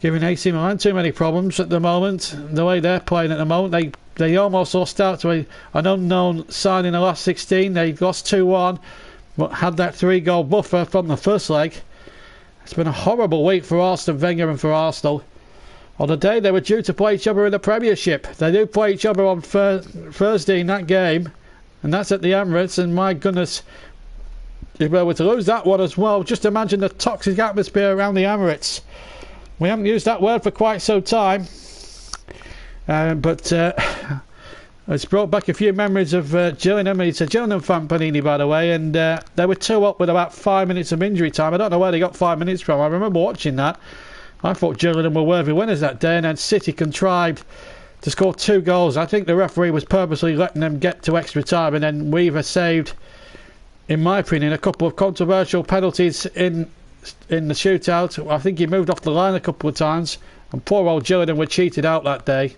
giving AC Milan too many problems at the moment. The way they're playing at the moment, they almost lost out to an unknown side in the last 16. They lost 2-1, but had that 3-goal buffer from the first leg. It's been a horrible week for Arsene Wenger and for Arsenal. On the day they were due to play each other in the Premiership, they do play each other on Thursday in that game, and that's at the Emirates. And my goodness, if we were to lose that one as well, just imagine the toxic atmosphere around the Emirates. We haven't used that word for quite some time, but it's brought back a few memories of Gillingham. It's a Gillingham fan, Panini, by the way, and they were 2 up with about 5 minutes of injury time. I don't know where they got 5 minutes from. I remember watching that. I thought Gillingham were worthy winners that day, and then City contrived to score 2 goals. I think the referee was purposely letting them get to extra time, and then Weaver saved, in my opinion, a couple of controversial penalties in the shootout. I think he moved off the line a couple of times, and poor old Gillingham were cheated out that day.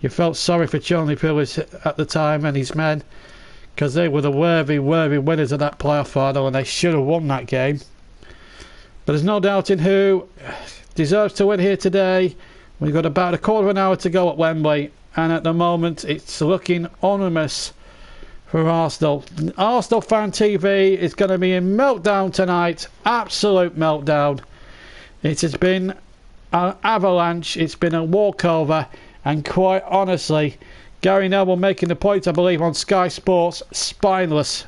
You felt sorry for Charlie Pillars at the time and his men, because they were the worthy winners of that playoff final, and they should have won that game. But there's no doubting who deserves to win here today. We've got about a quarter of an hour to go at Wembley, and at the moment it's looking ominous for Arsenal. Arsenal Fan TV is going to be in meltdown tonight. Absolute meltdown. It has been an avalanche. It's been a walkover. And quite honestly, Gary Neville making the point, I believe, on Sky Sports, spineless.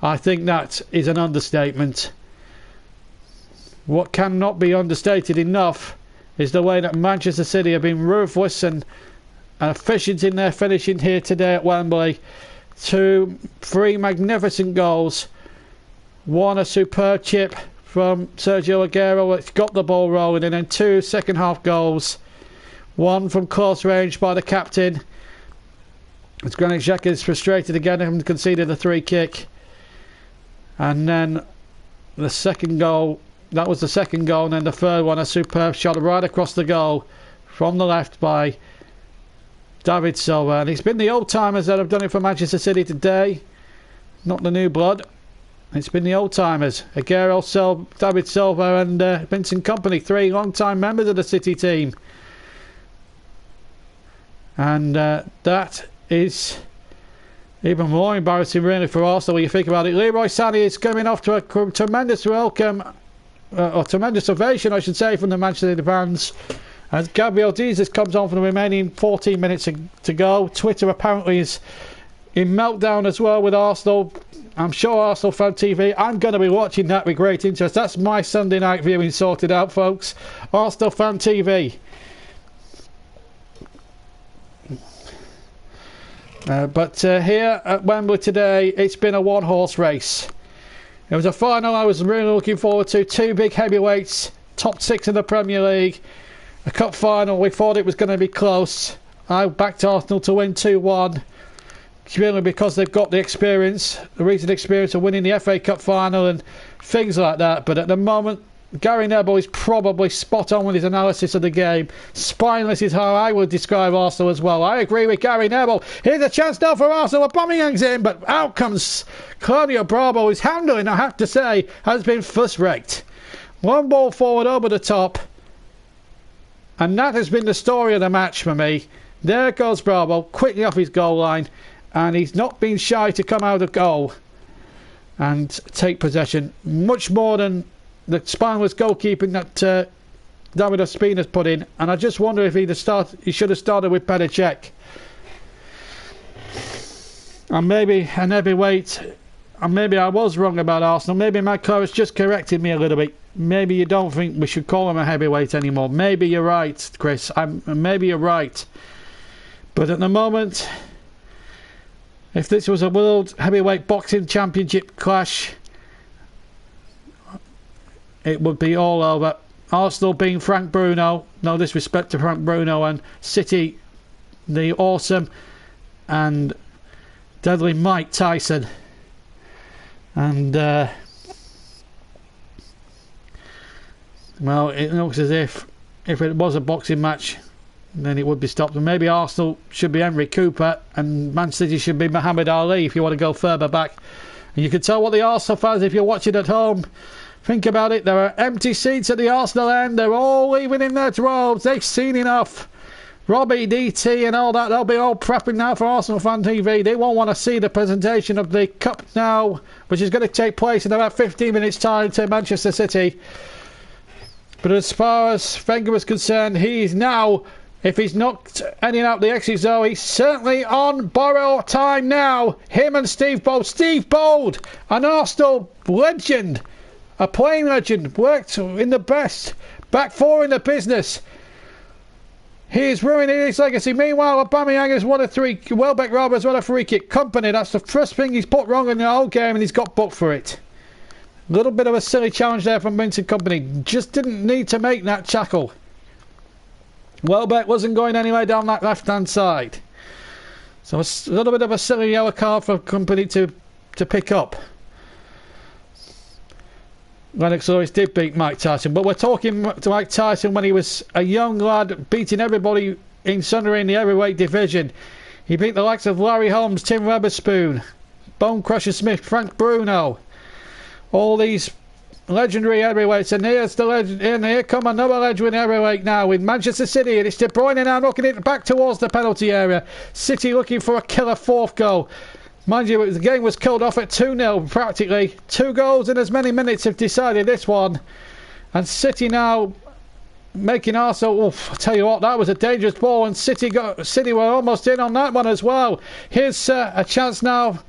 I think that is an understatement. What cannot be understated enough is the way that Manchester City have been ruthless and efficient in their finishing here today at Wembley. 3 magnificent goals. 1 a superb chip from Sergio Aguero, which got the ball rolling, and then 2 second half goals. 1 from close range by the captain. As Granit Xhaka is frustrated again, having conceded a 3 kick. And then the second goal, that was the second goal, and then the third one, a superb shot right across the goal from the left by David Silva. And it's been the old timers that have done it for Manchester City today, not the new blood. It's been the old timers, Aguero, David Silva and Vincent Kompany, 3 long-time members of the City team. And that is even more embarrassing really for Arsenal when you think about it. Leroy Sané is coming off to a tremendous welcome, or tremendous ovation I should say, from the Manchester City fans, as Gabriel Jesus comes on for the remaining 14 minutes to go. Twitter apparently is in meltdown as well with Arsenal. I'm sure Arsenal Fan TV, I'm going to be watching that with great interest. That's my Sunday night viewing sorted out, folks. Arsenal Fan TV. But here at Wembley today, it's been a one-horse race. It was a final I was really looking forward to. 2 big heavyweights, top 6 in the Premier League. A cup final, we thought it was going to be close. I backed Arsenal to win 2-1. Purely because they've got the experience, the recent experience of winning the FA Cup final and things like that. But at the moment, Gary Neville is probably spot on with his analysis of the game. Spineless is how I would describe Arsenal as well. I agree with Gary Neville. Here's a chance now for Arsenal. Aubameyang's in, but out comes Claudio Bravo. His handling, I have to say, has been first-rate. 1 ball forward over the top. And that has been the story of the match for me. There goes Bravo, quickly off his goal line. And he's not been shy to come out of goal and take possession. Much more than the spineless goalkeeping that David Ospina's put in, and I just wonder if he should have started with Petr. And maybe an heavyweight, and maybe I was wrong about Arsenal. Maybe Matt Clarence just corrected me a little bit. Maybe you don't think we should call him a heavyweight anymore. Maybe you're right, Chris. Maybe you're right. But at the moment, if this was a World Heavyweight Boxing Championship clash, it would be all over. Arsenal being Frank Bruno, no disrespect to Frank Bruno, and City, the awesome and deadly Mike Tyson. And well, it looks as if it was a boxing match, then it would be stopped. And maybe Arsenal should be Henry Cooper and Man City should be Muhammad Ali if you want to go further back. And you can tell what the Arsenal fans, if you're watching at home, think about it. There are empty seats at the Arsenal end. They're all leaving in their droves. They've seen enough. Robbie, DT and all that, they'll be all prepping now for Arsenal Fan TV. They won't want to see the presentation of the Cup now, which is going to take place in about 15 minutes time to Manchester City. But as far as Wenger is concerned, he is now If he's knocked anything out the exit zone, he's certainly on borrowed time now. Him and Steve Bold. Steve Bold, an Arsenal legend, a playing legend, worked in the best back four in the business. He is ruining his legacy. Meanwhile, Aubameyang has won a three. Welbeck Rob has won a free kick. Kompany, that's the first thing he's put wrong in the whole game, and he's got booked for it. A little bit of a silly challenge there from Vincent Kompany. Just didn't need to make that tackle. Welbeck wasn't going anywhere down that left-hand side. So a little bit of a silly yellow card for Kompany to pick up. Lennox Lewis did beat Mike Tyson, but we're talking to Mike Tyson when he was a young lad, beating everybody in Sunderland in the heavyweight division. He beat the likes of Larry Holmes, Tim Weatherspoon, Bone Crusher Smith, Frank Bruno. All these legendary heavyweights, and here's the legend, and here come another legendary heavyweight now with Manchester City, and it's De Bruyne now knocking it back towards the penalty area. City looking for a killer fourth goal. Mind you, the game was killed off at 2-0 practically. 2 goals in as many minutes have decided this one, and City now making Arsenal. Oof, I tell you what, that was a dangerous ball, and City were almost in on that one as well. Here's a chance now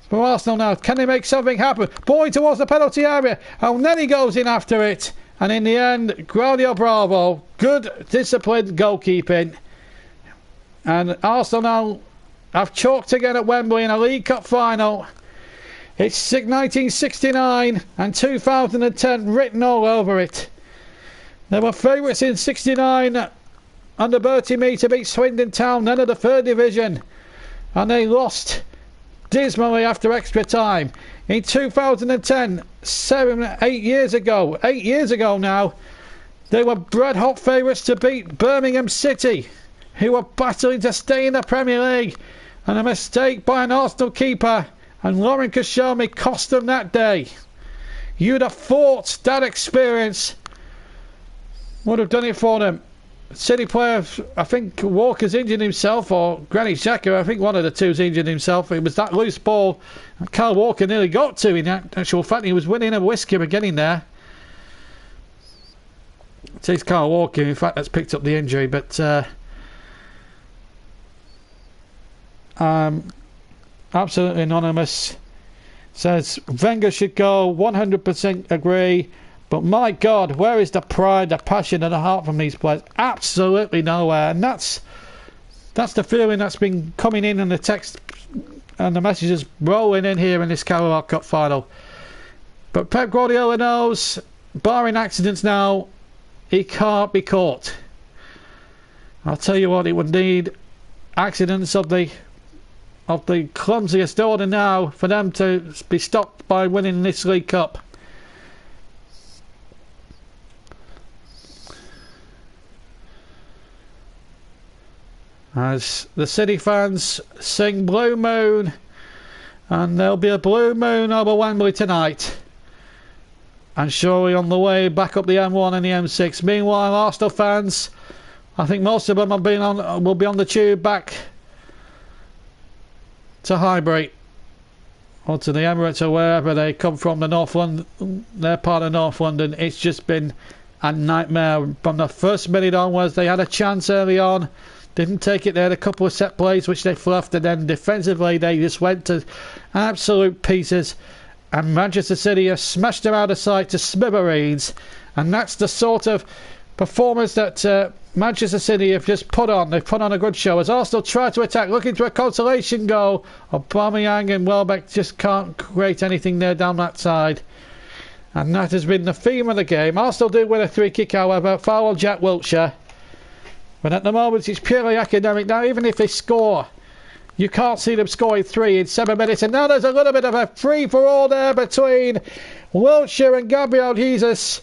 for Arsenal now. Can they make something happen? Ball towards the penalty area. And then he goes in after it. And in the end, Claudio Bravo. Good disciplined goalkeeping. And Arsenal now have chalked again at Wembley in a League Cup final. It's 1969 and 2010 written all over it. They were favourites in 69 under Bertie Mee to beat Swindon Town, then of the third division. And they lost dismally after extra time. In 2010, 8 years ago now, they were red hot favourites to beat Birmingham City, who were battling to stay in the Premier League, and a mistake by an Arsenal keeper and Lauren Koscielny cost them that day. You'd have thought that experience would have done it for them. City players, I think Walker's injured himself, or Granit Xhaka, I think one of the two's injured himself. It was that loose ball Kyle Walker nearly got to. In actual fact, he was winning a whisker of getting there. It is Kyle Walker, in fact, that's picked up the injury, but absolutely anonymous says Wenger should go. 100% agree. But my God, where is the pride, the passion and the heart from these players? Absolutely nowhere. And that's the feeling that's been coming in and the text and the messages rolling in here in this Carabao Cup final. But Pep Guardiola knows, barring accidents now, he can't be caught. I'll tell you what, it would need accidents of the clumsiest order now for them to be stopped by winning this League Cup. As the City fans sing Blue Moon, and there'll be a blue moon over Wembley tonight, and surely on the way back up the M1 and the M6. Meanwhile, Arsenal fans, I think most of them will be on the tube back to Highbury or to the Emirates or wherever they come from, the North London, their part of North London. It's just been a nightmare from the first minute onwards. They had a chance early on, didn't take it. They had a couple of set plays which they fluffed, and then defensively they just went to absolute pieces, and Manchester City have smashed them out of sight to smithereens. And that's the sort of performance that Manchester City have just put on. They've put on a good show as Arsenal try to attack, looking for a consolation goal. Aubameyang and Welbeck just can't create anything there down that side, and that has been the theme of the game. Arsenal do win a free kick, however, foul on Jack Wilshere. But at the moment it's purely academic. Now even if they score, you can't see them scoring 3 in 7 minutes. And now there's a little bit of a free-for-all there between Wilshere and Gabriel Jesus.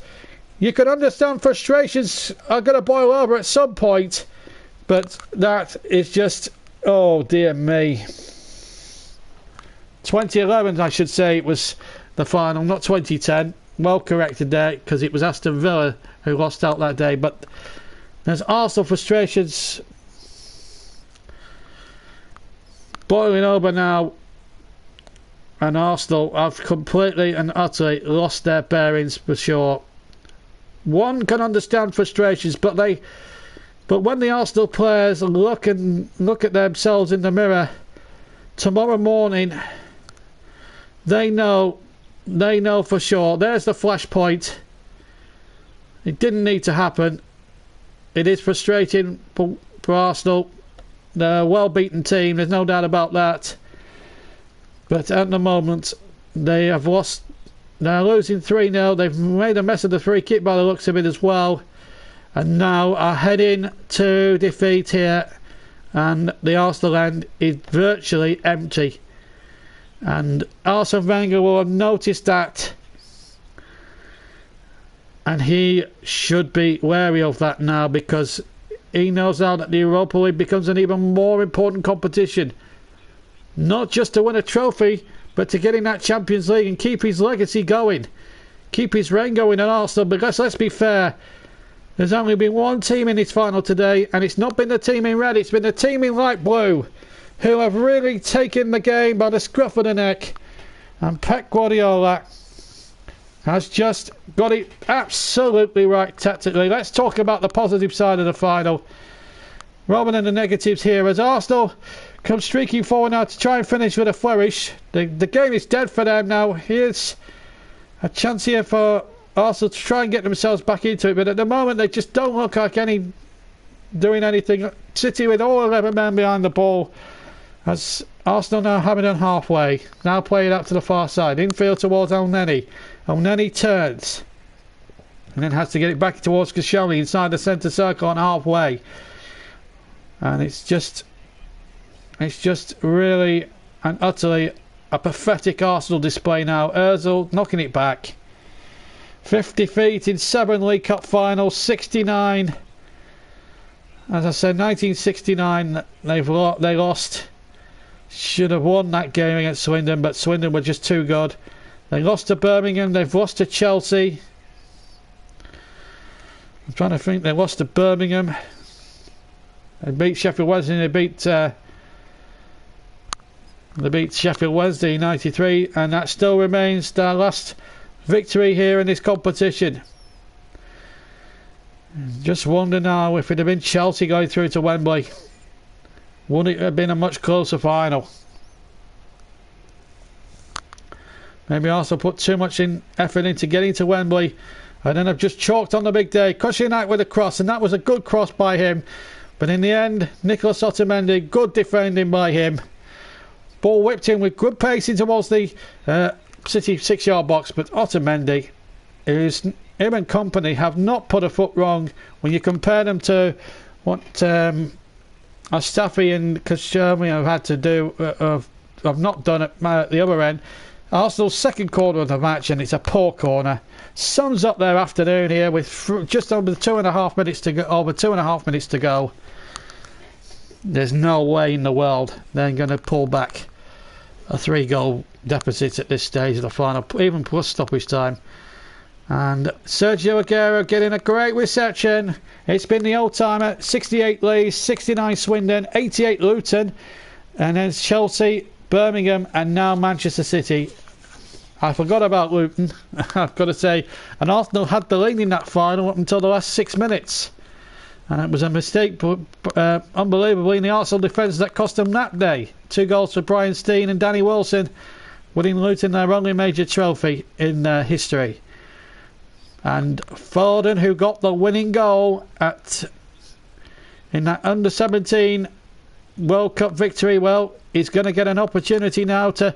You can understand frustrations are going to boil over at some point, but that is just, oh dear me. 2011, I should say, it was the final, not 2010. Well corrected there, because it was Aston Villa who lost out that day. But there's Arsenal frustrations boiling over now, and Arsenal have completely and utterly lost their bearings for sure. One can understand frustrations, but But when the Arsenal players look at themselves in the mirror tomorrow morning, they know for sure. There's the flashpoint. It didn't need to happen. It is frustrating for Arsenal. They're a well-beaten team, there's no doubt about that. But at the moment, they have lost. They're losing 3-0. They've made a mess of the free kick by the looks of it as well. And now are heading to defeat here. And the Arsenal end is virtually empty. And Arsene Wenger will have noticed that. And he should be wary of that now, because he knows now that the Europa League becomes an even more important competition. Not just to win a trophy, but to get in that Champions League and keep his legacy going. Keep his reign going at Arsenal, because let's be fair, there's only been one team in this final today, and it's not been the team in red, it's been the team in light blue, who have really taken the game by the scruff of the neck. And Pep Guardiola has just got it absolutely right tactically. Let's talk about the positive side of the final, rather than the negatives here, as Arsenal come streaking forward now to try and finish with a flourish. The game is dead for them now. Here's a chance here for Arsenal to try and get themselves back into it, but at the moment they just don't look like doing anything. City with all 11 men behind the ball, as Arsenal now have it on halfway. Now play it out to the far side, infield towards Elneny. Elneny turns and then has to get it back towards Koscielny inside the centre circle on halfway. And it's just really and utterly a pathetic Arsenal display now. Ozil knocking it back. 50 feet in 7 League Cup finals, 69. As I said, 1969 they lost. Should have won that game against Swindon, but Swindon were just too good. They lost to Birmingham, they've lost to Chelsea. I'm trying to think, they lost to Birmingham. They beat Sheffield Wednesday, they beat Sheffield Wednesday in 93, and that still remains their last victory here in this competition. Just wonder now, if it had been Chelsea going through to Wembley, would it have been a much closer final? Maybe Arsenal put too much effort into getting to Wembley, and then have just chalked on the big day. Koscielny with a cross, and that was a good cross by him. But in the end, Nicolas Otamendi, good defending by him. Ball whipped in with good pacing towards the City 6-yard box, but Otamendi, him and Kompany have not put a foot wrong when you compare them to what Mustafi and Koscielny have had to do, have not done at the other end. Arsenal's second corner of the match, and it's a poor corner. Sums up their afternoon here with just over 2.5 minutes to go. Over 2.5 minutes to go. There's no way in the world they're going to pull back a 3-goal deficit at this stage of the final, even plus stoppage time. And Sergio Aguero getting a great reception. It's been the old timer. 68 Leeds, 69 Swindon, 88 Luton, and then Chelsea, Birmingham, and now Manchester City. I forgot about Luton, I've got to say. And Arsenal had the lead in that final up until the last 6 minutes. And it was a mistake, but unbelievably, in the Arsenal defence that cost them that day. 2 goals for Brian Steen and Danny Wilson, winning Luton their only major trophy in history. And Foden, who got the winning goal in that under-17 World Cup victory, well, he's going to get an opportunity now to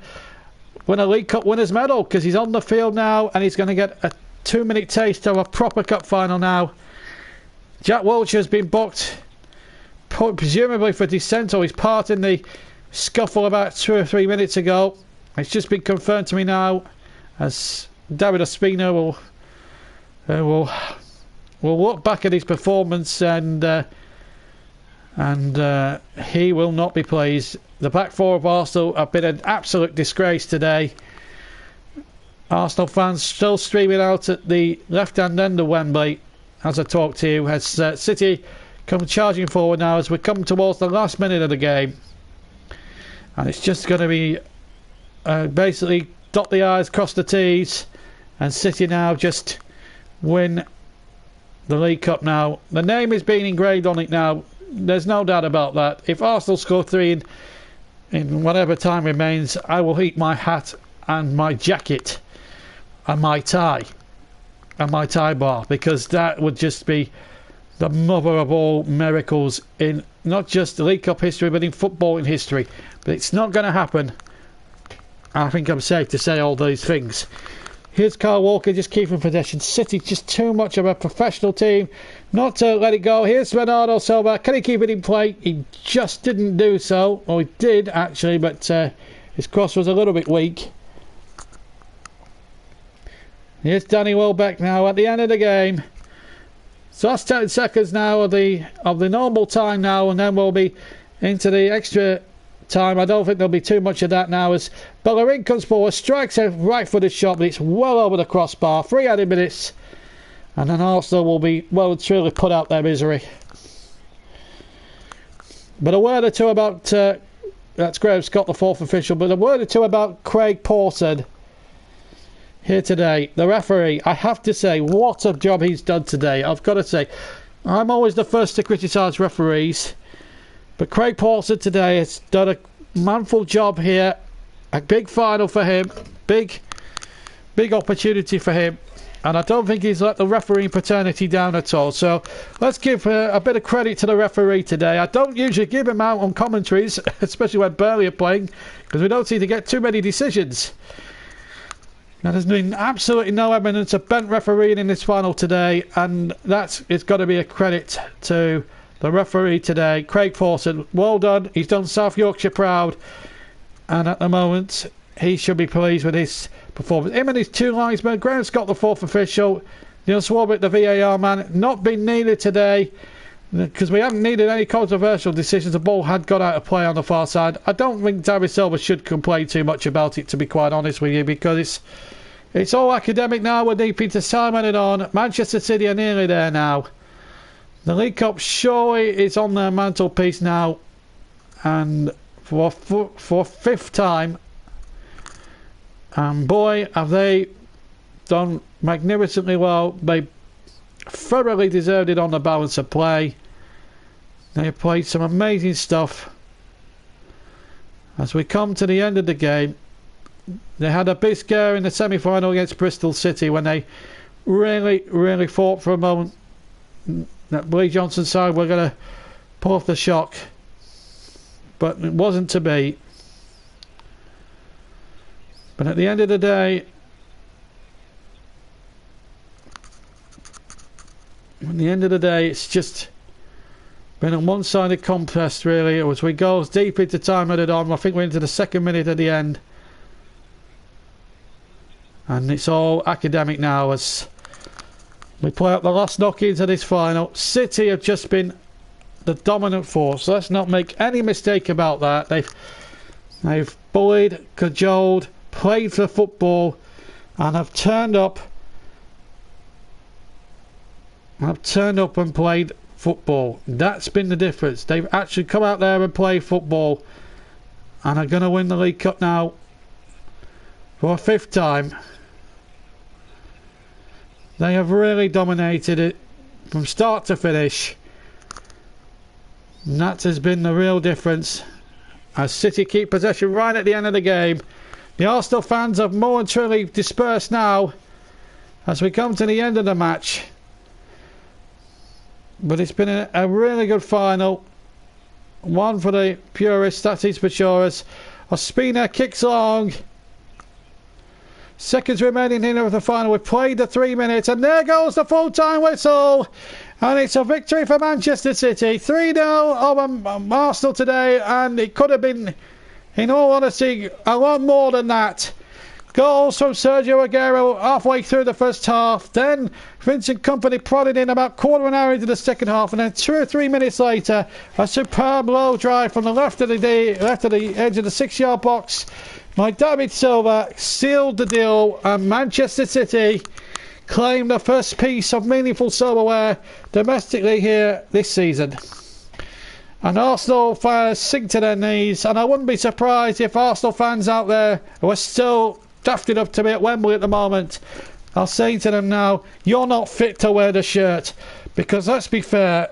win a League Cup winners medal, because he's on the field now and he's going to get a 2-minute taste of a proper cup final now. Jack Wilshere's been booked, presumably for dissent, or he's part in the scuffle about 2 or 3 minutes ago. It's just been confirmed to me now, as David Ospina will look back at his performance, and he will not be pleased. The back four of Arsenal have been an absolute disgrace today. Arsenal fans still streaming out at the left-hand end of Wembley as I talk to you, as City come charging forward now as we come towards the last minute of the game. And it's just going to be basically dot the I's, cross the T's, and City now just win the League Cup now. The name is being engraved on it now. There's no doubt about that. If Arsenal score 3 in whatever time remains, I will eat my hat and my jacket and my tie bar, because that would just be the mother of all miracles in not just the League Cup history but in footballing history. But it's not going to happen. I think I'm safe to say all those things. Here's Kyle Walker just keeping possession. City just too much of a professional team not to let it go. Here's Bernardo Silva. Can he keep it in play? He just didn't do so. Or he did actually, but his cross was a little bit weak. Here's Danny Welbeck now at the end of the game. So that's 10 seconds now of the normal time now, and then we'll be into the extra time. I don't think there'll be too much of that now, as Bellerin comes forward, strikes a right-footed shot, but it's well over the crossbar. 3 added minutes, and then Arsenal will be well and truly put out their misery. But a word or two about that's Graham Scott, the 4th official, but a word or two about Craig Pawson here today. The referee, I have to say, what a job he's done today. I've got to say, I'm always the first to criticise referees, but Craig Pawson today has done a manful job here. A big final for him, big opportunity for him, and I don't think he's let the refereeing paternity down at all. So let's give a bit of credit to the referee today. I don't usually give him out on commentaries, especially when Burnley are playing, because we don't seem to get too many decisions. Now, there's been absolutely no evidence of bent refereeing in this final today, and it's got to be a credit to the referee today, Craig Pawson. Well done. He's done South Yorkshire proud, and at the moment he should be pleased with his performance. Him and his 2 linesmen. Graham Scott, the 4th official. Neil Swarbrick, the VAR man, not been needed today, because we haven't needed any controversial decisions. The ball had got out of play on the far side. I don't think David Silva should complain too much about it, to be quite honest with you, because it's all academic now. We're deep into time and it on. Manchester City are nearly there now. The League Cup surely is on their mantelpiece now, and for 5th time, and boy have they done magnificently well. They thoroughly deserved it on the balance of play. They have played some amazing stuff. As we come to the end of the game, they had a big scare in the semi-final against Bristol City when they really thought for a moment that Lee Johnson's side were going to pull off the shock, but it wasn't to be. But at the end of the day, it's just been a one-sided contest, really. It was, we go deep into time added on. I think we're into the 2nd minute at the end, and it's all academic now as we play up the last knock-ins of this final. City have just been the dominant force. Let's not make any mistake about that. They've bullied, cajoled, played for football, and have turned up and played football. That's been the difference. They've actually come out there and played football, and are going to win the League Cup now for a 5th time. They have really dominated it from start to finish, and that has been the real difference as City keep possession right at the end of the game. The Arsenal fans have momentarily dispersed now as we come to the end of the match, but it's been a really good final, one for the purists, that is for sure. As Ospina kicks long, seconds remaining in of the final. We've played the 3 minutes, and there goes the full-time whistle, and it's a victory for Manchester City. 3-0 over Arsenal today, and it could have been, in all honesty, a lot more than that. Goals from Sergio Aguero halfway through the first half, then Vincent Kompany prodded in about quarter of an hour into the second half, and then 2 or 3 minutes later, a superb low drive from the left of the edge of the 6-yard box by David Silva sealed the deal, and Manchester City claimed the first piece of meaningful silverware domestically here this season. And Arsenal fans sink to their knees, and I wouldn't be surprised if Arsenal fans out there who are still daft enough to be at Wembley at the moment I'll say to them now, you're not fit to wear the shirt. Because let's be fair,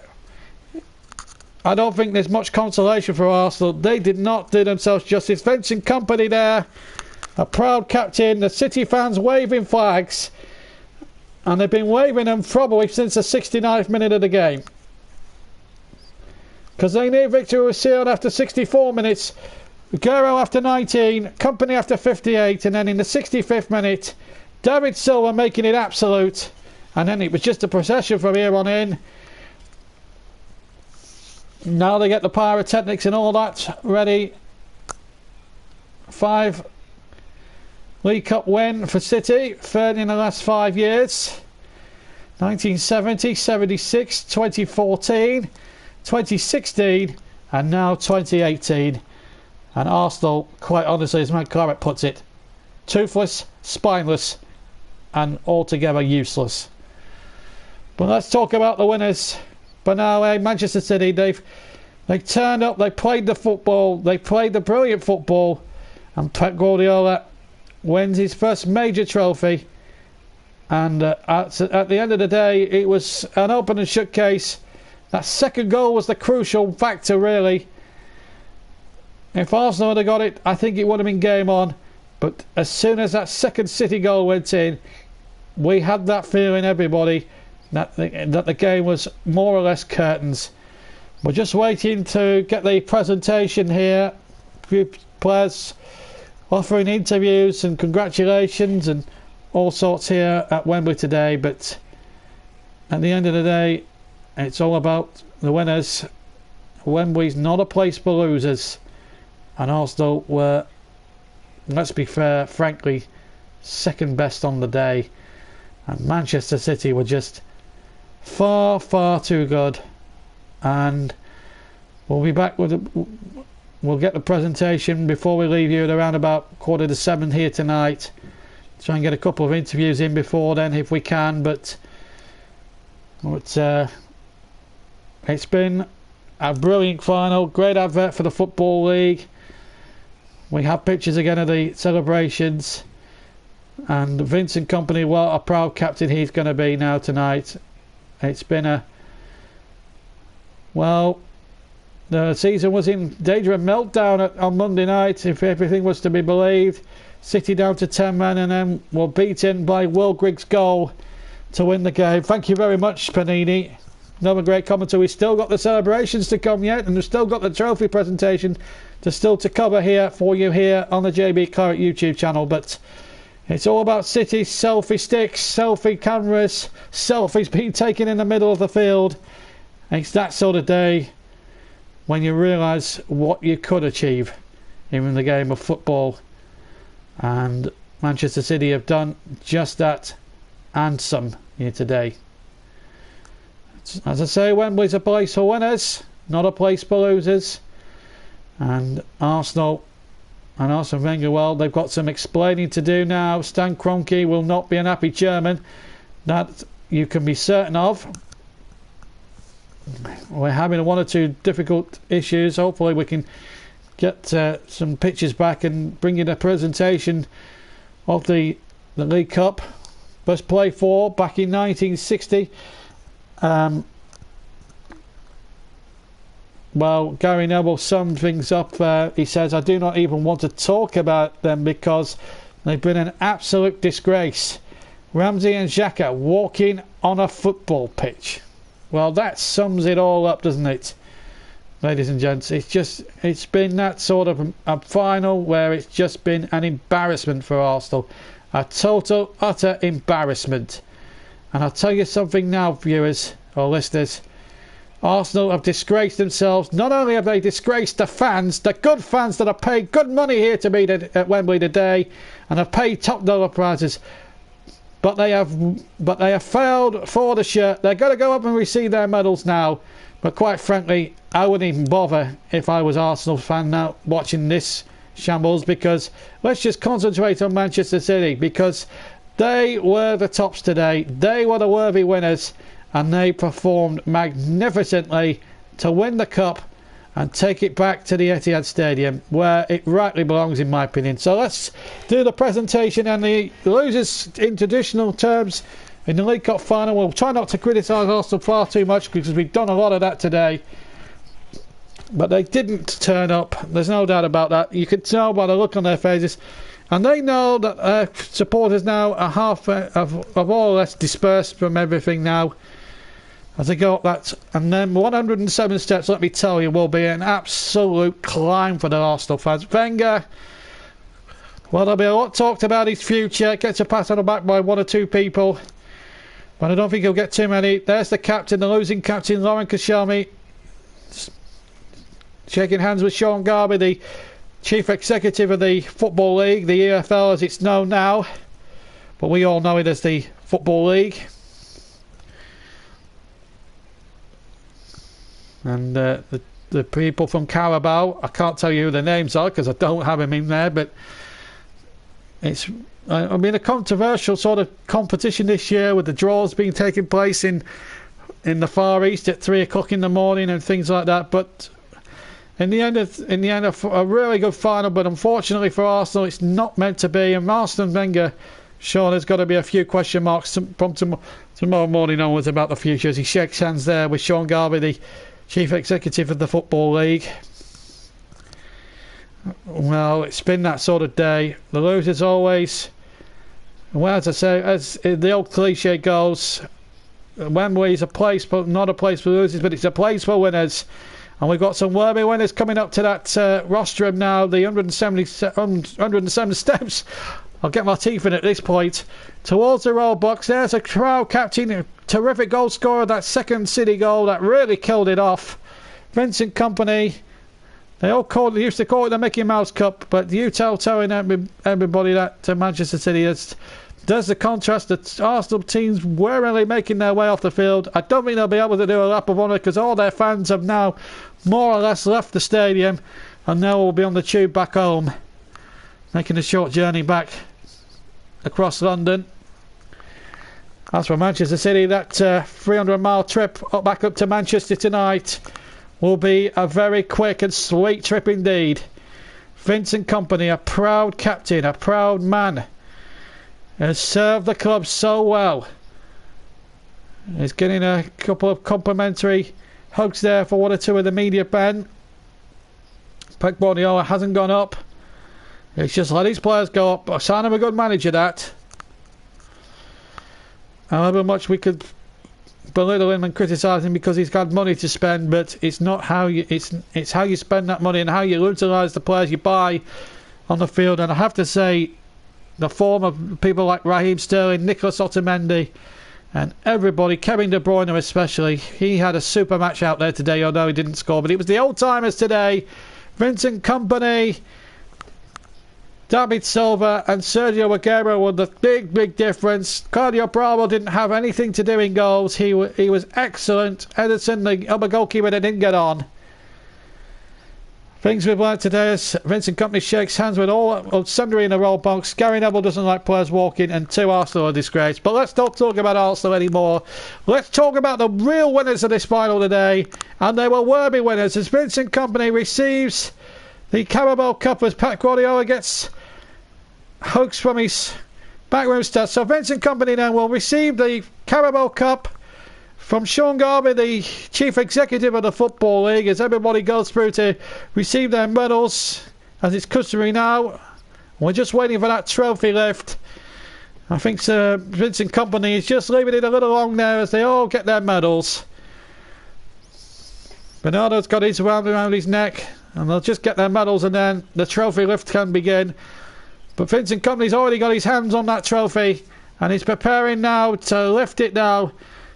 I don't think there's much consolation for Arsenal. They did not do themselves justice. Vincent Kompany there, a proud captain. The City fans waving flags. And they've been waving them probably since the 69th minute of the game. Because they knew victory was sealed after 64 minutes. Aguero after 19, Kompany after 58, and then in the 65th minute, David Silva making it absolute. And then it was just a procession from here on in. Now they get the pyrotechnics and all that ready. 5 League Cup win for City, third in the last 5 years. 1970, 76, 2014, 2016, and now 2018. And Arsenal, quite honestly, as Matt Carrett puts it, toothless, spineless, and altogether useless. But let's talk about the winners. But now, Manchester City, they turned up, they played the football, they played the brilliant football, and Pep Guardiola wins his first major trophy. And at the end of the day, it was an open and shut case. That second goal was the crucial factor, really. If Arsenal had got it, I think it would have been game on. But as soon as that second City goal went in, we had that feeling, everybody, that the game was more or less curtains. We're just waiting to get the presentation here. A few players offering interviews and congratulations and all sorts here at Wembley today. But at the end of the day, it's all about the winners. Wembley's not a place for losers. And Arsenal were, let's be fair, frankly, second best on the day. And Manchester City were just far, far too good. And we'll be back with we'll get the presentation before we leave you at around about 7:15 here tonight. Try and get a couple of interviews in before then if we can. But it's been a brilliant final. Great advert for the Football League. We have pictures again of the celebrations. And Vincent Kompany, well, a proud captain he's going to be now tonight. It's been well, the season was in danger of meltdown on Monday night, if everything was to be believed. City down to 10 men and then were beaten by Will Grigg's goal to win the game. Thank you very much, Panini. Another great commentary. We've still got the celebrations to come yet, and we've still got the trophy presentation to cover here for you here on the JB Claret YouTube channel. But it's all about City selfie sticks, selfie cameras, selfies being taken in the middle of the field. It's that sort of day when you realise what you could achieve in the game of football. And Manchester City have done just that and some here today. As I say, Wembley's a place for winners, not a place for losers. And Arsenal and Arsene Wenger, well, they've got some explaining to do now. Stan Kroenke will not be an happy chairman. That you can be certain of. We're having one or two difficult issues. Hopefully we can get some pictures back and bring in a presentation of the League Cup. First play for back in 1960. Well, Gary Neville summed things up. He says, I do not even want to talk about them because they've been an absolute disgrace. Ramsey and Xhaka walking on a football pitch. Well, that sums it all up, doesn't it, ladies and gents? It's been that sort of a final where it's just been an embarrassment for Arsenal. A total, utter embarrassment. And I'll tell you something now, viewers or listeners. Arsenal have disgraced themselves. Not only have they disgraced the fans, the good fans that have paid good money here to be at Wembley today and have paid top dollar prices, but they have failed for the shirt. They're going to go up and receive their medals now. But quite frankly, I wouldn't even bother if I was Arsenal fan now watching this shambles, because let's just concentrate on Manchester City, because they were the tops today. They were the worthy winners, and they performed magnificently to win the cup and take it back to the Etihad Stadium, where it rightly belongs, in my opinion. So let's do the presentation, and the losers in traditional terms in the League Cup final. We'll try not to criticise Arsenal far too much, because we've done a lot of that today. But they didn't turn up. There's no doubt about that. You could tell by the look on their faces. And they know that supporters now are half of more or less dispersed from everything now, as they go up that. And then 107 steps, let me tell you, will be an absolute climb for the Arsenal fans. Wenger, well, there'll be a lot talked about his future. Gets a pat on the back by one or two people, but I don't think he'll get too many. There's the captain, the losing captain, Lancashire, shaking hands with Sean Garvey, the Chief Executive of the Football League, the EFL as it's known now, but we all know it as the Football League. And the people from Carabao, I can't tell you who the names are because I don't have them in there, but it's a controversial sort of competition this year, with the draws being taking place in the Far East at 3 o'clock in the morning and things like that. But in the end, a really good final, but unfortunately for Arsenal, it's not meant to be. And Arsene Wenger, Sean, there's got to be a few question marks from tomorrow morning onwards about the future, as he shakes hands there with Sean Garvey, the Chief Executive of the Football League. Well, it's been that sort of day. The losers always, well, as I say, as the old cliche goes, Wembley is a place, but not a place for losers, but it's a place for winners. And we've got some worthy winners coming up to that rostrum now. The 107 steps. I'll get my teeth in at this point. Towards the roll box, there's a crowd captain, a terrific goal scorer, that second City goal that really killed it off. Vincent Kompany. They used to call it the Mickey Mouse Cup, but you telling everybody that Manchester City there's the contrast. The Arsenal teams warily making their way off the field. I don't think they'll be able to do a lap of honour, because all their fans have now more or less left the stadium, and now will be on the tube back home, making a short journey back across London. As for Manchester City, that 300-mile trip back up to Manchester tonight will be a very quick and sweet trip indeed. Vincent Kompany, a proud captain, a proud man, has served the club so well. He's getting a couple of complimentary hugs there for one or two of the media pen. Pep Guardiola hasn't gone up. He's just let his players go up. A sign of a good manager, that. However much we could belittle him and criticise him because he's got money to spend, but it's not how you it's how you spend that money and how you utilise the players you buy on the field. And I have to say, the form of people like Raheem Sterling, Nicholas Otamendi, and everybody, Kevin De Bruyne especially, he had a super match out there today, although he didn't score. But it was the old-timers today. Vincent Kompany, David Silva and Sergio Aguero were the big difference. Claudio Bravo didn't have anything to do in goals. He was excellent. Ederson, the other goalkeeper, that didn't get on. Things we've learnt today is Vincent Kompany shakes hands with all sundry in the roll box. Gary Neville doesn't like players walking, and 2 Arsenal are disgraced. But let's not talk about Arsenal anymore. Let's talk about the real winners of this final today, and they were worthy winners, as Vincent Kompany receives the Carabao Cup as Pep Guardiola gets hugs from his backroom staff. So Vincent Kompany then will receive the Carabao Cup from Sean Garvey, the Chief Executive of the Football League, as everybody goes through to receive their medals, as it's customary now. We're just waiting for that trophy lift. I think Sir Vincent Kompany is just leaving it a little long there as they all get their medals. Bernardo's got his around his neck, and they'll just get their medals and then the trophy lift can begin. But Vincent Kompany's already got his hands on that trophy, and he's preparing now to lift it now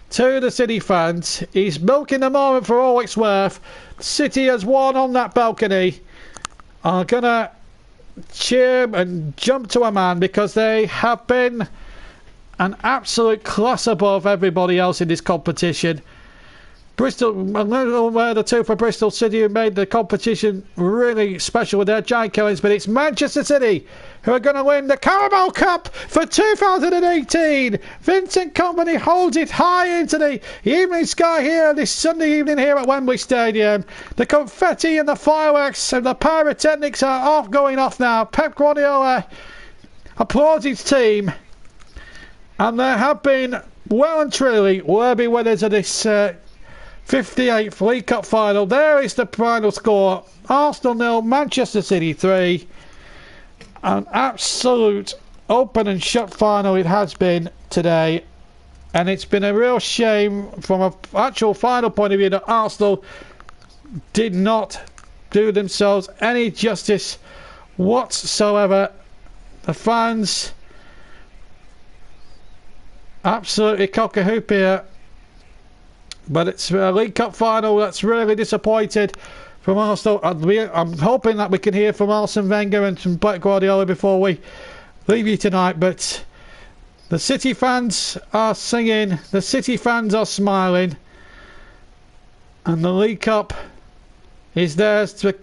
to the City fans. He's milking the moment for all it's worth. City has won on that balcony. Are gonna cheer and jump to a man, because they have been an absolute class above everybody else in this competition. Bristol, I'm not aware the two for Bristol City who made the competition really special with their giant killings, but it's Manchester City who are going to win the Carabao Cup for 2018. Vincent Kompany holds it high into the evening sky here this Sunday evening here at Wembley Stadium. The confetti and the fireworks and the pyrotechnics are going off now. Pep Guardiola applauds his team, and there have been well and truly worthy winners of this 58th League Cup final. There is the final score. Arsenal 0, Manchester City 3. An absolute open and shut final it has been today. And it's been a real shame from an actual final point of view that Arsenal did not do themselves any justice whatsoever. The fans absolutely cock-a-hoop here. But it's a League Cup final that's really disappointed from Arsenal. I'm hoping that we can hear from Arsene Wenger and from Pep Guardiola before we leave you tonight. But the City fans are singing, the City fans are smiling, and the League Cup is theirs to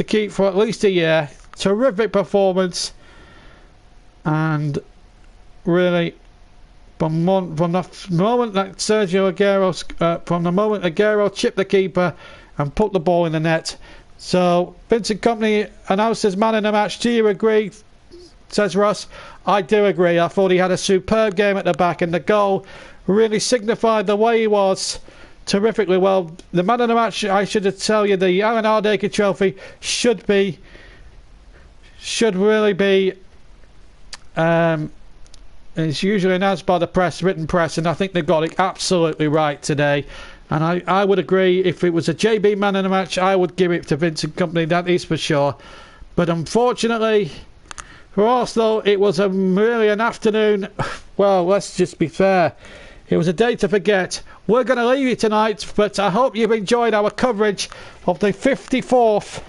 keep for at least a year. Terrific performance, and really, from the moment that Aguero chipped the keeper and put the ball in the net. So Vincent Kompany announced as man in the match. Do you agree? Says Russ. I do agree. I thought he had a superb game at the back, and the goal really signified the way he was terrifically well. The man of the match, I should tell you, the Alan Hardacre Trophy should really be it's usually announced by the press, written press, and I think they got it absolutely right today. And I would agree, if it was a JB man in the match, I would give it to Vincent Kompany, that is for sure. But unfortunately for Arsenal, it was really an afternoon. Well, let's just be fair, it was a day to forget. We're going to leave you tonight, but I hope you've enjoyed our coverage of the 54th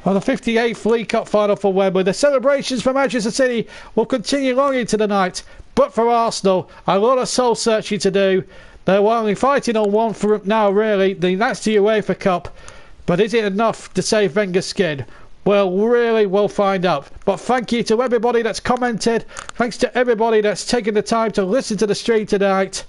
or the 58th League Cup final for Wembley. The celebrations for Manchester City will continue long into the night, but for Arsenal, a lot of soul searching to do. They're only fighting on one for now, really. That's the UEFA Cup. But is it enough to save Wenger's skin? Well, really, we'll find out. But thank you to everybody that's commented. Thanks to everybody that's taken the time to listen to the stream tonight.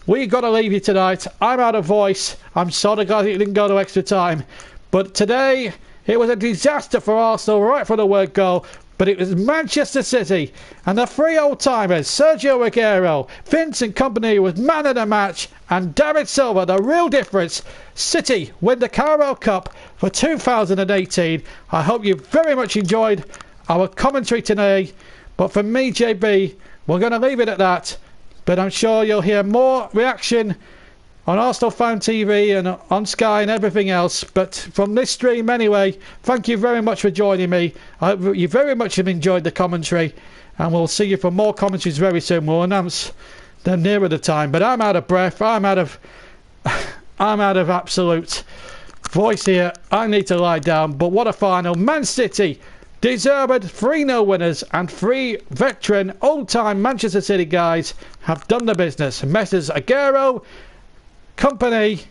We got to leave you tonight. I'm out of voice. I'm sorry, guys, it didn't go to extra time. But today, it was a disaster for Arsenal right from the word go. But it was Manchester City and the three old-timers, Sergio Aguero, Vincent Kompany was man of the match, and David Silva, the real difference. City win the Carabao Cup for 2018. I hope you very much enjoyed our commentary today. But for me, JB, we're going to leave it at that. But I'm sure you'll hear more reaction on Arsenal Fan TV and on Sky and everything else. But from this stream anyway, thank you very much for joining me. I hope you very much have enjoyed the commentary, and we'll see you for more commentaries very soon. We'll announce them nearer the time. But I'm out of breath. I'm out of absolute voice here. I need to lie down. But what a final. Man City, deserved 3-0 winners, and three veteran old-time Manchester City guys have done the business. Messrs Aguero, Kompany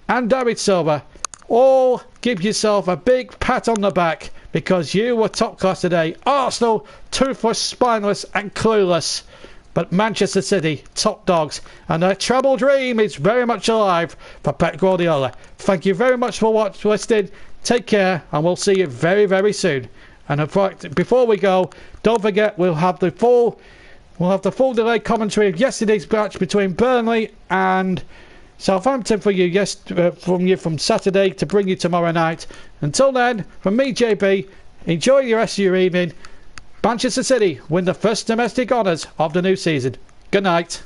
and David Silva, all give yourself a big pat on the back because you were top class today. Arsenal, toothless, spineless and clueless, but Manchester City, top dogs, and their treble dream is very much alive for Pep Guardiola. Thank you very much for listening. Take care, and we'll see you very, very soon. And in fact, before we go, don't forget we'll have the full delayed commentary of yesterday's match between Burnley and Southampton for you, from Saturday to bring you tomorrow night. Until then, from me, JB, enjoy the rest of your evening. Manchester City win the first domestic honours of the new season. Good night.